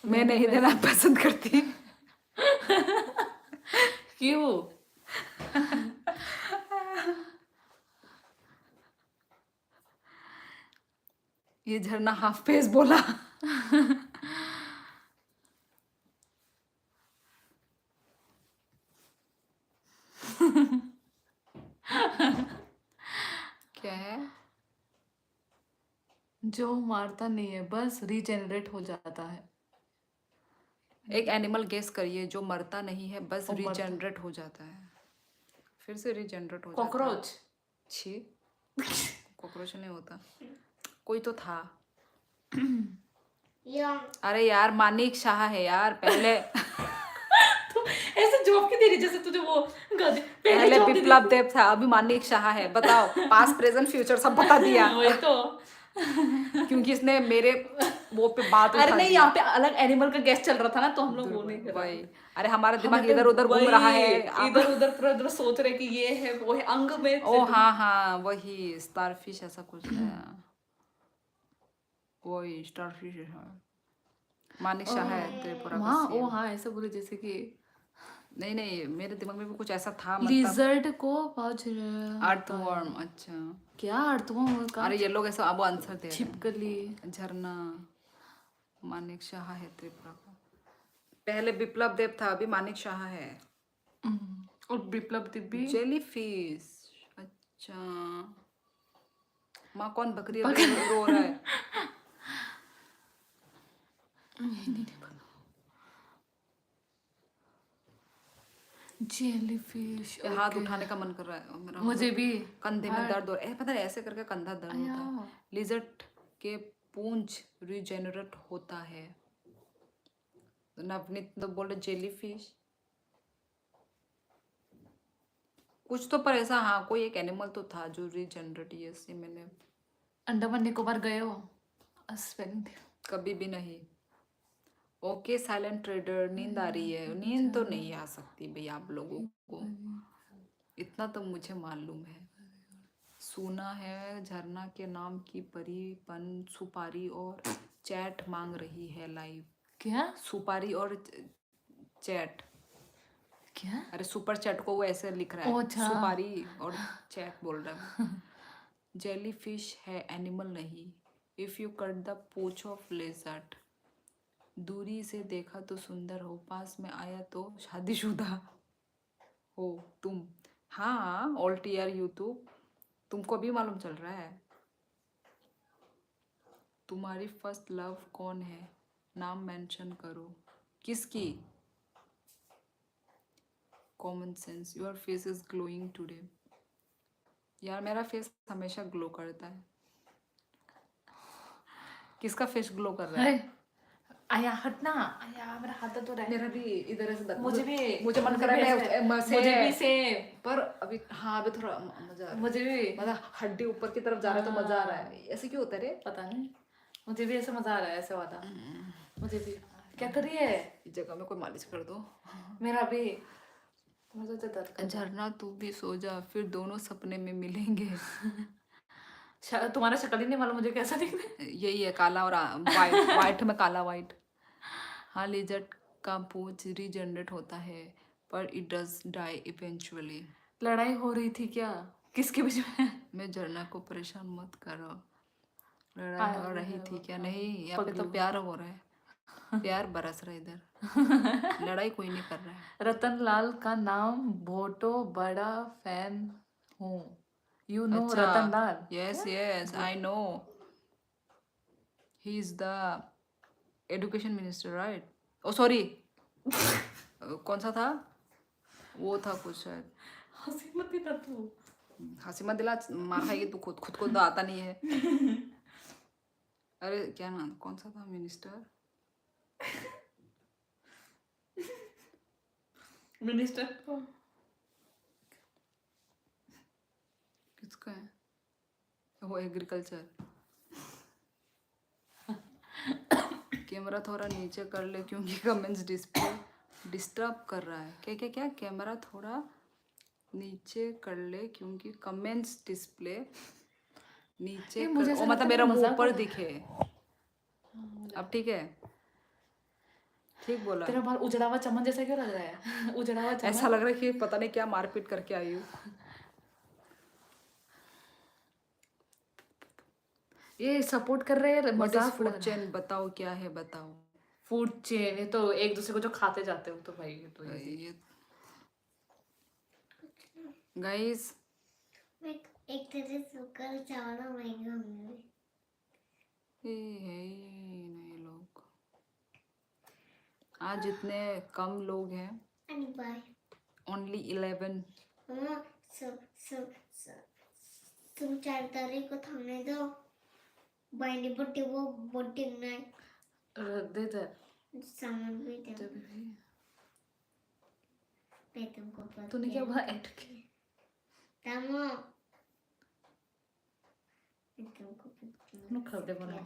मैं नहीं देना पसंद करती। क्यों? ये झरना हाफ पेज बोला। क्या है? जो मारता नहीं है बस रीजेनरेट हो जाता है। एक एनिमल गेस करिए जो मरता नहीं है बस वो मरता- रीजनरेट हो जाता है। फिर से रीजनरेट हो जाता है। कॉकरोच। छी कॉकरोच नहीं होता, कोई तो था। यंग अरे यार मानिक शाह है यार। पहले तो ऐसे जॉब की दे रही जैसे तुझे वो गधे पहले job दे दी। बिप्लब देव था, अभी मानिक शाह है। बताओ पास्ट प्रेजेंट फ्यूचर सब बता दिया। वही तो। क्योंकि इसने मेरे वो पे बात अरे उठा नहीं, दी। यहाँ पे अलग एनिमल का गेस्ट चल रहा था ना, तो हम लोग वो नहीं कर रहे वही, थे। अरे हमारा दिमाग हमें तो इधर उधर घूम रहा है। वही, आप इधर उधर पूरा उधर सोच रहे कि ये है वो है, अंग में ओ हाँ हाँ, वही स्टारफिश ऐसा कुछ है। वही स्टारफिश है। मानिक शाह है त्रिपुरा का माँ ओ सीएम। हाँ ऐसे बोले जैसे कि नहीं नहीं, मेरे दिमाग में भी कुछ ऐसा था, मतलब लिजर्ड को अर्थवर्म। अच्छा, क्या अर्थवर्म का अरे ये लोग ऐसा अब आंसर दे रहे छिपकली। हैं। झरना। मानिक शाह है त्रिपुरा का। पहले बिप्लब देव था, अभी मानिक शाह है। और बिप्लब दिव्य जेलीफिश। अच्छा, माँ कौन बकरी रो रहा है? जेलीफिश। ये हाथ उठाने का मन कर रहा है मेरा। मुझे भी कंधे में दर्द हो रहा है, पता है ऐसे करके कंधा दर्द होता है। लिजर्ट के पूंछ रिजेनरेट होता है। नवनीत तो बोले जेलीफिश कुछ तो, पर ऐसा हाँ कोई एक एनिमल तो था जो रिजेनरेट, ये से मैंने अंडमान निकोबार गए हो? स्पेलिंग कभी भी नहीं। ओके साइलेंट ट्रेडर, नींद आ रही है? नींद तो नहीं आ सकती भाई आप लोगों को, इतना तो मुझे मालूम है। सुना है झरना के नाम की परी पन सुपारी और चैट मांग रही है लाइव। क्या सुपारी और चैट। क्या अरे सुपर चैट को वो ऐसे लिख रहा ओ, है, अच्छा। सुपारी और चैट बोल रहा है। जेलीफिश है, एनिमल नहीं। इफ यू कट द पूछ ऑफ लेजर्ट, दूरी से देखा तो सुंदर हो, पास में आया तो शादीशुदा हो तुम। हाँ ऑल टीयर यूट्यूब, तुमको भी मालूम चल रहा है। तुम्हारी फर्स्ट लव कौन है, नाम मेंशन करो। किसकी? Common sense. Your face is glowing today. यार मेरा फेस हमेशा ग्लो करता है। किसका फेस ग्लो कर रहा है? आया हटना, आया मेरा हाथ दर्द हो रहा है। मेरा भी इधर से मुझे भी मुझे मन कर रहा है मुझे भी सेम। पर अभी हाँ अभी थोड़ा मजा आ रहा है। मुझे भी मतलब हड्डी ऊपर की तरफ जा रहा है तो मजा आ रहा है। ऐसे क्यों होता है रे? पता नहीं, मुझे भी ऐसे मजा आ रहा है ऐसे वाला। मुझे भी। क्या कर रही है? इस जगह में कोई मालिश कर दो। मेरा भी मुझे तो दर्द कर। झरना तू भी सो जा, फिर दोनों सपने में मिलेंगे। तुम्हारा शक्ल ही नहीं मालूम मुझे कैसा दिख रहा है। यही है काला और वाइट, वाइट में काला वाइट। हाँ लिजर्ट का पूंछ रीजनरेट होता है पर इट डज डाई इवेंचुअली। लड़ाई हो रही थी क्या किसके बीच में? मैं झरना को परेशान मत करो। लड़ाई हो रही थी क्या? नहीं, यहाँ पे तो प्यार हो रहा है, प्यार बरस रहा है इधर। लड़ाई कोई नहीं कर रहा है। रतन लाल का नाम भोटो बड़ा फैन हूँ। You know Ratan Lal? Yes yes I know, he is the education minister right. Oh sorry कौन सा था वो, था कुछ शायद। हंसी मत दिला तू। हंसी मत दिला, मार खाएगी तू। खुद खुद को तो आता नहीं है। अरे क्या नाम, कौन सा था मिनिस्टर? मिनिस्टर किसका है वो? एग्रीकल्चर। कैमरा थोड़ा नीचे कर ले क्योंकि कमेंट्स डिस्प्ले डिस्टर्ब कर रहा है। क्या क्या क्या? कैमरा थोड़ा नीचे कर ले क्योंकि कमेंट्स डिस्प्ले नीचे मुझे कर। ऐसा ओ मतलब लगता है मेरा मुंह मजाक ऊपर हो- दिखे। अब ठीक है, ठीक बोला। तेरा बाल उजड़ा हुआ चमन जैसा क्यों लग रहा है? उजड़ा हुआ चमन। ऐसा लग रहा है कि पता नहीं क्या मारपीट करके आई हूँ। ये सपोर्ट कर रहे हैं, व्हाट इज मजाक फूड लग रहा है। चेन? बताओ क्या है, बताओ। फूड चेन ये तो एक दूसरे को जो खाते जाते हो तो भाई ये तो easy। ये गाइस एक तरह सूखा चावल महंगा होंगे। है नहीं लोग आज इतने कम लोग हैं, आणि बाय ओनली 11। मम्मा तुम 4 तारीख को थामने दो। बाइंडी बट्टी वो बट्टी नहीं दे दे। सामान भी दे। मैं तुमको पता तूने क्या बोला? ऐड तमो मैं तुमको नु कर दे बना।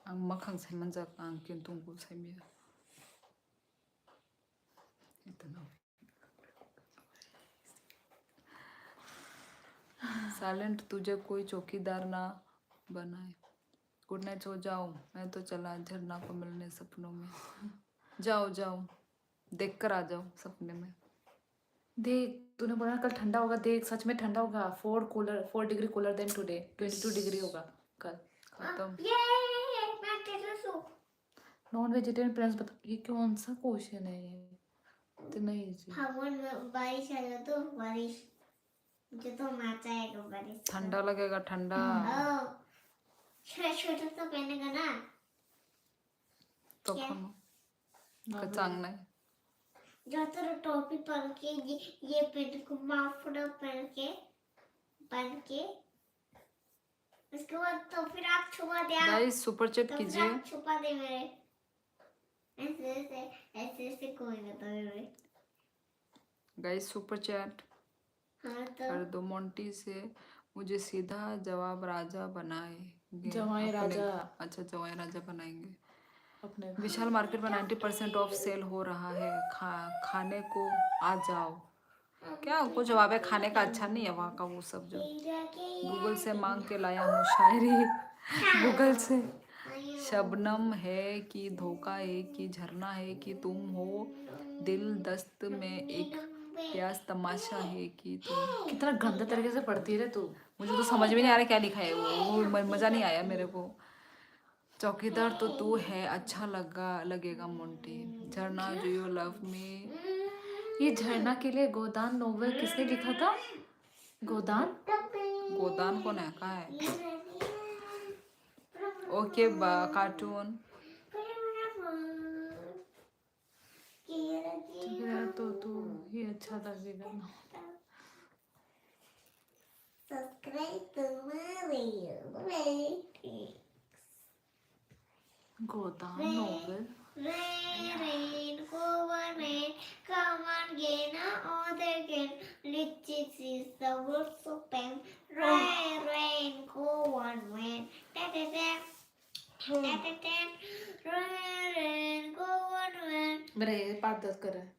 ang makhang semanjak ang kintung semia इतना साइलेंट तुझे कोई चौकीदार ना बनाए। गुड नाइट, सो जाओ, मैं तो चला झरना को मिलने सपनों में। जाओ जाओ, देख कर आ जाओ सपने में। देख, तूने बोला कल ठंडा होगा, देख सच में ठंडा होगा। 4 degree cooler than today. 22 degree होगा कल। खत्म। ये मैं तेरे सो नॉन वेजिटेरियन प्रिंस बता, ये कौन सा क्वेश्चन है ये? इतना इजी। हवन में बारिश आ जाए तो बारिश मुझे तो मजा आएगा बारिश का। ठंडा लगेगा, ठंडा। स्वेटर तो पहनेगा ना। तो क्या? कचांग नहीं। जो तेरा टोपी पहन के ये पहन को माफड़ा पहन के उसके बाद तो फिर आप छुपा दे। गाइस सुपर चैट तो फिर कीजिए। आप छुपा दे मेरे। ऐसे कोई ना तो मेरे। गाइस सुपर चैट हाँ कर तो दो मोंटी से। मुझे सीधा जवाब राजा बनाएंगे। जवाई अपने- राजा। अच्छा, जवाई राजा बनाएंगे। अपने विशाल मार्केट में 90% ऑफ सेल हो रहा है, खाने को आ जाओ। क्या उनको जवाब है, खाने का अच्छा नहीं है वहाँ का वो सब जो गूगल से मांग के लाया हूँ शायरी। गूगल से। शबनम है कि धोखा है कि झरना है कि तुम हो दिल दस्त में एक प्यास तमाशा है कि तुम। कितना गंदा तरीके से पढ़ती है रे तू। मुझे तो समझ में नहीं आ रहा क्या लिखा है वो मज़ा नहीं आया मेरे को। चौकीदार तो तू है, अच्छा लगेगा मोंटी। झरना डू यू लव मी। ये झरना के लिए गोदान नोवेल किसने लिखा था? गोदान? गोदान कौन है, कहाँ है? Okay cartoon. तो तू ही अच्छा लगेगा ना। Subscribe to my Godaan novel. Rain, go on, rain, come on, gain all the gain. Lichis is the words of pain. Rain, go on, rain. Rain, go on, rain. मेरा ये पार्ट दर्द कर रहा है।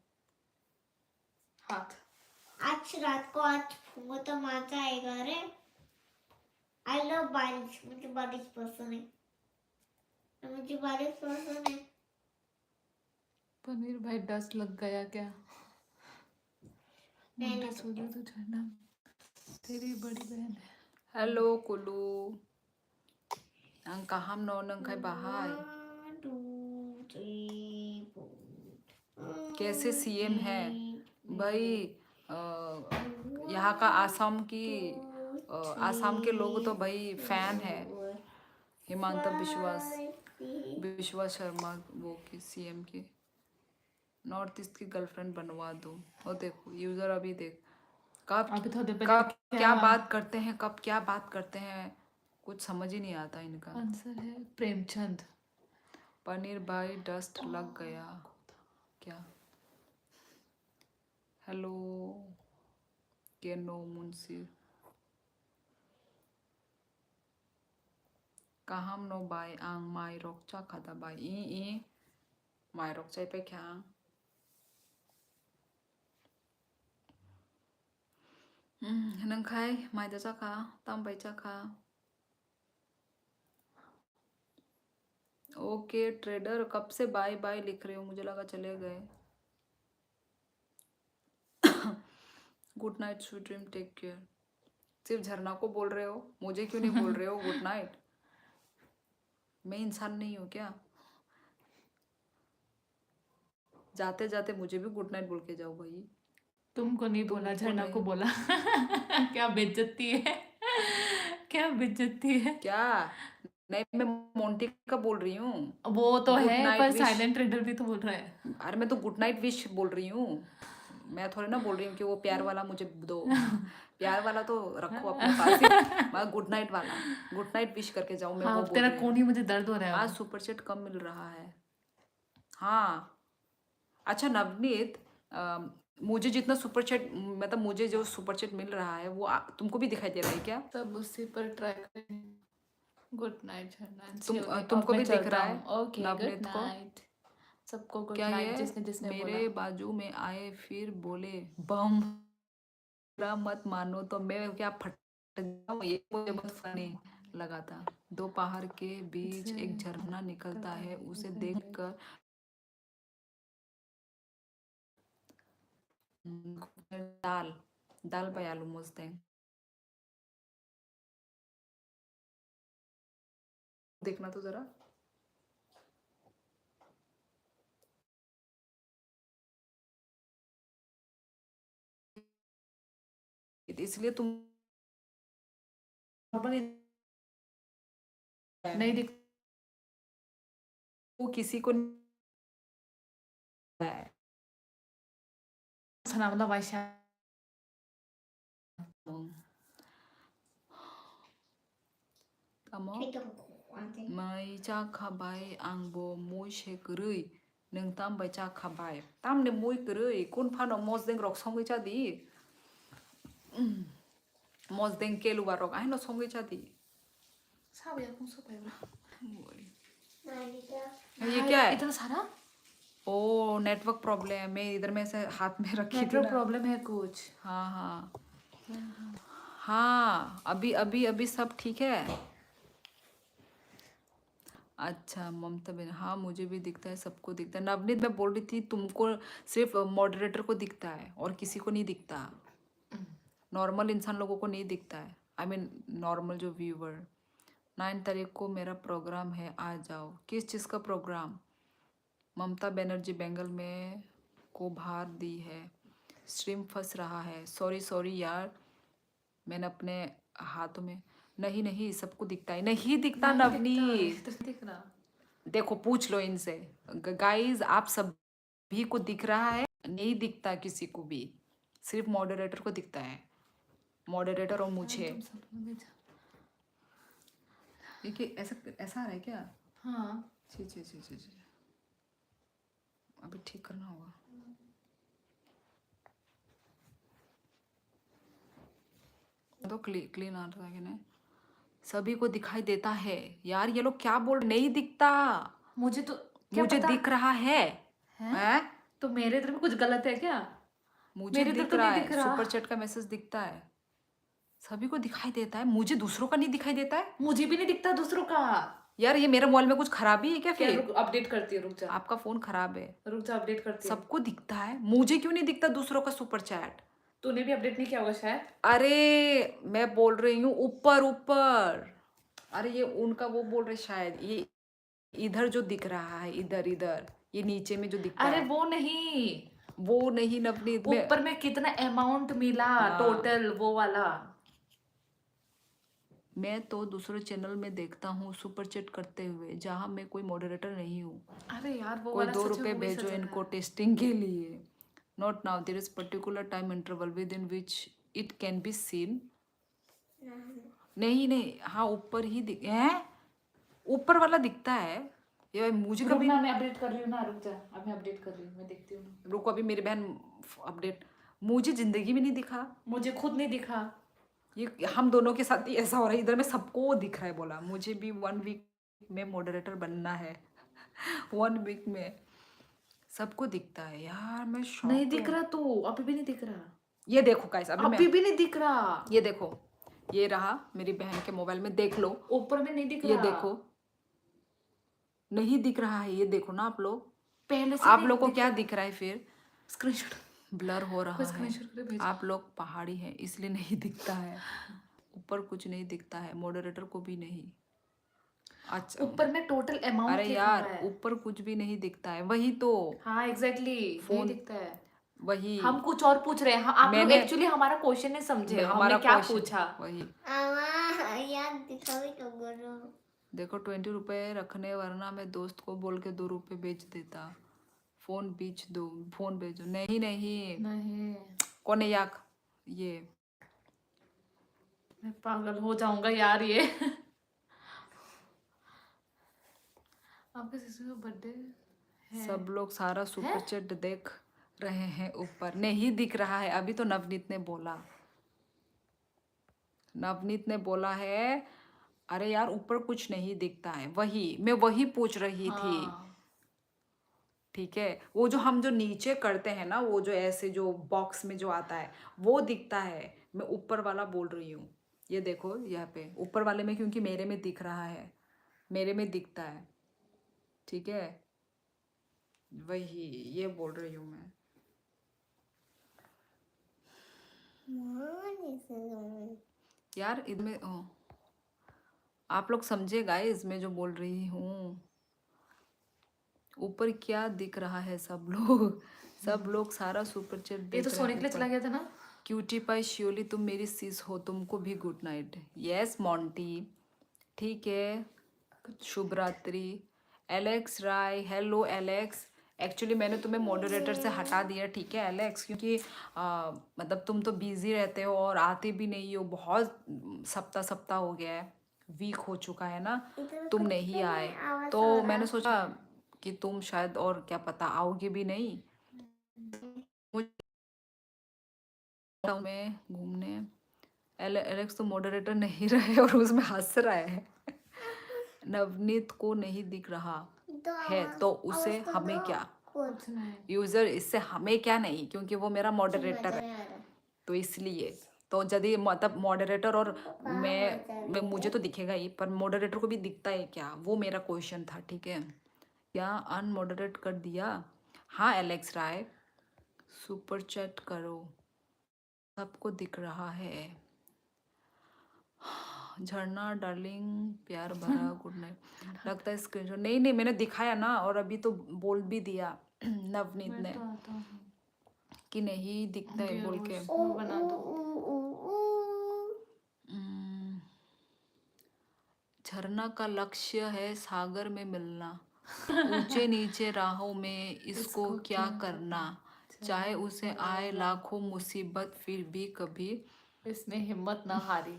हाथ। आज रात को आज फूंगो तो मजा आएगा रे। आई लव बारिश, मुझे बारिश पसंद है। मुझे बारिश पसंद है। पनीर भाई डस्ट लग गया क्या? मुंडा सोचा तो झरना तेरी बड़ी बहन है। Hello Kullu ang kaham no nang kay bahay। 1 2 3 4 कैसे सीएम है भाई? यहाँ का आसाम के लोग तो भाई फैन है हिमांता विश्वास शर्मा वो की सीएम की। नॉर्थ ईस्ट की गर्लफ्रेंड बनवा दो। और देखो यूजर अभी देख अभी तो देखो कब क्या बात करते हैं, कब क्या बात करते हैं, कुछ समझ ही नहीं आता इनका। आंसर है प्रेमचंद। पनीर भाई डस्ट लग गया क्या? हेलो केनो Munshi kaham no bai ang mai rok cha khada bai i mai rok chai pe khyang nang khai mai da cha kha tam bai cha kha। Okay trader कब से बाय बाय लिख रहे हो, मुझे लगा चले गए। Good night sweet dream take care. सिर्फ झरना को बोल रहे हो, मुझे क्यों नहीं बोल रहे हो गुड नाइट? मैं इंसान नहीं हूँ क्या? जाते जाते मुझे भी गुड नाइट बोल के जाओ भाई। तुमको नहीं बोला, तुमको झरना नहीं। को बोला। क्या बेइज्जती है, क्या बेइज्जती है। क्या नहीं, मैं मोंटी का बोल रही हूँ। वो तो Good है night पर wish। साइलेंट रीडर भी तो बोल रहा है। अरे मैं तो गुड नाइट विश बोल रही हूँ। मैं थोड़ी ना बोल रही हूँ कि वो प्यार वाला मुझे दो। प्यार वाला तो रखो अपने पास ही। मैं गुड नाइट वाला गुड नाइट विश करके जाऊँ, मैं वो हाँ बोल तेरा रही हूँ। कोनी मुझे दर्द हो रहा है आज अब। सुपर चैट कम मिल रहा है। हाँ अच्छा नवनीत, मुझे जितना सुपर चैट मतलब मुझे जो सुपर चैट मिल रहा है वो तुमको भी दिखाई दे रहा है क्या? तब उसी पर ट्राई करेंगे। गुड नाइट शरनान, तुमको भी दिख रहा है ओके, गुड नवनीत को? नाइट सबको, गुड क्या नाइट ये जिसने जिसने बोला। मेरे बाजू में आए फिर बोले बम, बुरा मत मानो तो मैं क्या फट जाऊं, ये मुझे बहुत फनी लगा था। दो पहाड़ के बीच एक झरना निकलता है, उसे देखकर दाल दाल बयालू मस्त है। देखना तो जरा। इसलिए तुम नहीं दिख वो किसी को नहीं है। सना मतलब वाइशा Kamu Nanti. mai cha khabai angbo moi she kurui neng tam bai cha khabai tam ne moi kurui kun phano mos deng rok songi cha di mos deng kelu warok ai no songi cha di sao vậy, không sao vậy ये क्या है? इतना सारा ओ network problem, मैं इधर में से हाथ में रखी थी नेटवर्क ना। प्रॉब्लम है कुछ। हाँ हाँ हाँ, अभी अभी अभी सब ठीक है। अच्छा ममता बेन, हाँ मुझे भी दिखता है, सबको दिखता है। नवनीत मैं बोल रही थी तुमको सिर्फ मॉडरेटर को दिखता है और किसी को नहीं दिखता, नॉर्मल इंसान लोगों को नहीं दिखता है। आई मीन नॉर्मल जो व्यूवर। 9 तारीख को मेरा प्रोग्राम है, आ जाओ। किस चीज़ का प्रोग्राम? ममता बनर्जी बेंगल में को भार दी है, स्ट्रीम फंस रहा है। सॉरी सॉरी यार, मैंने अपने हाथों में नहीं नहीं, सबको दिखता है, नहीं दिखता नवनीत। दिख रहा। देखो पूछ लो इनसे गाइस, आप सभी को दिख रहा है? नहीं दिखता किसी को भी, सिर्फ मॉडरेटर को दिखता है, मॉडरेटर और मुझे। देखिए ऐसा ऐसा आ रहा है क्या? हाँ जी जी जी जी जी, अभी ठीक करना होगा। तो क्लीन आ रहा है कि नहीं? सभी को दिखाई देता है यार, ये लोग क्या बोल, नहीं दिखता। मुझे तो क्या मुझे पता? दिख रहा है, हैं? तो मेरे इधर में कुछ गलत है क्या? मुझे मेरे इधर दिख तो रहा नहीं है, दिख रहा। सुपर चैट का मैसेज दिखता है, सभी को दिखाई देता है, मुझे दूसरों का नहीं दिखाई देता है। मुझे भी नहीं दिखता दूसरों का। यार ये मेरे मोबाइल में कुछ खराबी है क्या क्या, फिर? रुक अपडेट करती है, रुक जा। आपका फोन खराब है, रुक जा, अपडेट करती है। सबको दिखता है, मुझे क्यों नहीं दिखता दूसरों का सुपर चैट? तूने भी अपडेट नहीं किया होगा शायद। अरे मैं बोल रही हूँ ऊपर ऊपर, अरे ये उनका वो बोल रहे शायद, ये इधर जो दिख रहा है, इधर इधर ये नीचे में जो दिखता अरे है वो नहीं, वो नहीं नवनीत में। ऊपर में कितना अमाउंट मिला हाँ। टोटल, वो वाला। मैं तो दूसरे चैनल में देखता हूँ सुपर चैट करते हुए, जहाँ मैं कोई मॉडरेटर नहीं हूँ। अरे यार वो कोई वाला 2 सच में रुपए वो भी भेजो सच इनको है। टेस्टिंग के लिए। Not now, there is particular time interval within which it can be seen. नहीं नहीं, हाँ ऊपर ही दिख है, ऊपर वाला दिखता है ये मुझे रुक कभी। ना, मैं अपडेट कर रही हूँ ना, रुक जा, अब मैं अपडेट कर रही हूँ, मैं देखती हूँ ना। रुको अभी मेरी बहन अपडेट, मुझे जिंदगी में नहीं दिखा, मुझे खुद नहीं दिखा। ये हम दोनों के साथ ही ऐसा हो रहा है, इधर में सबको दिख रहा है। बोला मुझे भी 1 वीक में मॉडरेटर बनना है 1 वीक में सबको दिखता है यार, मैं शॉक नहीं दिख हूँ। रहा, तू अभी भी नहीं दिख रहा। ये देखो गाइस, अभी भी नहीं दिख रहा। ये देखो, ये रहा मेरी बहन के मोबाइल में, देख लो ऊपर में नहीं दिख ये रहा। देखो, नहीं दिख रहा है, ये देखो ना आप लोग, पहले से आप नहीं लोग को दिख क्या रहा। दिख रहा है फिर? स्क्रीनशॉट, ब्लर हो रहा कोई है, स्क्रीनशॉट करके भेज। आप लोग पहाड़ी हैं इसलिए नहीं दिखता है, ऊपर कुछ नहीं दिखता है, मॉडरेटर को भी नहीं। अच्छा ऊपर में टोटल अमाउंट अरे लिखा यार है। ऊपर कुछ भी नहीं दिखता है, वही तो हाँ एग्जैक्टली, नहीं फोन दिखता है। वही हम कुछ और पूछ रहे हैं, आप लोग मैंने- एक्चुअली हमारा क्वेश्चन नहीं समझे, हमारा हमने क्या question- पूछा। वही यार दिखावी तो करो। देखो 20 रुपए रखने, वरना मैं दोस्त को बोल के 2 रुपए बेच देता। फोन बेच दो, फोन भेजो। नहीं नहीं, नहीं, कौन है याक ये? मैं पागल हो जाऊंगा यार ये। आपके सिस्टर का बर्थडे है। सब लोग सारा सुपर चैट देख रहे हैं, ऊपर नहीं दिख रहा है। अभी तो नवनीत ने बोला, नवनीत ने बोला है अरे यार ऊपर कुछ नहीं दिखता है, मैं वही पूछ रही थी। हाँ ठीक है, वो जो नीचे करते हैं ना, वो जो ऐसे जो बॉक्स में जो आता है वो दिखता है। मैं ऊपर वाला बोल रही हूँ। ये देखो यहाँ पे ऊपर वाले में, क्योंकि मेरे में दिख रहा है, मेरे में दिखता है। ठीक है, वही ये बोल रही हूँ मैं। यार इसमें आप लोग समझे गाइस मैं जो बोल रही हूँ। ऊपर क्या दिख रहा है सब लोग सारा सुपर चैट ये देख तो रहे सोने हैं के लिए ऊपर। चला गया था ना। क्यूटी पाई श्योरली तुम मेरी सीस हो, तुमको भी गुड नाइट। यस मॉन्टी, ठीक है, शुभ रात्रि। एलेक्स राय, हेलो एलेक्स। एक्चुअली मैंने तुम्हें मॉडरेटर से हटा दिया, ठीक है एलेक्स, क्योंकि मतलब तुम तो बिजी रहते हो और आते भी नहीं हो। बहुत सप्ताह हो गया है, वीक हो चुका है ना, तुम नहीं आए। तो मैंने सोचा कि तुम शायद, और क्या पता आओगे भी नहीं। में घूमने। एलेक्स तो मॉडरेटर नहीं रहे और उसमें हंस रहा है। नवनीत को नहीं दिख रहा है तो उसे हमें क्या, कुछ नहीं। यूजर इससे हमें क्या नहीं, क्योंकि वो मेरा मॉडरेटर है तो इसलिए। तो यदि मतलब मॉडरेटर और मैं मुझे तो दिखेगा ही, पर मॉडरेटर को भी दिखता है क्या, वो मेरा क्वेश्चन था। ठीक है, क्या अनमॉडरेट कर दिया? हाँ एलेक्स राय, सुपर चैट करो, सबको दिख रहा है। झरना डार्लिंग प्यार भरा गुड नाइट। लगता है स्क्रीनशॉट नहीं मैंने दिखाया ना, और अभी तो बोल भी दिया नवनीत मैं ने तो आता हूँ। कि नहीं दिखता है बोल के। वो बना दो। हम्म, झरना का लक्ष्य है सागर में मिलना, ऊंचे नीचे राहों में इसको क्या करना, चाहे उसे आए लाखों मुसीबत फिर भी कभी। इसने हिम्मत ना हारी,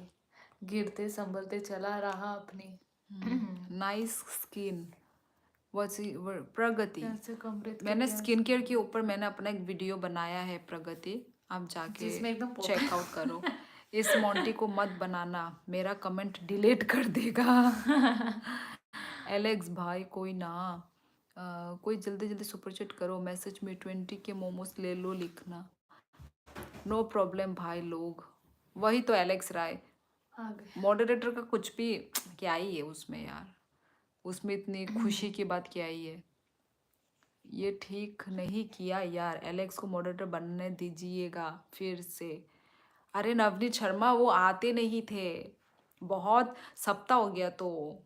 गिरते संभलते चला रहा अपनी। नाइस स्किन, प्रगति। कैसे कमरे के मैंने प्यार स्किन केयर के ऊपर मैंने अपना एक वीडियो बनाया है प्रगति, आप जाके जिसमें एकदम पोता चेक आउट करो। इस मोंटी को मत बनाना, मेरा कमेंट डिलीट कर देगा। एलेक्स भाई कोई ना, कोई जल्दी जल्दी सुपर चैट करो, मैसेज में 20 के मोमोज ले लो लिखना। नो प्रॉब्लम भाई लोग। वही तो एलेक्स राय, आ गए। मॉडरेटर का कुछ भी क्या ही है उसमें यार, उसमें इतनी खुशी की बात क्या ही है। ये ठीक नहीं किया यार, एलेक्स को मॉडरेटर बनने दीजिएगा फिर से। अरे नवनीत शर्मा वो आते नहीं थे, बहुत सप्ताह हो गया तो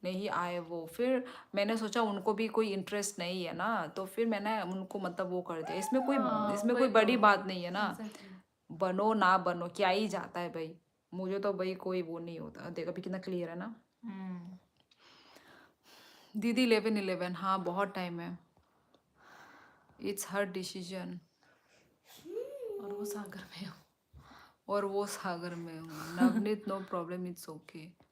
नहीं आए वो। फिर मैंने सोचा उनको भी कोई इंटरेस्ट नहीं है ना, तो फिर मैंने उनको मतलब वो कर दिया। इसमें कोई वही बड़ी तो। बात नहीं है ना, Exactly. बनो ना बनो क्या ही जाता है भाई। मुझे तो भाई कोई वो नहीं होता। देखो अभी कितना क्लियर है ना दीदी। 11:11, हाँ बहुत टाइम है। It's her decision. और वो सागर में हो। और वो सागर में हूँ। Navneet no problem, it's okay.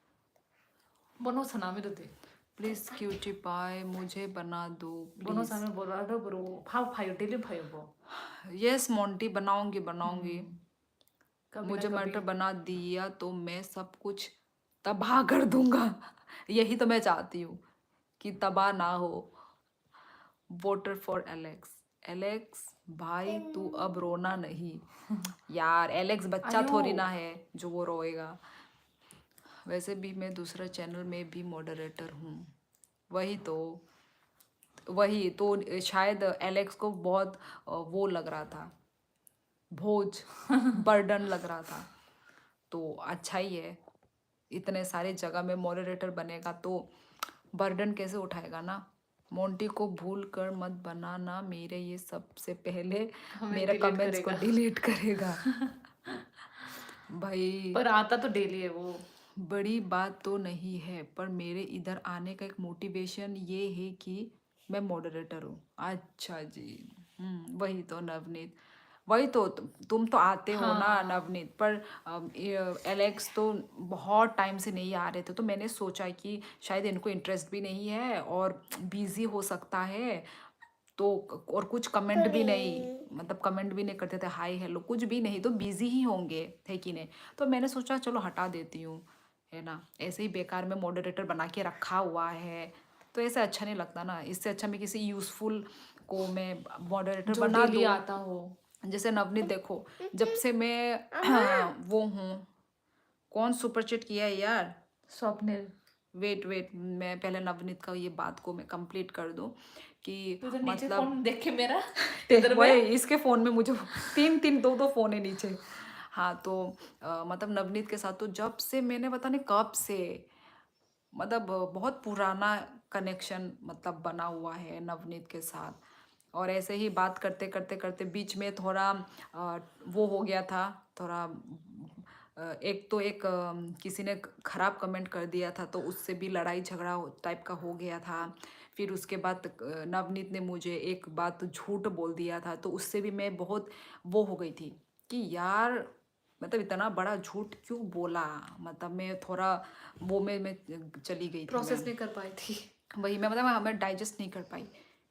बनो सनामी तो दे। प्लीज क्यूटी पाए मुझे बना दो बनो प्लीज। सनामी बोल रहा था ब्रो, भाव फायो डेली फायो वो। यस मोंटी बनाऊंगी। कभी मुझे ना कभी। मटर बना दिया तो मैं सब कुछ तबाह कर दूंगा। यही तो मैं चाहती हूँ कि तबाह ना हो। Voter for Alex. एलेक्स भाई तू अब रोना नहीं। यार एलेक्स बच्चा आयो। थोड़ी ना है जो वो रोएगा। वैसे भी मैं दूसरा चैनल में भी मॉडरेटर हूँ। वही तो शायद एलेक्स को बहुत वो लग रहा था, बोझ बर्डन लग रहा था। तो अच्छा ही है, इतने सारे जगह में मॉडरेटर बनेगा तो बर्डन कैसे उठाएगा ना। मोंटी को भूल कर मत बनाना, मेरे ये सबसे पहले हमें मेरे delete कमेंट्स को करेगा। डिलीट करेगा। भाई पर आता तो डेली है वो। बड़ी बात तो नहीं है, पर मेरे इधर आने का एक मोटिवेशन ये है कि मैं मॉडरेटर हूँ। अच्छा जी, वही तो नवनीत, वही तो तुम तो आते हो ना हाँ। नवनीत, पर एलेक्स तो बहुत टाइम से नहीं आ रहे थे, तो मैंने सोचा कि शायद इनको इंटरेस्ट भी नहीं है और बिजी हो सकता है। तो और कुछ कमेंट भी नहीं, मतलब कमेंट भी नहीं करते थे, हाय हेलो कुछ भी नहीं, तो बिजी ही होंगे है कि नहीं। तो मैंने सोचा चलो हटा देती हूँ, है ना, ऐसे ही बेकार में मॉडरेटर बना के रखा हुआ है, तो ऐसे अच्छा नहीं लगता ना। इससे अच्छा मैं किसी यूज़फुल को मैं मॉडरेटर जो बना डेली दूँ। आता हो। जैसे नवनीत देखो, जब से मैं वो हूँ, कौन सुपर चैट किया है यार? स्वप्निल। वेट मैं पहले नवनीत का ये बात को मैं कंप्लीट कर दूं कि तू तो नीचे मतलब फोन देख के मेरा इधर वही में इसके फ़ोन में मुझे तीन दो फ़ोन है नीचे। हाँ तो मतलब नवनीत के साथ तो जब से मैंने पता नहीं कब से, मतलब बहुत पुराना कनेक्शन मतलब बना हुआ है नवनीत के साथ। और ऐसे ही बात करते करते करते बीच में थोड़ा वो हो गया था थोड़ा, एक तो एक किसी ने खराब कमेंट कर दिया था तो उससे भी लड़ाई झगड़ा टाइप का हो गया था। फिर उसके बाद नवनीत ने मुझे एक बात झूठ बोल दिया था, तो उससे भी मैं बहुत वो हो गई थी कि यार मतलब इतना बड़ा झूठ क्यों बोला, मतलब मैं थोड़ा वो में चली गई थी प्रोसेस मैं। नहीं कर पाई थी। वही मैं मतलब मैं डाइजेस्ट नहीं कर पाई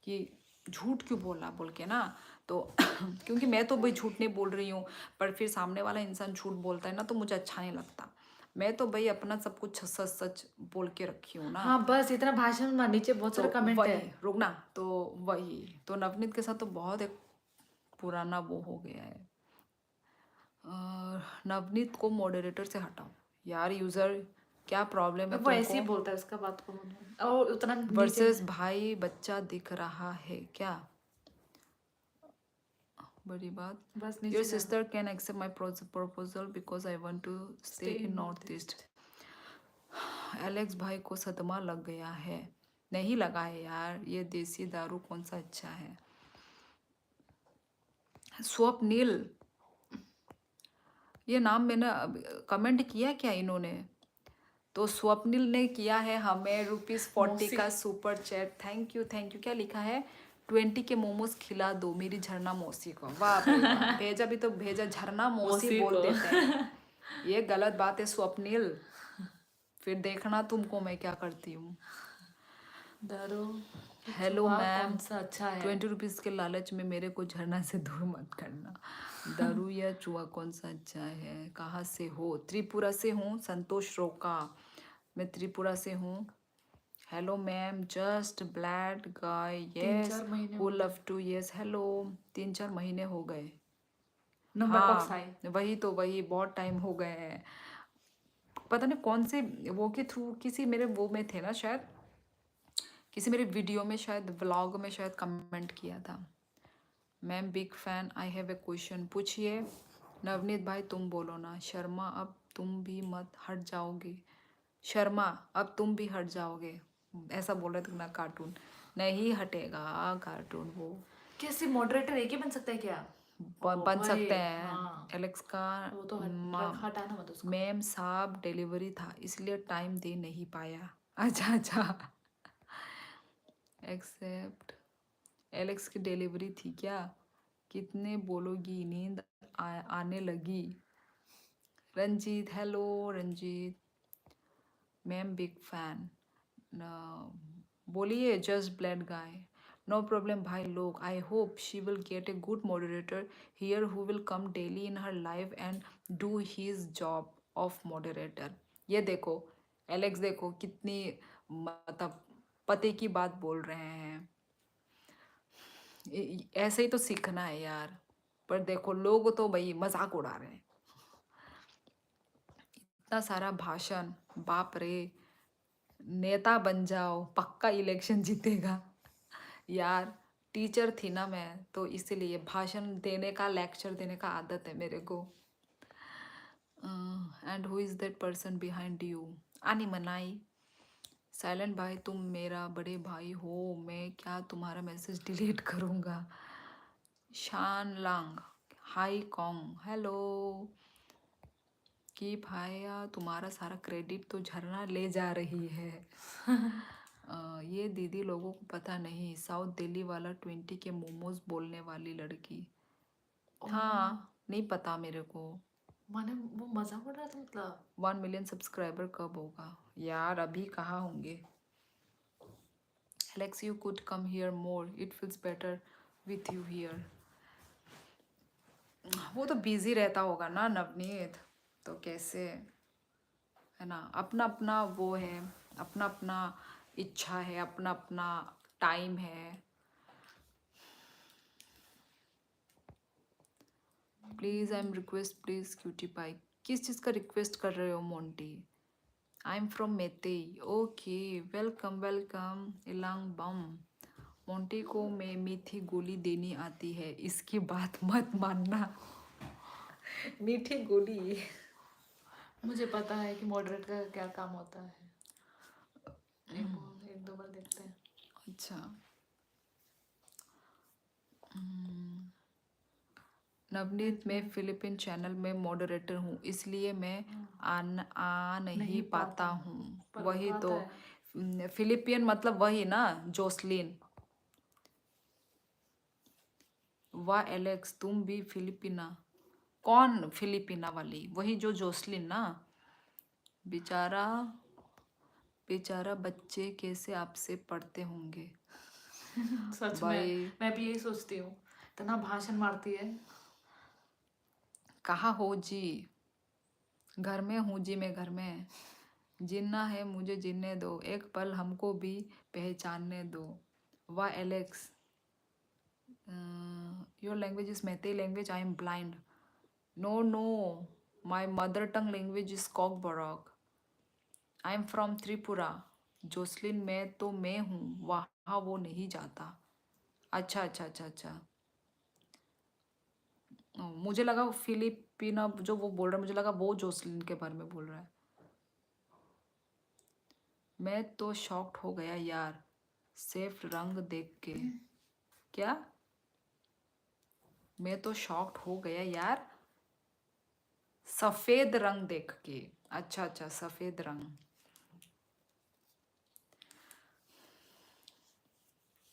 कि झूठ क्यों बोला बोल के ना। तो क्योंकि मैं तो भाई झूठ नहीं बोल रही हूँ, पर फिर सामने वाला इंसान झूठ बोलता है ना तो मुझे अच्छा नहीं लगता। मैं तो भाई अपना सब कुछ सच सच बोल के रखी हूँ ना। हाँ बस इतना भाषण में नीचे बहुत तो सारे कमेंट वही है। रुकना, तो वही तो नवनीत के साथ तो बहुत एक पुराना वो हो गया है। नवनीत को मॉडरेटर से हटाओ यार, यूज़र क्या प्रॉब्लम है वो ऐसे ही तुमको? बोलता है उसका बात को और उतना नीचे वर्सेस भाई बच्चा दिख रहा है क्या? बड़ी बात। बस योर नीचे sister can accept my proposal because I want to stay in north east. Alex भाई को सदमा लग गया है। नहीं लगा है यार, ये देसी दारू कौन सा अच्छा है। स्वप्निल, ये नाम मैंने कमेंट किया क्या इन्होंने? तो स्वप्निल ने किया है हमें ₹40 का सुपर चैट। थैंक यू क्या लिखा है? 20 के मोमोज खिला दो मेरी झरना मौसी को। वाह भाई वाह, भेजा भी तो भेजा, झरना मौसी मौसी बोल को। देते हैं। ये गलत बात है स्वप्निल, फिर देखना तुमको मैं क्या करती हूँ। दारू हेलो जुआ मैम, कौन सा अच्छा है? 20 रुपीज़ के लालच में मेरे को झरना से दूर मत करना। दारू या जुआ कौन सा अच्छा है? कहाँ से हो? त्रिपुरा से हूँ, संतोष रोका। मैं त्रिपुरा से हूँ। हेलो मैम, जस्ट ब्लैड गाय, यस 3-4 महीने हु हो लव टू, यस हेलो। 3-4 महीने हो गए। नंबर बॉक्स हाँ आई। वही तो, वही बहुत टाइम हो गए हैं। पता नहीं कौन से वो के थ्रू, किसी मेरे वो में थे ना शायद, किसी मेरे वीडियो में शायद, व्लॉग में शायद कमेंट किया था। Ma'am big fan, I have a question. पूछिए। नवनीत भाई तुम बोलो ना। शर्मा अब तुम भी मत हट जाओगे। शर्मा अब तुम भी हट जाओगे, ऐसा बोल रहे थे ना कार्टून। नहीं हटेगा कार्टून वो। कैसे मॉडरेटर एक ही बन सकता है क्या? बन वही, सकते हैं। हाँ। एलेक्स का वो तो हटाना मत उसको। मैम साहब डिलीवरी था इसलिए टाइम दे नहीं पाया। अच्छा एक्सेप्ट। एलेक्स की डिलीवरी थी क्या? कितने बोलोगी, नींद आने लगी। Ranjit, hello Ranjit. Ma'am big fan. बोलिए just blade guy. No problem भाई लोग, I hope she will get a good moderator here who will come daily in her life and do his job of moderator. ये देखो Alex, देखो कितनी मतलब पते की बात बोल रहे हैं। ऐसे ही तो सीखना है यार, पर देखो लोग तो भाई मजाक उड़ा रहे हैं। इतना सारा भाषण, बाप रे। नेता बन जाओ पक्का इलेक्शन जीतेगा। यार टीचर थी ना मैं, तो इसीलिए भाषण देने का, लेक्चर देने का आदत है मेरे को। And who is that person behind you? आनी मनाई। साइलेंट भाई तुम मेरा बड़े भाई हो, मैं क्या तुम्हारा मैसेज डिलीट करूँगा। शान लांग, हाई कॉन्ग, हेलो। कि भाया तुम्हारा सारा क्रेडिट तो झरना ले जा रही है। ये दीदी लोगों को पता नहीं, साउथ दिल्ली वाला 20 के मोमोज बोलने वाली लड़की। हाँ नहीं पता मेरे को। माने वो मजाक उड़ रहा था मतलब। 1 मिलियन सब्सक्राइबर कब होगा यार? अभी कहाँ होंगे। Alex you could come here more, it feels better with you here. वो तो बिजी रहता होगा ना नवनीत, तो कैसे, है ना, अपना अपना वो है, अपना अपना इच्छा है, अपना अपना टाइम है। Please I am request, please cutie pie. किस चीज़ का रिक्वेस्ट कर रहे हो Monty? I am from Meitei. Okay, welcome welcome Ilang Bam. Monty को मैं मीठी गोली देनी आती है, इसकी बात मत मानना। मीठी गोली। मुझे पता है कि मॉडरेट का क्या काम होता है। एक दो बार देखते हैं। अच्छा। नवनीत, मैं फिलिपिन चैनल में मॉडरेटर हूँ, इसलिए मैं आ नहीं पाता हूँ। पर वही आता तो है। फिलिपियन मतलब वही ना, जोसलिन। वाह एलेक्स, तुम भी फिलिपिना? कौन फिलिपिना वाली? वही जो जोसलिन ना। बेचारा बेचारा बच्चे कैसे आपसे पढ़ते होंगे सच में भाई। मैं भी यही सोचती हूँ, इतना भाषण मारती है। कहाँ हो जी? घर में हूँ जी, मैं घर में। जीना है मुझे, जीने दो, एक पल हमको भी पहचानने दो। वाह Alex, your language is Meitei language, I am blind. No no, my mother tongue language is Kokborok. I am from Tripura. Jocelyn, मैं तो मैं हूँ, वहाँ वो नहीं जाता। अच्छा अच्छा अच्छा अच्छा। मुझे लगा फिलिपिना जो वो बोल रहा है, मुझे लगा वो जोसलिन के बारे में बोल रहा है। मैं तो शॉक्ड हो गया यार, सिर्फ रंग देख के। क्या? मैं तो शॉक्ड हो गया यार, सफेद रंग देख के। अच्छा अच्छा, सफेद रंग।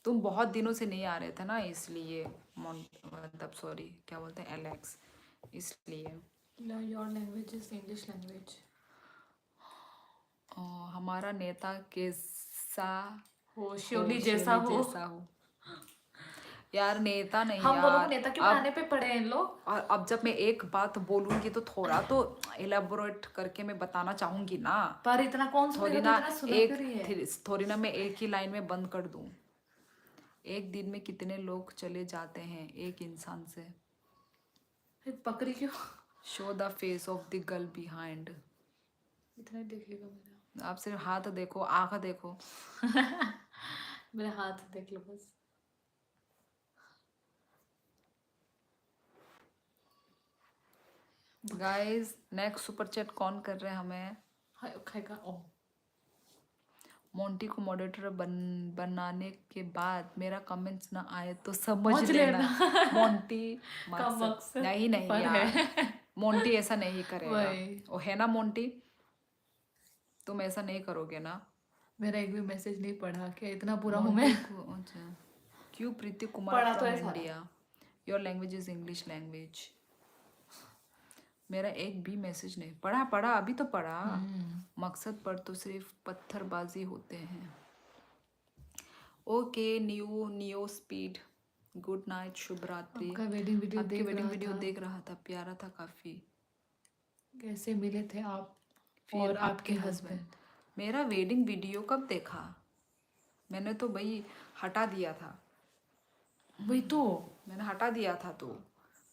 तुम बहुत दिनों से नहीं आ रहे थे ना, इसलिए मतलब सॉरी, क्या बोलते हैं, एलेक्स, इसलिए। Your language is English language. हमारा नेता कैसा हो हो, शिवली जैसा शिवली हो। जैसा हो। यार नेता नहीं हम दोनों को यार। नेता के अब बनाने पे पड़े हैं इन लोग। और अब जब मैं एक बात बोलूंगी तो थोड़ा तो एलेबोरेट करके मैं बताना चाहूंगी ना। पर इतना कौन थोड़ी सुनेगा, तो ना इतना सुना एक क्यों रही है? थोड़ी ना मैं एक ही लाइन में बंद कर दूं। एक दिन में कितने लोग चले जाते हैं एक इंसान से। फिर पकड़ी क्यों? Show the face of the girl behind. इतना ही देखेगा मेरा। आप सिर्फ हाथ देखो, आंख देखो। मेरे हाथ देख लो बस। गाइस, नेक्स्ट सुपर चैट कौन कर रहे हैं हमें? हाय खाएगा ओ। मोंटी को मॉडरेटर बनाने के बाद मेरा कमेंट्स ना आए तो समझ समझ लेना लेना। मोंटी का मकसद। मकसद नहीं नहीं पर यार, है। मोंटी ऐसा नहीं करेगा। वही। ओ है ना मोंटी, तुम ऐसा नहीं करोगे ना? मेरा एक भी मैसेज नहीं पढ़ा, क्या इतना बुरा हूँ मैं? मोंटी को अच्छा, क्यों प्रीति कुमार पढ़ा तो फ्रॉम है सारा। India, your language is English language. मेरा एक भी मैसेज नहीं पढ़ा। पढ़ा अभी तो पढ़ा। मकसद पर तो सिर्फ पत्थरबाजी होते हैं। Okay, neo speed, good night, शुभ रात्रि। आपका वेडिंग वीडियो आपकी देख वेडिंग रहा वीडियो था। देख रहा था, प्यारा था काफ़ी। कैसे मिले थे आप फिर और आपके हस्बैंड? मेरा वेडिंग वीडियो कब देखा? मैंने तो भाई हटा दिया था। वही तो। मैंने हटा दिया था। तो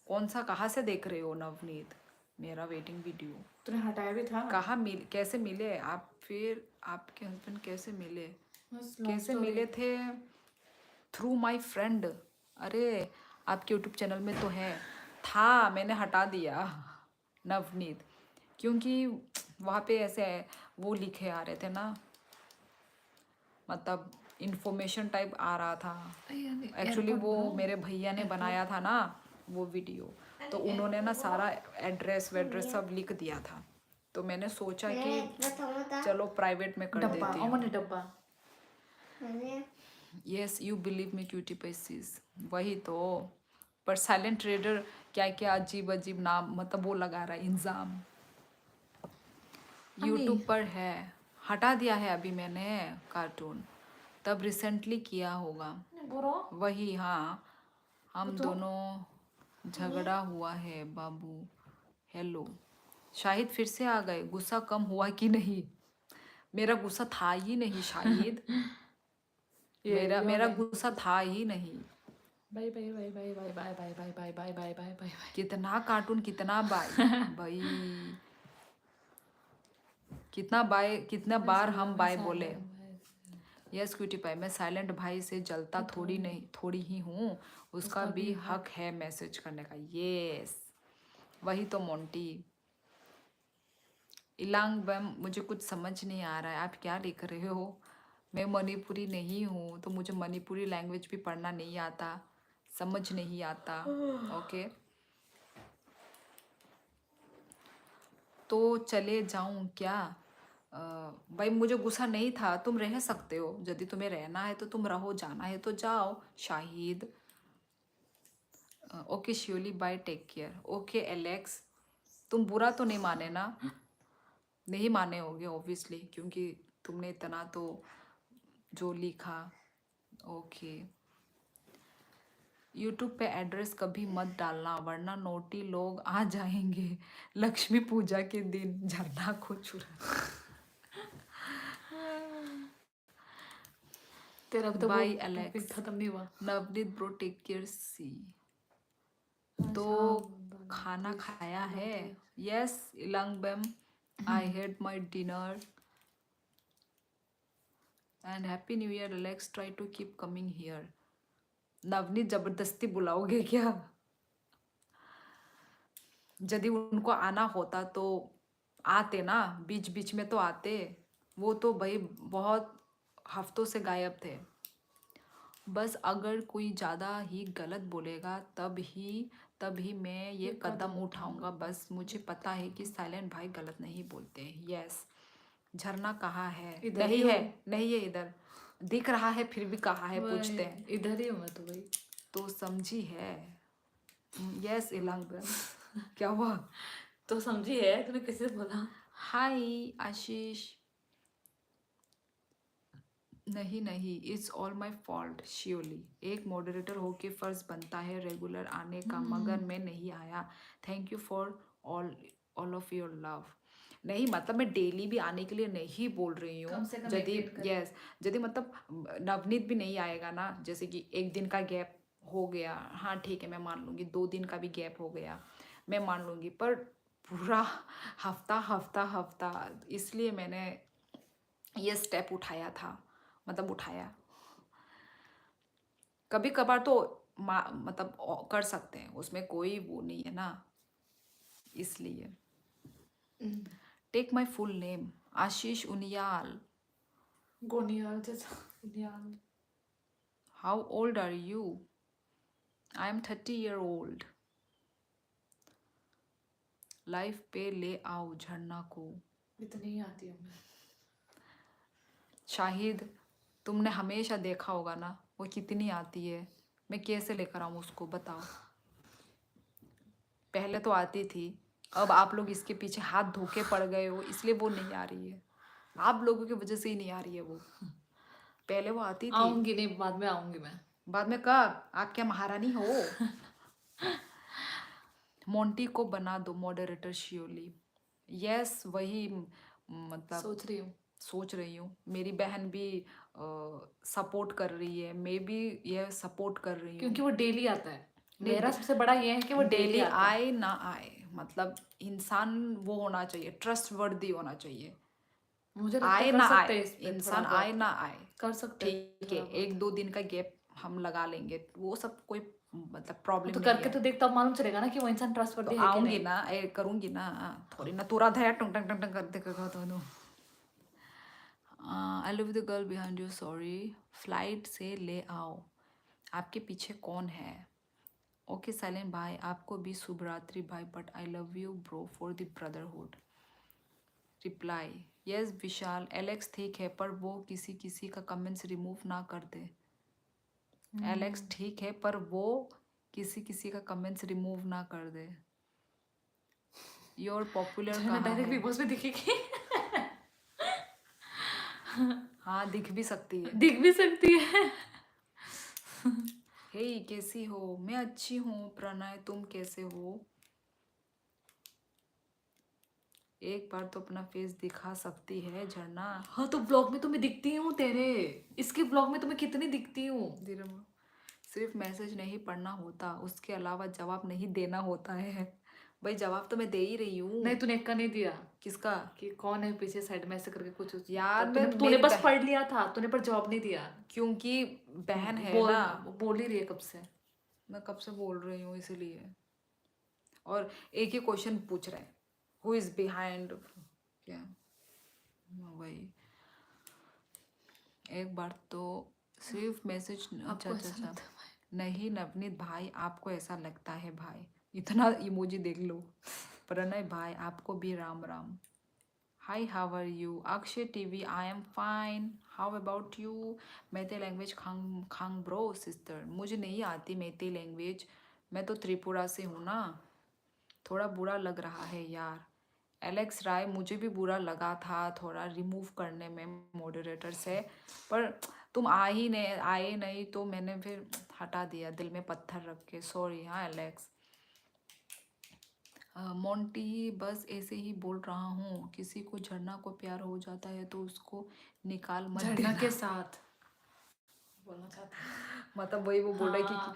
कौन सा, कहाँ से देख रहे हो नवनीत मेरा वेडिंग वीडियो? तूने हटाया भी था। कहाँ कैसे मिले आप? फिर आपके हस्बैंड कैसे मिले? बस long कैसे story। मिले थे? Through my friend. अरे आपके यूट्यूब चैनल में तो है, था, मैंने हटा दिया नवनीत, क्योंकि वहाँ पे ऐसे वो लिखे आ रहे थे ना, मतलब इंफॉर्मेशन टाइप आ रहा था। एक्चुअली वो मेरे भैया ने बनाया था ना वो वीडियो, तो उन्होंने ना सारा एड्रेस वेड्रेस सब लिख दिया था। तो मैंने सोचा कि चलो प्राइवेट में कर डब्बा देती अमन हूँ। डब्बा। Yes you believe me cutie pieces, वही तो। पर साइलेंट ट्रेडर क्या क्या अजीब अजीब नाम, मतलब वो लगा रहा है इंजाम। यूट्यूब पर है, हटा दिया है अभी मैंने कार्टून, तब रिसेंटली किया होगा। बुरा वही हाँ, हम तो? दोनों झगड़ा हुआ है बाबू। हेलो शाहिद फिर से आ गए, गुस्सा कम हुआ कि नहीं? मेरा गुस्सा था ही नहीं शाहिद, मेरा मेरा गुस्सा था ही नहीं। Bye bye bye bye bye bye bye bye bye bye bye bye bye bye. कितना कार्टून, कितना बाय भाई, कितना बार हम बाय बोले। यस क्यूटी पाई, मैं साइलेंट भाई से जलता थोड़ी नहीं, थोड़ी ही हूँ, उसका भी हक है मैसेज करने का। यस वही तो मोंटी। इलांग बैम, मुझे कुछ समझ नहीं आ रहा है, आप क्या लिख रहे हो? मैं मणिपुरी नहीं हूँ, तो मुझे मणिपुरी लैंग्वेज भी पढ़ना नहीं आता, समझ नहीं आता। ओके तो चले जाऊं क्या? भाई मुझे गुस्सा नहीं था, तुम रह सकते हो, यदि तुम्हें रहना है तो तुम रहो, जाना है तो जाओ Shahid. Okay Shyoli bye, take care. Okay Alex, तुम बुरा तो नहीं माने ना? नहीं माने होगे ऑब्वियसली, क्योंकि तुमने इतना तो जो लिखा। ओके यूट्यूब पे एड्रेस कभी मत डालना वरना नोटी लोग आ जाएंगे लक्ष्मी पूजा के दिन झरना को चुरा। तेरा अब तो बाय वो एलेक्स। टॉपिक खत्म नहीं हुआ। नवनीत ब्रो टेक केयर सी। तो खाना खाया है? यस इलांग बेम, I had my dinner and happy new year Alex, try to keep coming here. Navneet जबरदस्ती बुलाओगे क्या? यदि उनको आना होता तो आते ना, बीच बीच में तो आते, वो तो भाई बहुत हफ्तों से गायब थे। बस अगर कोई ज़्यादा ही गलत बोलेगा तब ही मैं ये कदम उठाऊंगा। बस मुझे पता है कि साइलेंट भाई गलत नहीं बोलते। यस झरना कहाँ है? इधर नहीं ही है, हूँ। नहीं है इधर, दिख रहा है फिर भी कहाँ है पूछते हैं इधर ही हूँ मैं तो भाई। तो समझी है। यस इलांग क्या हुआ? तो समझी है, तूने कैसे बोला? हाय आशीष, नहीं it's all my fault surely. एक मॉडरेटर होके फर्ज बनता है रेगुलर आने का, मगर मैं नहीं आया। Thank you for all of your love. नहीं मतलब मैं डेली भी आने के लिए नहीं बोल रही हूँ, कम से कम यदि एक दिन का। यस यदि मतलब नवनीत भी नहीं आएगा ना, जैसे कि एक दिन का गैप हो गया, हाँ ठीक है मैं मान लूँगी, 2 दिन का भी गैप हो गया मैं मान लूँगी, पर पूरा हफ्ता, इसलिए मैंने ये स्टेप उठाया था, मतलब उठाया। कभी कभार तो मतलब कर सकते हैं, उसमें कोई वो नहीं है ना, इसलिए। Take my full name Ashish Uniyal. Goniyal जैसा Goniyal. How old are you? I am 30 year old. Life पे ले आओ झरना को। इतनी ही आती हूँ मैं। शाहिद तुमने हमेशा देखा होगा ना वो कितनी आती है, मैं कैसे लेकर आऊँ उसको बताओ। पहले तो आती थी, अब आप लोग इसके पीछे हाथ धोके पड़ गए हो, इसलिए वो नहीं आ रही है, आप लोगों की वजह से ही नहीं आ रही है वो। पहले वो आती थी। आऊंगी नहीं, बाद में आऊंगी मैं। बाद में कब? आप क्या महारानी हो? मोंटी को बना दो मॉडरेटर श्योरली। यस वही मतलब सोच रही हूँ। मेरी बहन भी सपोर्ट कर रही है, मैं भी यह सपोर्ट कर रही हूँ, क्योंकि वो डेली आता है। मेरा सबसे बड़ा ये है कि वो डेली आता है। आए ना आए, मतलब इंसान वो होना चाहिए, ट्रस्ट वर्दी होना चाहिए। मुझे लगता आए है कर ना सकते आए हैं इस पे इंसान, थोड़ा आए बहुत। ना आए कर सकते हैं ठीक थोड़ा है, बहुत। 1-2 दिन का गैप हम लगा लेंगे, वो सब कोई मतलब प्रॉब्लम तो नहीं करके है। तो देख, तब मालूम चलेगा ना कि वो इंसान तो ट्रस्टवर्दी है कि आऊंगी नहीं। ना, करूंगी ना, थोड़ी ना तुरा था टंग टंग टंग टंग करते कर। I love the girl behind you, sorry. Flight से ले आओ, आपके पीछे कौन है? ओके साइलेंट भाई, आपको भी शुभ रात्रि भाई, but I love you bro for the brotherhood. Reply yes Vishal. Alex ठीक है पर वो किसी किसी का कमेंट्स रिमूव ना कर दे। एलेक्स ठीक है पर वो किसी किसी का कमेंट्स रिमूव ना कर दे। योर पॉपुलर कहाँ डायरेक्ट है? बिग बॉस में दिखेगी। हाँ दिख भी सकती है। दिख भी सकती है। हे कैसी हो? मैं अच्छी हूँ प्रणय, तुम कैसे हो? एक बार तो अपना फेस दिखा सकती है झरना। हाँ तो ब्लॉग में तो मैं दिखती हूँ तेरे, इसके ब्लॉग में तो मैं कितनी दिखती हूँ। धीरे बोलो। सिर्फ मैसेज नहीं पढ़ना होता, उसके अलावा जवाब नहीं देना होता है। भाई जवाब तो मैं दे ही रही हूँ। नहीं तूने एक का नहीं दिया किसका? कि कौन है पीछे साइड में ऐसे करके कुछ यार तूने मैं तूने मेरी बस बहन, पढ़ लिया था, तूने पर जवाब नहीं दिया। क्योंकि बहन है बोल ना। बोल ही रही है कब से। मैं कब से बोल रही हूँ इसीलिए। और एक ही क्वेश्चन पूछ रहे हैं, हु इज बिहाइंड क्या। वही एक बार तो सिर्फ मैसेज। अच्छा आपको अच्छा ऐसा अच्छा। लगता है? नहीं नवनीत भाई, आपको ऐसा लगता है भाई, इतना इमोजी देख लो। प्रणय भाई आपको भी Ram Ram. Hi how are you? Akshay TV I am fine, how about you? Meitei language खांग खांग ब्रो सिस्टर। मुझे नहीं आती मैते लैंग्वेज, मैं तो त्रिपुरा से हूँ ना। थोड़ा बुरा लग रहा है यार। एलेक्स राय, मुझे भी बुरा लगा था थोड़ा रिमूव करने में मॉडरेटर से, पर तुम आए नहीं तो मैंने फिर हटा दिया दिल में पत्थर रख के। सॉरी हाँ एलेक्स। मोंटी बस ऐसे ही बोल रहा हूँ, किसी को झरना को प्यार हो जाता है तो उसको निकाल मत झरना देना। के साथ बोलना चाहता हूँ। मतलब वही वो बोल रहा है हाँ,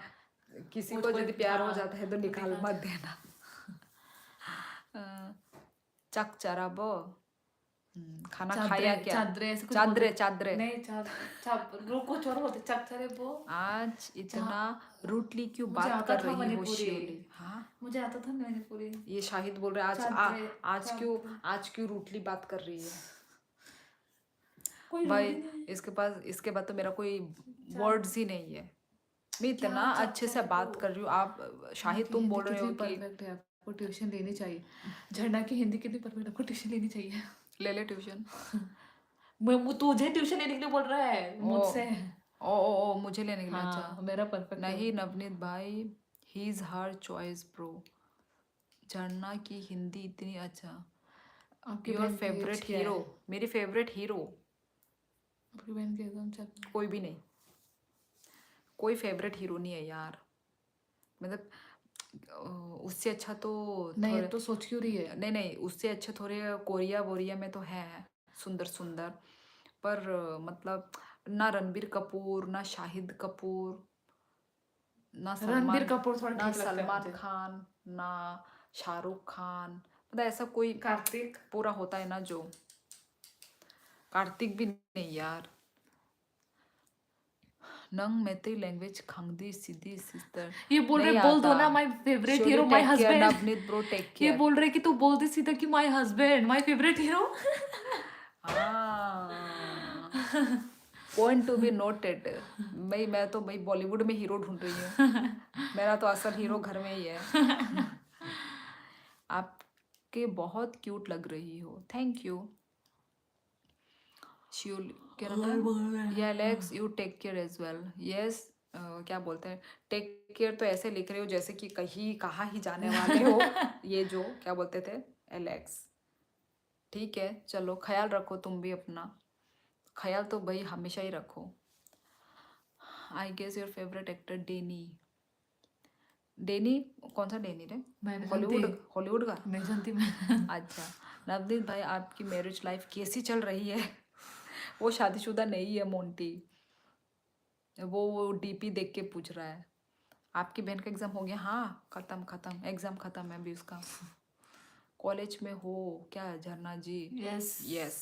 कि किसी वो को कोई यदि प्यार हो हाँ, जाता है तो तो निकाल निकाल मत दे। देना। चक चराबो। खाना खाया क्या? चादरे ऐसे कुछ चादरे बोलते। चादरे। नहीं कुछ और बोलते चादरे वो। आज इतना रूटली क्यों मुझे बात आता कर था रही हो मणिपुरी। शिवली? हाँ मुझे आता था मणिपुरी। ये शाहिद बोल रहा है चादरे चादरे। आज क्यों रूटली बात कर रही है? कोई रूल भाई ही नहीं है। इसके बाद तो मेरा कोई चाद- वर्ड्स ही नहीं है। मैं इतना क्या अच्छे से बात कर रही हूँ। आप शाहिद आपकी तुम हिंदी बोल रहे कितनी हो कि परफेक्ट है, आपको ट्यूशन लेनी चाहिए। झरना की हिंदी कितनी परफेक्ट, आपको ट्यूशन लेनी चाहिए। ले ले ट्यूशन। तुझे ट्यूशन लेने के लिए बोल रहा है ओ मुझसे। ओ मुझे लेने के लिए। अच्छा हाँ मेरा परफेक्ट है। नहीं नवनीत भाई, he is her choice bro. झरना की हिंदी इतनी अच्छा। आपकी योर बहन की एज फेवरेट क्या हीरो? है? मेरी फेवरेट हीरो आपकी बहन की एकदम चल। कोई भी नहीं, कोई फेवरेट हीरो नहीं है यार। मतलब उससे अच्छा तो नहीं थोड़े, तो सोच क्यों रही है? नहीं उससे अच्छे थोड़े कोरिया वोरिया में तो है सुंदर सुंदर, पर मतलब ना रणबीर कपूर ना शाहिद कपूर ना रणबीर सलमान, कपूर थोड़ा ना ठीक लगता है सलमान मुझे। खान ना शाहरुख खान, मतलब ऐसा कोई कार्तिक। पूरा होता है ना जो। कार्तिक भी नहीं यार। नंग मैत्री लैंग्वेज खंगदी सीधी सिस्टर ये बोल रहे नहीं बोल दो आता। ना my favourite surely hero my take care husband. Navneet bro, take ये केयर। बोल रहे कि तू बोल दे सीधा कि my husband my favourite hero. Point to be noted. मैं तो भाई बॉलीवुड में हीरो ढूंढ रही हूँ, मेरा तो असल हीरो घर में ही है। आपके बहुत क्यूट लग रही हो, थैंक यू। श्योरली क्या रहता है? Alex you take care as well. Yes क्या बोलते हैं, टेक केयर तो ऐसे लिख रहे हो जैसे कि कहीं कहाँ ही जाने वाले हो। ये जो क्या बोलते थे एलेक्स। ठीक है चलो, ख्याल रखो तुम भी अपना। ख्याल तो भाई हमेशा ही रखो। I guess your favourite actor Danny. Danny कौन सा डेनी रे? मैं नहीं हॉलीवुड जानती। हॉलीवुड का? नहीं जानती मैं। अच्छा नवनीत भाई आपकी मैरिज लाइफ कैसी चल रही है? वो शादीशुदा नहीं है मोंटी, वो डीपी देख के पूछ रहा है। आपकी बहन का एग्ज़ाम हो गया? हाँ खत्म एग्ज़ाम खत्म है अभी उसका। कॉलेज में हो क्या झरना जी? यस। यस।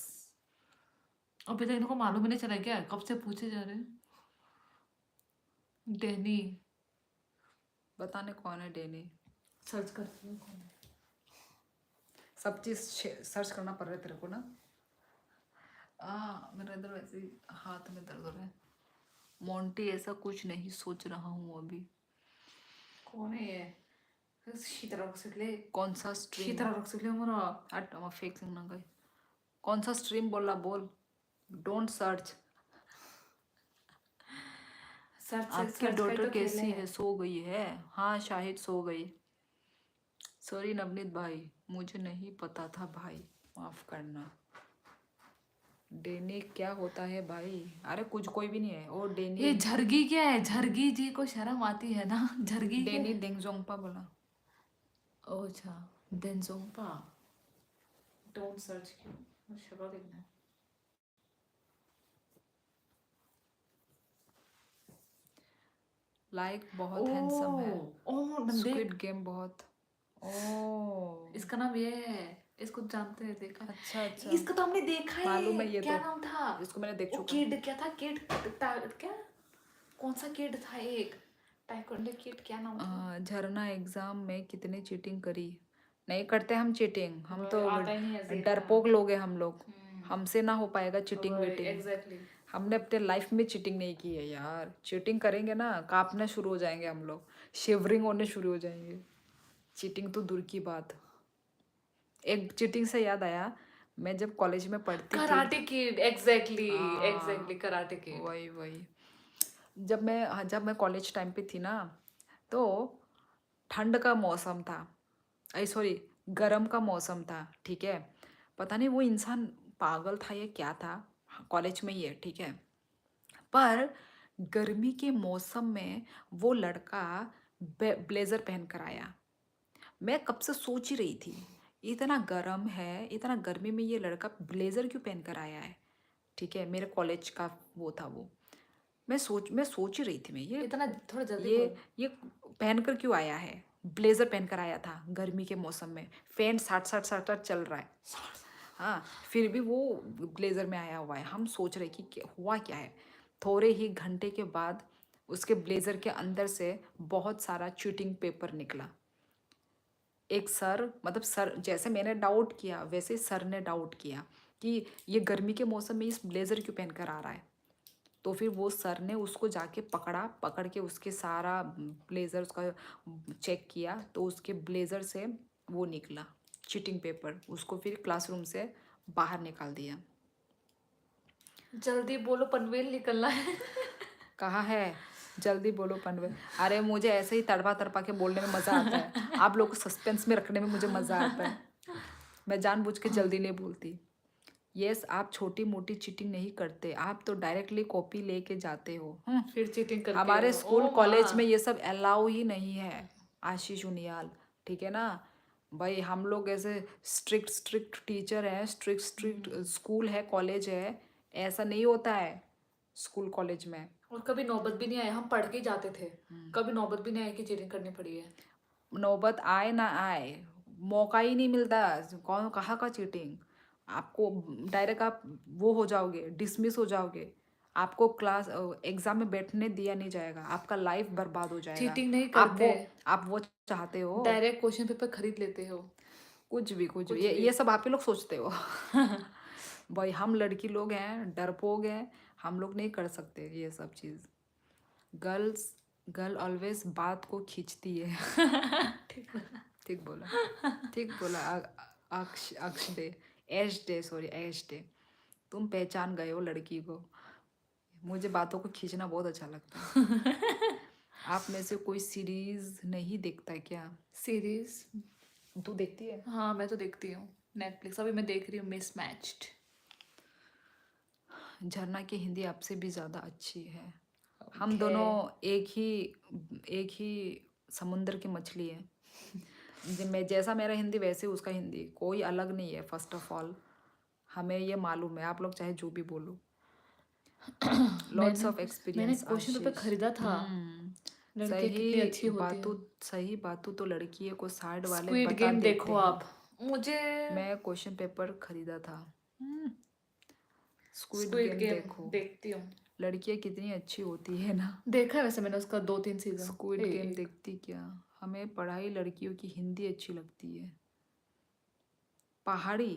अभी तक इनको मालूम ही नहीं चला क्या, कब से पूछे जा रहे हैं। डेनी बताने कौन है डेनी? सर्च करती हूँ कौन है। सब चीज़ सर्च करना पड़ रहा है तेरे को ना। मेरा इधर वैसे ही हाथ में दर्द हो रहा है। मोंटी ऐसा कुछ नहीं सोच रहा हूँ अभी। कौन है ये? शीतल रख सकले। कौन सा स्ट्रीम? शीतल रख सकले मोरा। हट मैं फेक सिंगना गई। कौन सा स्ट्रीम बोला बोल, डोंट सर्च। आपकी डॉटर कैसी है, सो गई है? हाँ शाहिद सो गई। सॉरी नवनीत भाई, मुझे नहीं पता था भाई, माफ करना। डेनी क्या होता है भाई? अरे कुछ कोई भी नहीं है। ओ डेनी, ये झरगी क्या है? झरगी जी को शर्म आती है ना? झरगी क्या डेनी है? डेंगजोंगपा बोला। ओ अच्छा देनजोंगपा। टोन सर्च किया, मुझे शक्ल देखना है। लाइक बहुत हैंडसम है। ओह मैंने स्क्विड गेम बहुत। ओह इसका नाम ये है, इसको जानते हैं, देखा है। अच्छा अच्छा, इसका तो हमने देखा है। मालूम है ये क्या तो, नाम था? इसको मैंने देख वो चुका है। किड क्या था? क्या कौन सा किड था? एक टाइकोंडो किड, क्या नाम था? झरना एग्जाम में कितने चीटिंग करी? नहीं करते हम चीटिंग, हम वही, तो आता ही नहीं है ज़ेरा। डरपोक लोग हैं हम लोग। हमसे ना हो पाएगा चीटिंग वही, वीटिंग। एग्जैक्टली। हमने अपने लाइफ में चीटिंग नहीं की है यार। चीटिंग करेंगे ना कांपना शुरू हो जाएंगे हम लोग, शिवरिंग होने शुरू हो जाएंगे। चीटिंग तो दूर की बात। एक चीटिंग से याद आया, मैं जब कॉलेज में पढ़ती थी, कराटे किड, एग्जैक्टली हाँ, एग्जैक्टली कराटे किड। वही वही। जब मैं कॉलेज टाइम पे थी ना, तो ठंड का मौसम था, आई सॉरी गर्म का मौसम था, ठीक है। पता नहीं वो इंसान पागल था या क्या था, कॉलेज में ही है, ठीक है। पर गर्मी के मौसम में वो लड़का ब्लेजर पहन कर आया। मैं कब से सोच ही रही थी, इतना गर्म है, इतना गर्मी में ये लड़का ब्लेजर क्यों पहन कर आया है, ठीक है। मेरे कॉलेज का वो था वो। मैं सोच ही रही थी, मैं इतना थोड़ा जल्दी ये बोल। ये पहन कर क्यों आया है, ब्लेजर पहन कर आया था गर्मी के मौसम में, फैन साठ साठ साठ साठ चल रहा है, हाँ, फिर भी वो ब्लेजर में आया हुआ है। हम सोच रहे कि हुआ क्या है। थोड़े ही घंटे के बाद उसके ब्लेजर के अंदर से बहुत सारा चीटिंग पेपर निकला। एक सर, मतलब सर, जैसे मैंने डाउट किया वैसे सर ने डाउट किया कि ये गर्मी के मौसम में इस ब्लेजर क्यों पहन कर आ रहा है। तो फिर वो सर ने उसको जाके पकड़ के उसके सारा ब्लेज़र उसका चेक किया, तो उसके ब्लेज़र से वो निकला चीटिंग पेपर। उसको फिर क्लासरूम से बाहर निकाल दिया। जल्दी बोलो, पनवेल निकलना है। कहा है जल्दी बोलो पनवेल। अरे मुझे ऐसे ही तड़पा तड़पा के बोलने में मज़ा आता है, आप लोग को सस्पेंस में रखने में मुझे मज़ा आता है। मैं जानबूझ के जल्दी नहीं बोलती। यस, आप छोटी मोटी चीटिंग नहीं करते, आप तो डायरेक्टली कॉपी लेके जाते हो। फिर चीटिंग करके हमारे आओ। स्कूल ओ कॉलेज माँ। में ये सब अलाउ ही नहीं है, आशीष उनियाल, ठीक है ना भाई। हम लोग ऐसे स्ट्रिक्ट स्ट्रिक्ट टीचर हैं, स्ट्रिक्ट स्ट्रिक्ट स्कूल है, कॉलेज है, ऐसा नहीं होता है स्कूल कॉलेज में। और कभी नौबत भी नहीं आया, हम पढ़ के ही जाते थे। कभी नौबत भी नहीं आया कि चीटिंग करनी पड़ी है। नौबत आए ना आए, मौका ही नहीं मिलता। कौन कहाँ का चीटिंग, आपको डायरेक्ट आप वो हो जाओगे, डिसमिस हो जाओगे, आपको क्लास एग्जाम में बैठने दिया नहीं जाएगा, आपका लाइफ बर्बाद हो जाएगा। चीटिंग नहीं आप करते, वो चाहते हो, डायरेक्ट क्वेश्चन पेपर खरीद लेते हो। कुछ भी कुछ ये भी। सब आप ही लोग सोचते हो। भाई हम लड़की लोग हैं, डरपोक हैं, हम लोग नहीं कर सकते ये सब चीज़। गर्ल ऑलवेज बात को खींचती है। ठीक बोला, ठीक बोला। अक्ष डे, एश डे, सॉरी एश डे। तुम पहचान गए हो लड़की को। मुझे बातों को खींचना बहुत अच्छा लगता है। आप में से कोई सीरीज नहीं देखता है क्या? सीरीज? तू देखती है? हाँ मैं तो देखती हूँ नेटफ्लिक्स। अभी मैं देख रही हूँ मिसमैच्ड। झरना की हिंदी आपसे भी ज़्यादा अच्छी है। हम Okay. दोनों एक ही समुंदर की मछली है। मैं जैसा मेरा हिंदी वैसे उसका हिंदी, कोई अलग नहीं है। फर्स्ट ऑफ ऑल हमें ये मालूम है, आप लोग चाहे जो भी बोलो। लॉट्स ऑफ मैंने एक्सपीरियंस। क्वेश्चन पेपर खरीदा था। लड़कियाँ कितनी अच्छी होती हैं। सही बातों तो लड़कियों को साइड वाले स्क्विड बता गेम देते देखो हैं। आप। मुझे मैं क्वेश्चन पेपर खरीदा था। स्क्विड स्क्विड गेम गेम देखो, देखती हूँ। लड़कियां कितनी अच्छी होती है ना। देखा है वैसे मैंने उसका 2-3 सीजन। स्क्विड गेम देखती क्या? हमें पढ़ाई लड़कियों की हिंदी अच्छी लगती है। पढ़ाई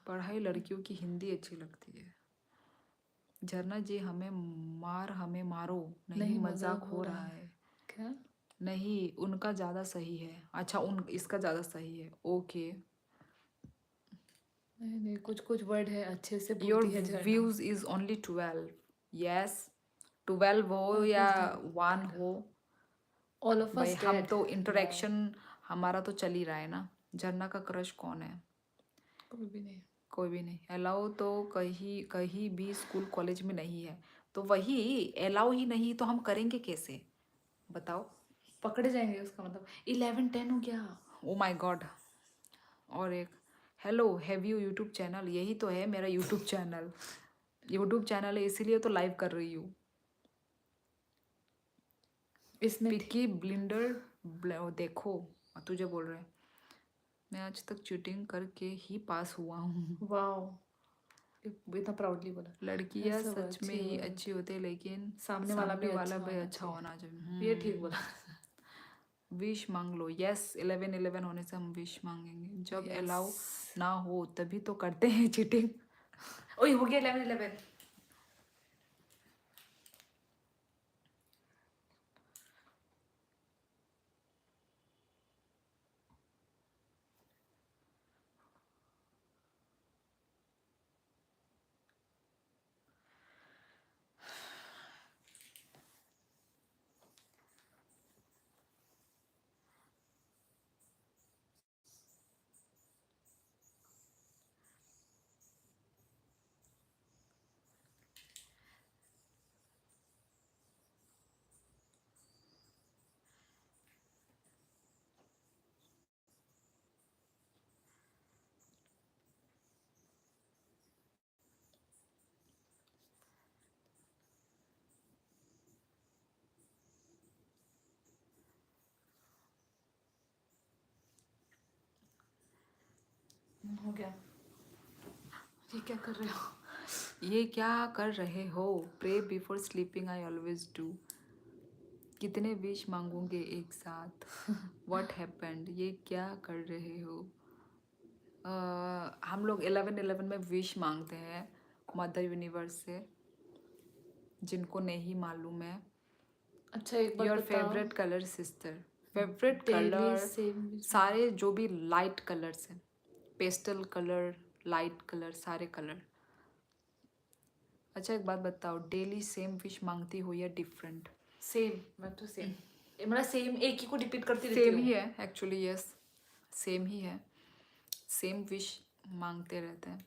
पढ़ाई लड़कियों की हिंदी अच्छी लगती है। झरना जी हमें मारो नहीं, मजाक हो रहा है। क्या? नहीं, उनका ज़्यादा सही है। अच्छा, इसका ज़्यादा सही है, ओके। नहीं कुछ कुछ वर्ड है अच्छे से योर बोलती है झरना। Views is only 12। यस, 12 हो या 1 हो, ऑल ऑफ भाई अस हम तो इंटरेक्शन हमारा तो चल ही रहा है ना। झरना का क्रश कौन है? कोई भी नहीं। कोई भी नहीं। अलाउ तो कहीं भी स्कूल कॉलेज में नहीं है, तो वही अलाउ ही नहीं तो हम करेंगे कैसे, बताओ। पकड़े जाएंगे उसका मतलब। 11-10 हो गया। ओ माय गॉड, और एक hello have you YouTube channel, यही तो है मेरा यूट्यूब चैनल। यूट्यूब चैनल है इसीलिए तो लाइव कर रही हूँ। इसमें पिकी ब्लिंडर देखो तुझे बोल रहे हैं, मैं आज तक चीटिंग करके ही पास हुआ हूँ। वाओ, इतना प्राउडली बोला। लड़कियां ऐसा सच में ही अच्छी होती है लेकिन सामने वाला भी अच्छा भी होना अच्छा चाहिए। होना चाहिए। ये ठीक बोला। विश मांग लो। यस 11/11 होने से हम विश मांगेंगे। जब Yes. अलाउ ना हो तभी तो करते हैं चीटिंग। ओए हो गया 11/11। हो गया। ये क्या कर रहे हो? ये क्या कर रहे हो? Pray before sleeping I always do. कितने विश मांगोगे एक साथ? What happened? ये क्या कर रहे हो? हम लोग 11/11 में विश मांगते हैं मदर यूनिवर्स से, जिनको नहीं मालूम है। अच्छा एक बार योर बताओ। Favourite colour sister, favourite Daily colour same सारे जो भी लाइट कलर्स हैं, पेस्टल कलर, लाइट कलर, सारे कलर। अच्छा एक बात बताओ, डेली सेम विश मांगती हो या डिफरेंट? सेम, मैं तो सेम, मतलब सेम एक ही को रिपीट करती रहती सेम हूँ। ही है एक्चुअली। यस सेम ही है, सेम विश मांगते रहते हैं।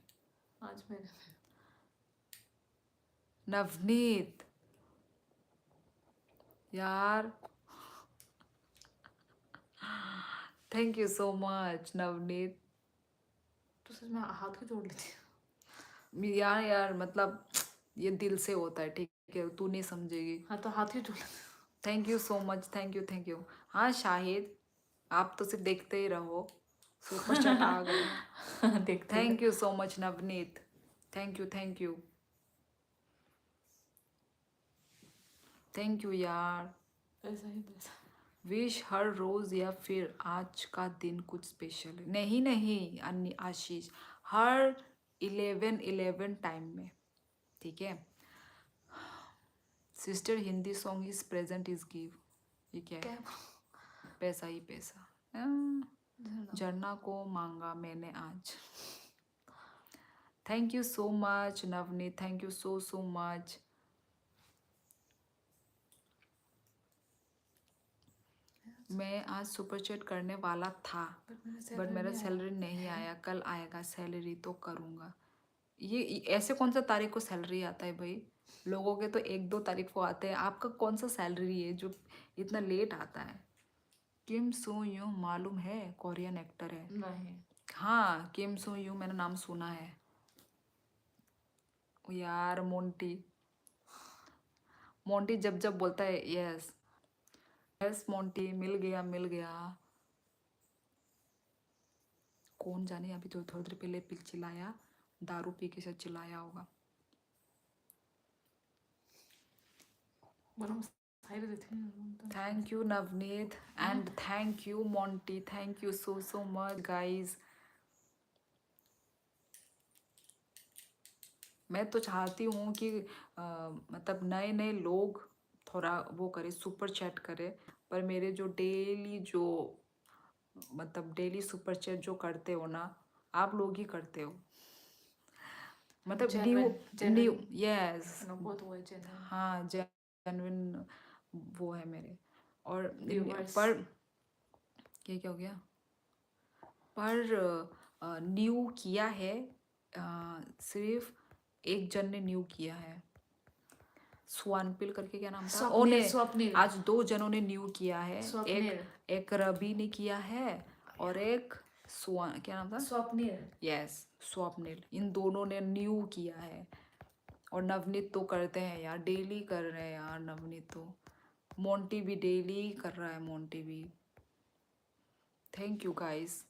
आज मेरे नवनीत यार, thank you so much Navneet. तो सच में हाथ क्यों जोड़ लेती यार मतलब ये दिल से होता है, ठीक है, तू नहीं समझेगी। हाँ तो हाथ क्यों जोड़ लेती thank you so much, thank you. हाँ शाहिद, आप तो सिर्फ देखते ही रहो, सुपर चैट आ गए। देखते thank you so much Navneet, thank you यार। ऐसा ही वैसा। विश हर रोज या फिर आज का दिन कुछ स्पेशल है? नहीं अन्य आशीष, हर 11/11 टाइम में, ठीक है। Sister Hindi song is present is give, ये क्या है? पैसा ही पैसा। झरना को मांगा मैंने आज। Thank you so much Navneet, thank you so much. मैं आज सुपर चैट करने वाला था बट मेरा सैलरी नहीं आया, कल आएगा सैलरी तो करूँगा। ये ऐसे कौन सा तारीख को सैलरी आता है भाई? लोगों के तो 1-2 तारीख को आते हैं, आपका कौन सा सैलरी है जो इतना लेट आता है? किम सो यू मालूम है? कोरियन एक्टर है। नहीं। हाँ किम सो यू मैंने नाम सुना है यार। मोंटी जब जब बोलता है यस यस मोंटी, मिल गया। कौन जाने, अभी तो थोड़ी देर पहले चिल्लाया, दारू पी के साथ चिल्लाया होगा। Thank you Navneet and thank you Monty, thank you so much guys. मैं तो चाहती हूँ कि मतलब नए लोग थोड़ा वो करे, सुपर चैट करे, पर मेरे जो डेली सुपर चैट जो करते हो ना, आप लोग ही करते हो। मतलब न्यू यस, बहुत वो है genuine। हाँ जेन्युइन वो है मेरे। और Viewers। पर ये क्या हो गया? पर न्यू किया है सिर्फ एक जन ने न्यू किया है, स्वानपिल करके, क्या नाम था? स्वप्निल। आज 2 जनों ने न्यू किया है। स्वप्निल। एक रवि ने किया है और एक क्या नाम था? स्वप्निल। यस, स्वप्निल। इन दोनों ने न्यू किया है। और नवनीत तो करते हैं यार, डेली कर रहे हैं यार नवनीत तो। मोंटी भी डेली कर रहा है, मोंटी भी। Thank you guys.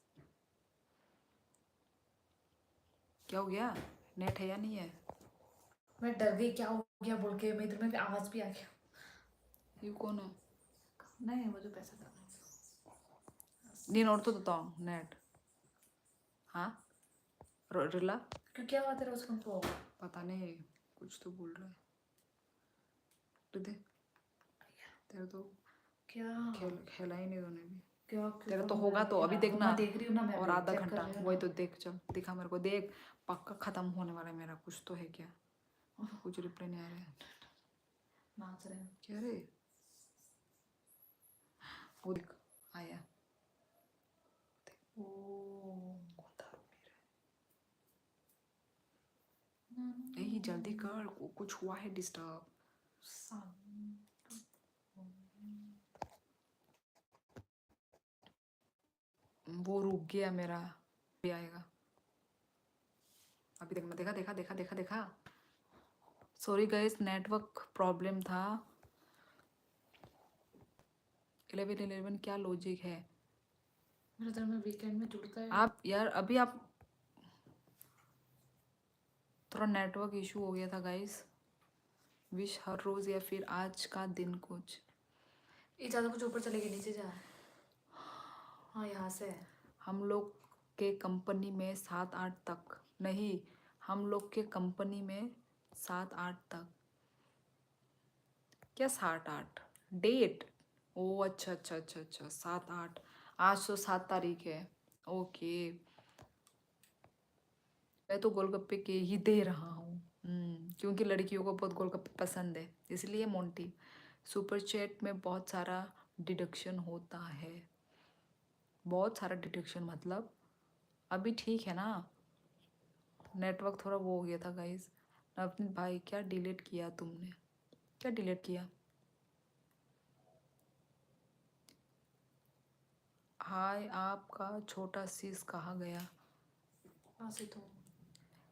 क्या हो गया? नेट है या नहीं है? मैं डर गई क्या हो गया बोल के, मेरे दिल में आवाज भी आ गया। ये कौन है? नहीं, मुझे पैसा डालना नहीं नोट तो बताओ नेट। हाँ रिला, क्यों, क्या हुआ तेरा उसको तो? पता नहीं कुछ तो बोल रहा है। दे तेरे तो क्या खेला ही नहीं तूने भी। क्या तेरा तो होगा तो अभी देखना। मैं देख रही हूँ ना, मैं और भी आधा check कर घंटा रही हूँ वही ना। तो देख, चल दिखा मेरे को, देख पक्का खत्म होने वाला है मेरा। कुछ तो है क्या? कुछ रिप्लाई नहीं आ रहा है। नाच रहे हैं। क्या रे? वो देख आया। ओ कौन दारू पी रहा है? यही जल्दी कर, कुछ हुआ है डिस्टर्ब। वो रुक गया मेरा, भी आएगा अभी। देखना, देखा देखा देखा देखा देखा। सॉरी गाइस, नेटवर्क प्रॉब्लम था। 11 क्या लॉजिक है? मेरे दिल में वीकेंड में जुड़ता है। आप यार अभी आप थोड़ा नेटवर्क इशू हो गया था गाइस। विश हर रोज या फिर आज का दिन कुछ। ये ज्यादा कुछ ऊपर चले गए, नीचे जा। हाँ यहाँ से है। हम लोग के कंपनी में 7-8 तक नहीं, हम लोग के कंपनी में 7-8 तक। क्या 7-8 डेट? ओ अच्छा अच्छा अच्छा अच्छा, 7-8। आज तो 7 तारीख है। ओके, मैं तो गोलगप्पे के ही दे रहा हूँ। क्योंकि लड़कियों को बहुत गोलगप्पे पसंद है, इसलिए मोंटी। सुपर चैट में बहुत सारा डिडक्शन होता है। बहुत सारा डिडक्शन मतलब अभी ठीक है ना? नेटवर्क थोड़ा वो हो गया था गाइस। नवनीत भाई क्या डिलीट किया तुमने? क्या डिलीट किया? हाय, आपका छोटा सीस कहाँ गया? ऐसे तो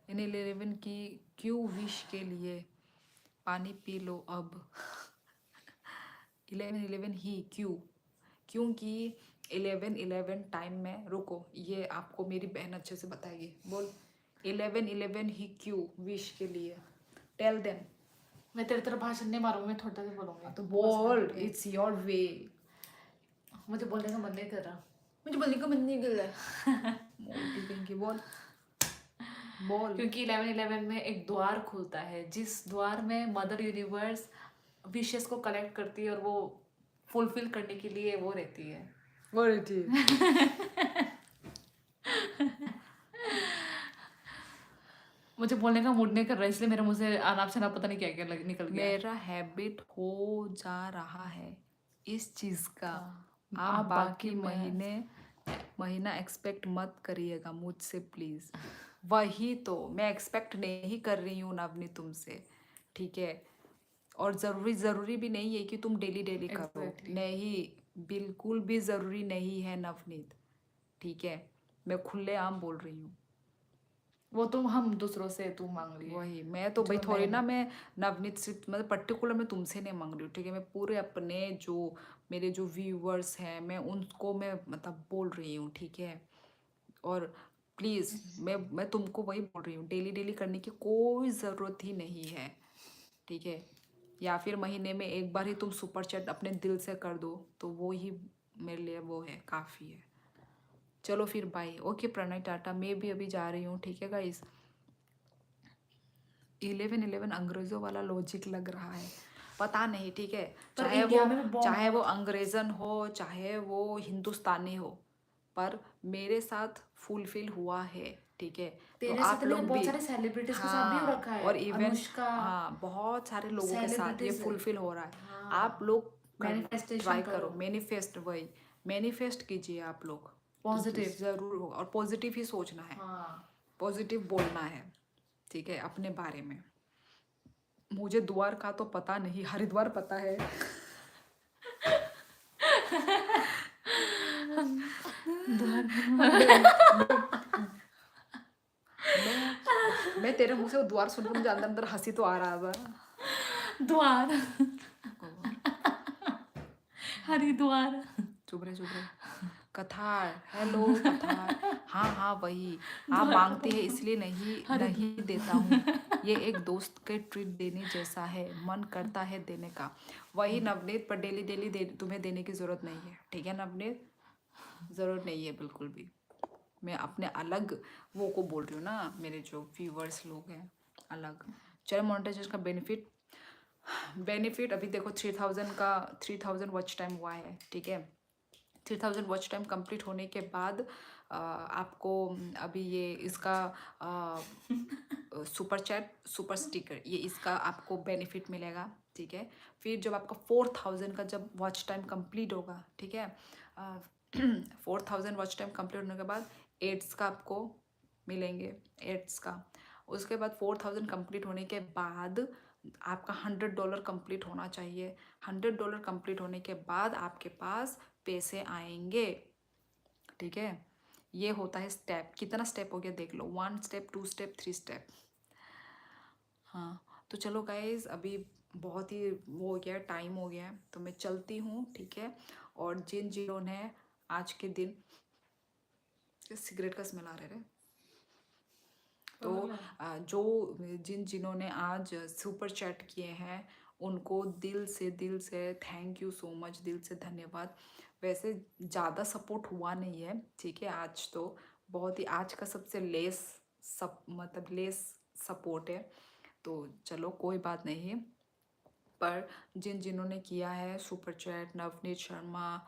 इन 11 की क्यों विश के लिए पानी पी लो अब। 11 ही क्यों? क्योंकि 11 टाइम में, रुको ये आपको मेरी बहन अच्छे से बताएगी। बोल 11 ही क्यों विश के लिए? Tell them. मैं तेरे तरफ भाषण नहीं मारूंगी, मैं थोड़ा देर बोलूंगी। तो बोल, इट्स योर वे। मुझे बोलने का मन नहीं कर रहा। मुझे बोलने का मन नहीं कर रहा। मोटी पिंकी बोल बोल। क्योंकि 11/11 में एक द्वार खुलता है, जिस द्वार में मदर यूनिवर्स विशेस को कलेक्ट करती है और वो फुलफिल करने के लिए वो रहती है। वो रहती है। मुझे बोलने का मूड नहीं कर रहा, इसलिए मेरे मुंह से अनाप शनाप पता नहीं क्या क्या निकल गया। मेरा हैबिट हो जा रहा है इस चीज का। हाँ। आप बाकी में- महीना एक्सपेक्ट मत करिएगा मुझसे प्लीज। वही तो मैं एक्सपेक्ट नहीं कर रही हूँ नवनीत तुमसे, ठीक है? और जरूरी भी नहीं है कि तुम डेली डेली करो। Exactly. नहीं, बिल्कुल भी जरूरी नहीं है नवनीत, ठीक है? मैं खुलेआम बोल रही हूँ। वो तो हम दूसरों से तू मांग रही है। वही मैं तो भाई जो थोड़ी मैं- ना, मैं नवनीत से मतलब पर्टिकुलर मैं तुमसे नहीं मांग रही हूँ, ठीक है? मैं पूरे अपने जो मेरे जो व्यूअर्स हैं मैं उनको मैं मतलब बोल रही हूँ, ठीक है? और प्लीज़ मैं तुमको वही बोल रही हूँ, डेली डेली करने की कोई ज़रूरत ही नहीं है, ठीक है? या फिर महीने में एक बार ही तुम सुपर चैट अपने दिल से कर दो तो वो ही मेरे लिए वो है, काफ़ी है। चलो फिर बाय। ओके प्रणय टाटा, मैं भी अभी जा रही हूँ, ठीक है गाइस? 11 अंग्रेजों वाला लॉजिक लग रहा है, पता नहीं, ठीक है? पर चाहे इंडिया वो में बहुत- चाहे वो अंग्रेजन हो, चाहे वो हिंदुस्तानी हो, पर मेरे साथ फुलफिल हुआ है, ठीक है? तो तेरे आप साथ लोग नहीं, बहुत भी, सारे सेलिब्रिटीज के साथ भी हो रखा है। और इवन अनुष्का, हाँ बहुत सारे लोगों के साथ ये celebrities है। फुलफिल हो रहा है। हाँ। आप लोग Manifestation ट्राई करो। करो, मैनिफेस्ट, वही मैनिफेस्ट कीजिए आप लोग। Positive। जरूर होगा, और पॉजिटिव ही सोचना है, हाँ। पॉजिटिव बोलना है, ठीक है? अपने बारे में। मुझे द्वार का तो पता नहीं, हरिद्वार पता है। मैं तेरे मुंह से वो द्वार सुन के मुझे अंदर अंदर हंसी तो आ रहा था। द्वार, हरिद्वार। चुप रहे। कथार, हेलो कथार। हाँ हाँ वही। आप मांगते हैं इसलिए नहीं देता हूँ। ये एक दोस्त के ट्रीट देने जैसा है, मन करता है देने का। वही नवनीत, पर डेली तुम्हें देने की जरूरत नहीं है, ठीक है नवनीत? जरूरत नहीं है बिल्कुल भी। मैं अपने अलग वो को बोल रही हूँ ना, मेरे जो व्यूवर्स लोग हैं अलग। चलो मोनेटाइजेशन का बेनिफिट अभी देखो 3000 वॉच टाइम हुआ है, ठीक है? 3000 वॉच टाइम कंप्लीट होने के बाद आपको अभी ये इसका सुपर चैट, सुपर स्टिकर, ये इसका आपको बेनिफिट मिलेगा, ठीक है? फिर जब आपका 4000 का जब वॉच टाइम कंप्लीट होगा, ठीक है, 4000 वॉच टाइम कंप्लीट होने के बाद एड्स का आपको मिलेंगे, एड्स का। उसके बाद 4000 कंप्लीट होने के बाद आपका $100 कंप्लीट होना चाहिए। $100 कंप्लीट होने के बाद आपके पास पैसे आएंगे, ठीक है? ये होता है स्टेप। कितना स्टेप हो गया देख लो, 1 स्टेप, 2 स्टेप, 3 स्टेप। हाँ तो चलो गाइज, अभी बहुत ही वो हो गया, टाइम हो गया है, तो मैं चलती हूँ, ठीक है? और जिन्होंने आज के दिन सिगरेट का स्मेल आ रहा है, तो जो जिन्होंने आज सुपर चैट किए हैं उनको दिल से थैंक यू सो मच, दिल से धन्यवाद। वैसे ज़्यादा सपोर्ट हुआ नहीं है, ठीक है? आज तो बहुत ही, आज का सबसे मतलब लेस सपोर्ट है, तो चलो कोई बात नहीं। पर जिन्होंने किया है super chat, Navneet Sharma,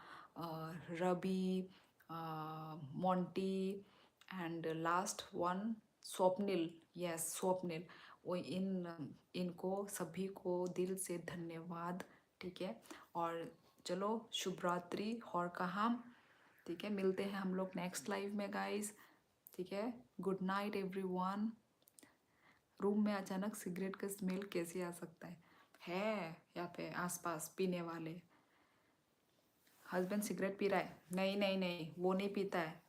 Ravi, Monty and last one Swapnil, yes Swapnil, वो इनको सभी को दिल से धन्यवाद, ठीक है? और चलो शुभ रात्रि और कहा, ठीक है? मिलते हैं हम लोग नेक्स्ट लाइव में गाइस, ठीक है? Good night everyone. रूम में अचानक सिगरेट का स्मेल कैसे आ सकता है यहाँ पे आसपास पीने वाले? हस्बैंड सिगरेट पी रहा है? नहीं, वो नहीं पीता है।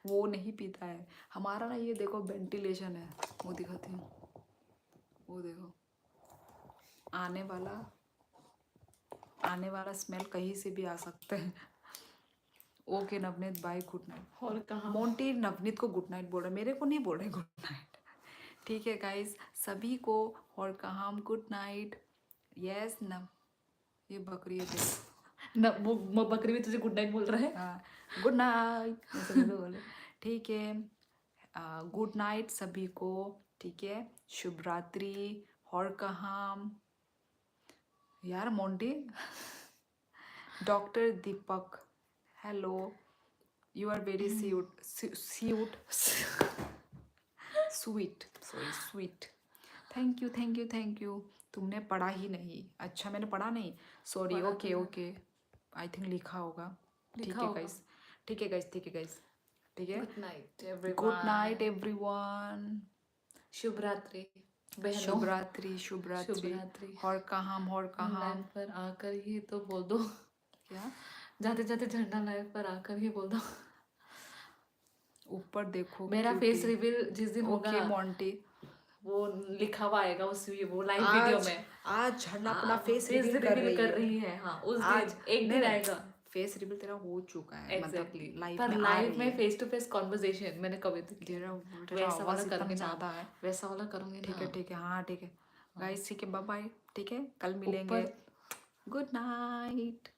वो नहीं पीता है हमारा ना। ये देखो वेंटिलेशन है, वो दिखाती हूँ, वो देखो, आने वाला स्मेल कहीं से भी आ सकता है। Okay Navneet, bye, good night. और कहाँ? मोंटी नवनीत को गुड नाइट बोल रहा है, मेरे को नहीं बोल रहे गुड नाइट, ठीक है गाइस? सभी को और कहा गुड नाइट। यस न, ये बकरी है देखो। वो बकरी भी तुझे गुड नाइट बोल रहा है। हाँ गुड नाइट, बोले, ठीक है? गुड नाइट सभी को, ठीक है? शुभ रात्रि और कहा यार Monty. Doctor Deepak, hello, you are very sweet. Thank you. तुमने पढ़ा ही नहीं? अच्छा मैंने पढ़ा नहीं, सॉरी। पढ़ा ओके तो ओके, आई थिंक लिखा होगा। ठीक लिखा है होगा। गाइस, ठीक है good night everyone. Good night everyone. शुभ रात्रि बहनों। शुभ रात्रि शुभ रात्रि। और कहाँ लाइव पर आकर ही तो बोल दो, क्या? जाते जाते झंडा लाइव पर आकर ही बोल दो। ऊपर देखो, मेरा फेस रिवील जिस दिन ओके होगा मोंटी, वो लिखा हुआ आएगा उस वो लाइव आज वीडियो में। आज झंडा अपना फेस फेस रिवील कर रही है। हाँ उस आज दिन एक दिन आएगा। फेस रिवील तेरा हो चुका है, एग्जैक्टली मतलब लाइव पर में आ लाइव रही में है। फेस टू फेस कॉन्वर्सेशन मैंने कभी तो किया। तेरा वैसा वाला आवाज इतना करूंगी ज्यादा ना, है। वैसा वाला करूंगी ना। ठीक है, हाँ ठीक है गाइस, ठीक है, बाय बाय, ठीक है, कल मिलेंगे। ऊपर गुड नाइट।